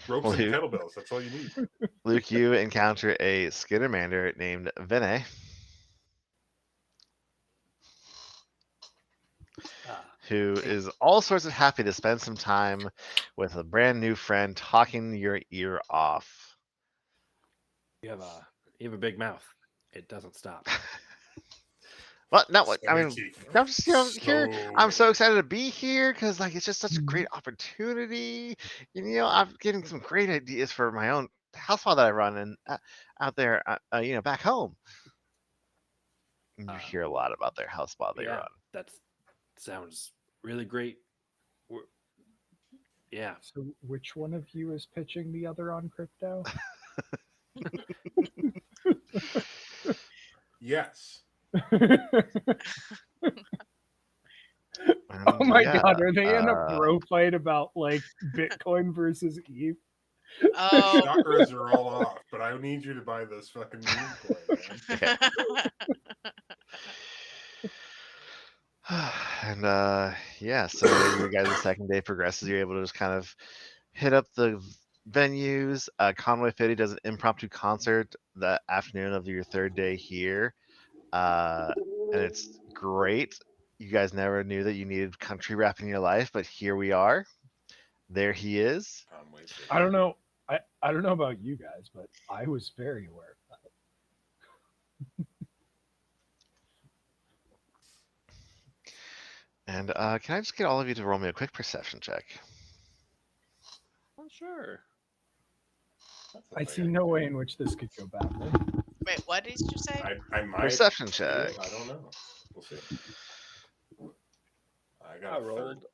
Ropes and Luke. kettlebells. That's all you need. Luke, you encounter a Skittermander named Vinay, who is all sorts of happy to spend some time with a brand new friend, talking your ear off. You have a big mouth. It doesn't stop. Well, no, I Stomach mean, teeth. I'm just here. I'm so Slowly. excited to be here because like it's just such a great opportunity. And, I'm getting some great ideas for my own house spa that I run and out there, back home. And you hear a lot about their house spa they Yeah, run. that sounds really great. Yeah. So, which one of you is pitching the other on crypto? Yes. Oh my Yeah, god, are they in a bro fight about like Bitcoin versus ETH? Oh. Chakras are all off, but I need you to buy this fucking meme coin, man. And yeah, so your guys' second day progresses. You're able to just kind of hit up the venues. Conway Fitty does an impromptu concert the afternoon of your third day here, and it's great. You guys never knew that you needed country rap in your life, but here we are. There he is. Conway City. I don't know. I don't know about you guys, but I was very aware of that. And can I just get all of you to roll me a quick perception check? Oh, sure. That's the I thing see no way in which this could go badly. Wait, what did you say? I might. Perception do it, check. I don't know. We'll see. I got I a 30. rolled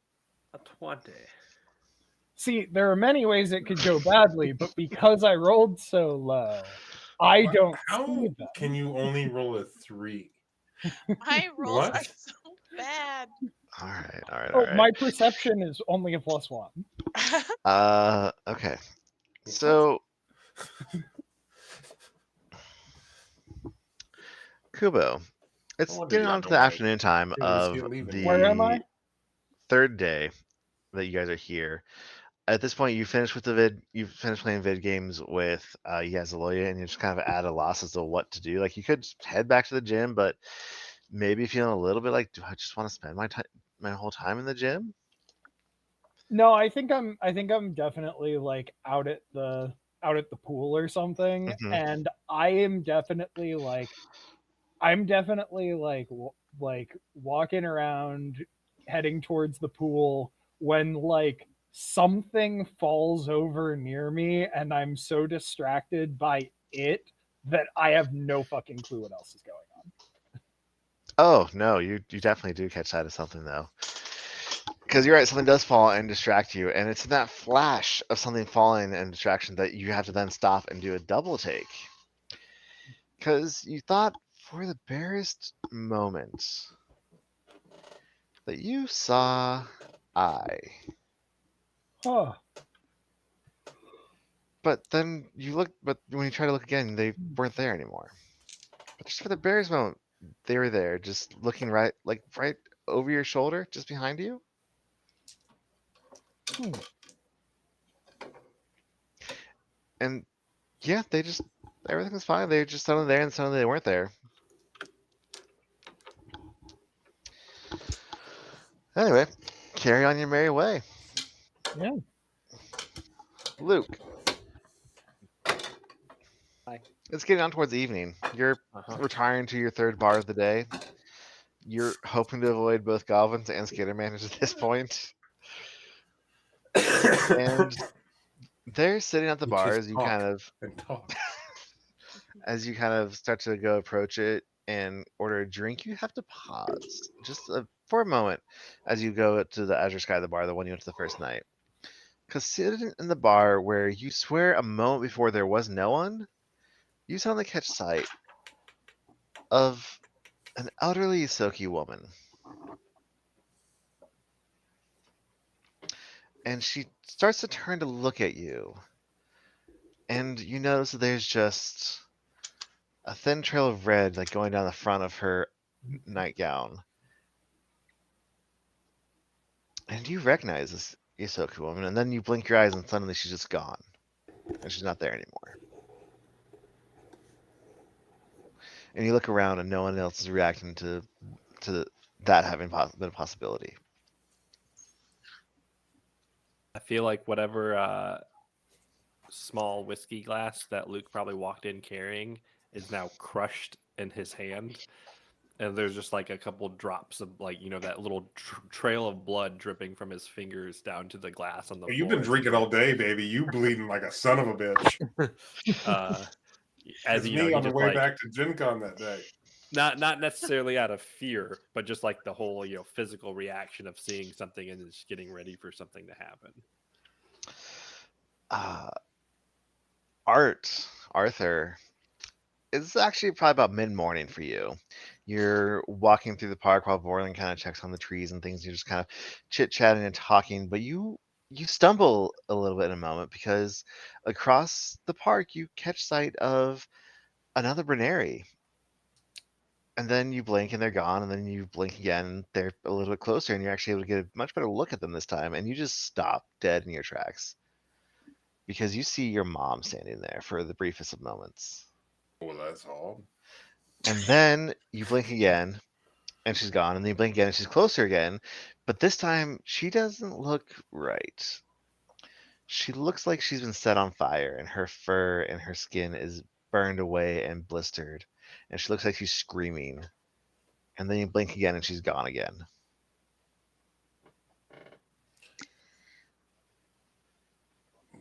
a 20. See, there are many ways it could go badly, but because I rolled so low, I What? don't How see them. can you only roll a 3? My rolls What? are so bad. All right, all right, all Oh, right. my perception is only a +1. Okay. So, Kubo, it's wonder getting you on got to no the way. afternoon time Didn't even see of it leaving. the Where am I? third day that you guys are here. At this point, you finished with the vid. You finished playing vid games with Yazaloya, and you're just kind of at a loss as to what to do. Like you could just head back to the gym, but maybe feeling a little bit like, do I just want to spend my whole time in the gym? No, I think I'm definitely like out at the pool or something, Mhm. and I'm definitely like like walking around heading towards the pool when like something falls over near me and I'm so distracted by it that I have no fucking clue what else is going on. Oh no, you definitely do catch sight of something though. Because you're right, something does fall and distract you, and it's in that flash of something falling and distraction that you have to then stop and do a double take. Because you thought for the barest moment that you saw I. Huh. But then you look, but when you try to look again, they weren't there anymore. But just for the barest moment, they were there, just looking right, like right over your shoulder, just behind you. Hmm. And yeah, they just, everything was fine. They were just suddenly there and suddenly they weren't there. Anyway, carry on your merry way. Yeah. Luke, Hi. it's getting on towards evening. You're Uh-huh. retiring to your third bar of the day. You're hoping to avoid both goblins and skater managers at this point. And they're sitting at the You bar just as you talk kind of and talk. start to go approach it and order a drink. You have to pause just for a moment as you go to the Azure Sky, the bar, the one you went to the first night. Because sitting in the bar where you swear a moment before there was no one, you suddenly catch sight of an elderly Isoki woman. And she starts to turn to look at you. And you notice that there's just a thin trail of red like going down the front of her nightgown. And you recognize this Isoki woman, and then you blink your eyes and suddenly she's just gone. And she's not there anymore. And you look around and no one else is reacting to that having been a possibility. I feel like whatever small whiskey glass that Luke probably walked in carrying is now crushed in his hand. And there's just like a couple drops of like, that little trail of blood dripping from his fingers down to the glass on the Hey, floor. you've been as he drinking all drinks. day, baby. You bleeding like a son of a bitch. As It's you know, me he on the just way like back to Gen Con that day. not necessarily out of fear, but just like the whole physical reaction of seeing something and just getting ready for something to happen. Arthur, it's actually probably about mid-morning for you. You're walking through the park while Borland kind of checks on the trees and things. You're just kind of chit-chatting and talking, but you stumble a little bit in a moment because across the park you catch sight of another Brenary. And then you blink and they're gone, and then you blink again and they're a little bit closer, and you're actually able to get a much better look at them this time, and you just stop dead in your tracks. because you see your mom standing there for the briefest of moments. Well, that's all. And then you blink again, and she's gone. And then you blink again, and she's closer again. But this time, she doesn't look right. She looks like she's been set on fire, and her fur and her skin is burned away and blistered. And she looks like she's screaming. And then you blink again, and she's gone again.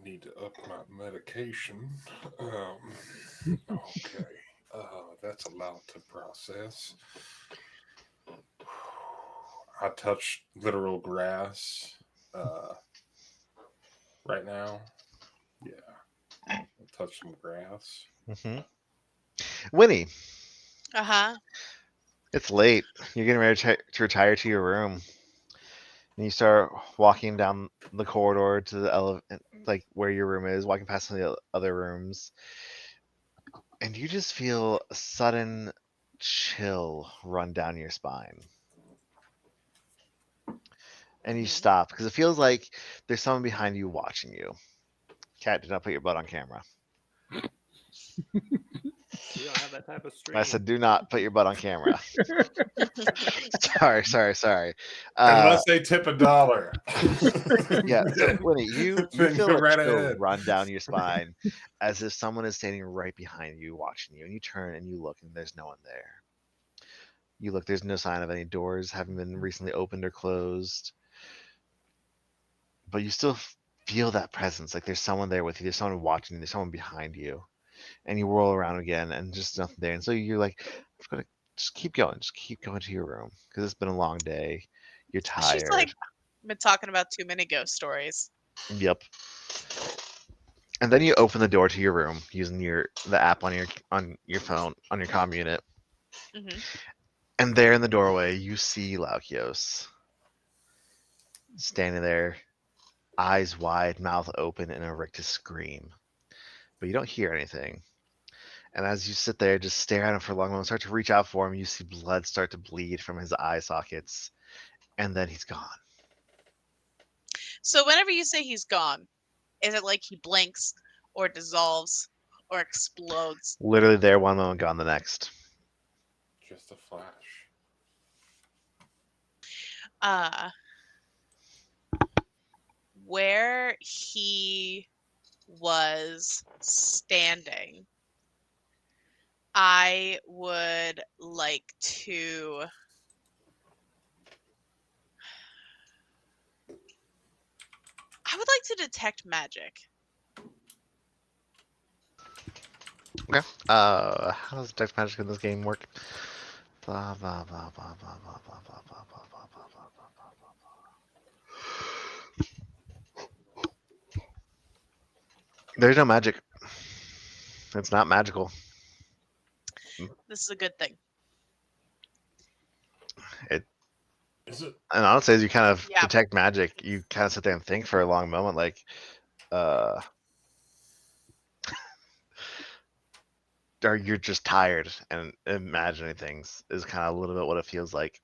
Need to up my medication. Okay. That's a lot to process. I touch literal grass right now. Yeah. I'll touch some grass. Mm-hmm. Winnie, Uh-huh. it's late. You're getting ready to retire to your room. And you start walking down the corridor to the like where your room is, walking past some of the other rooms. And you just feel a sudden chill run down your spine. And you stop because it feels like there's someone behind you watching you. Cat, do not put your butt on camera. We don't have that type of stream. I said, do not put your butt on camera. sorry. Unless they tip $1. Yeah, so Winnie, you Then feel go a right chill ahead. run down your spine as if someone is standing right behind you watching you. And you turn and you look and there's no one there. You look, there's no sign of any doors having been recently opened or closed. But you still feel that presence, like there's someone there with you, there's someone watching you, there's someone behind you. And you whirl around again and just nothing there. And so you're like, I'm gonna just keep going to your room because it's been a long day. You're tired. She's like, been talking about too many ghost stories. Yep. And then you open the door to your room using the app on your phone on your comm unit. Mm-hmm. And there in the doorway, you see Laukios standing there, eyes wide, mouth open, in a rictus scream. But you don't hear anything. And as you sit there, just stare at him for a long moment, start to reach out for him, you see blood start to bleed from his eye sockets, and then he's gone. So whenever you say he's gone, is it like he blinks or dissolves or explodes? Literally there one moment, gone the next. Just a flash. Where he was standing, I would like to detect magic. Okay. How does detect magic in this game work? Blah blah blah blah blah blah blah blah blah blah blah blah blah blah blah. There's no magic. It's not magical. This is a good thing. Is it? And honestly, as you kind of Yeah. detect magic, you kind of sit there and think for a long moment, like, or you're just tired and imagining things is kind of a little bit what it feels like.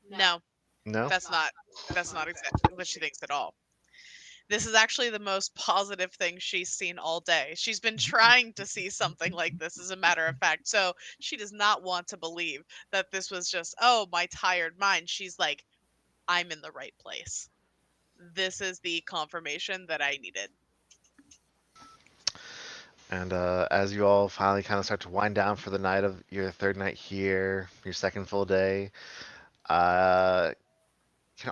No, No? that's not exactly what she thinks at all. This is actually the most positive thing she's seen all day. She's been trying to see something like this, as a matter of fact. So she does not want to believe that this was just, oh, my tired mind. She's like, I'm in the right place. This is the confirmation that I needed. And as you all finally kind of start to wind down for the night of your third night here, your second full day, can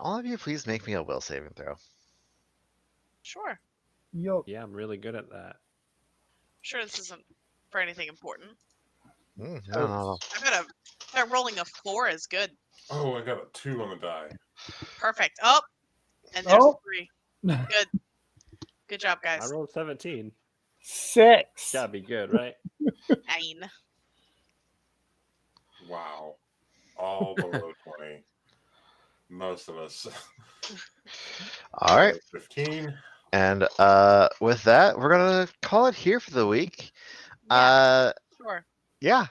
all of you please make me a will saving throw? Sure. Yup. Yeah, I'm really good at that. Sure, this isn't for anything important. No. I bet that rolling a 4 is good. Oh, I got a 2 on the die. Perfect. Oh, and there's Oh. 3. Good. Good job, I guys. rolled 17. 6. Gotta be good, right? 9. Wow. All below 20. Most of us. All right. 15. And with that, we're gonna call it here for the week. Yeah, sure. Yeah.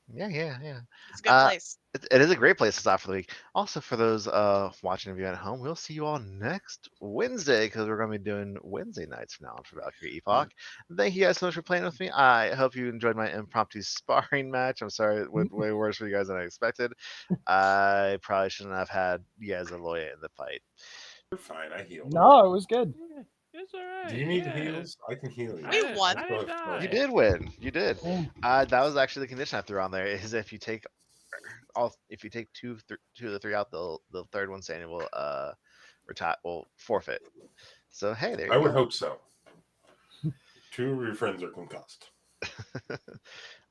It's a good place. it is a great place to stop for the week. Also, for those watching and viewing at home, we'll see you all next Wednesday because we're going to be doing Wednesday nights from now on for Valkyrie Epoch. Thank you guys so much for playing with me. I hope you enjoyed my impromptu sparring match. I'm sorry it went way worse for you guys than I expected. I probably shouldn't have had Yazaloya in the fight. You're fine. I healed. No, it was good. Yeah, it's all right. Do you need yeah. heals? I can heal you. We won. I didn't die. You did win. You did. Yeah. That was actually the condition I threw on there. Is if you take if you take two of the three out, the third one saying will retire will forfeit. So hey, there you I go. would hope so. Two of your friends are concussed.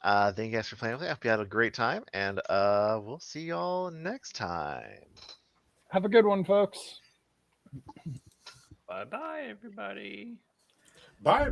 Thank you guys for playing with me. I hope you had a great time, and we'll see y'all next time. Have a good one, folks. Bye bye, everybody. Bye.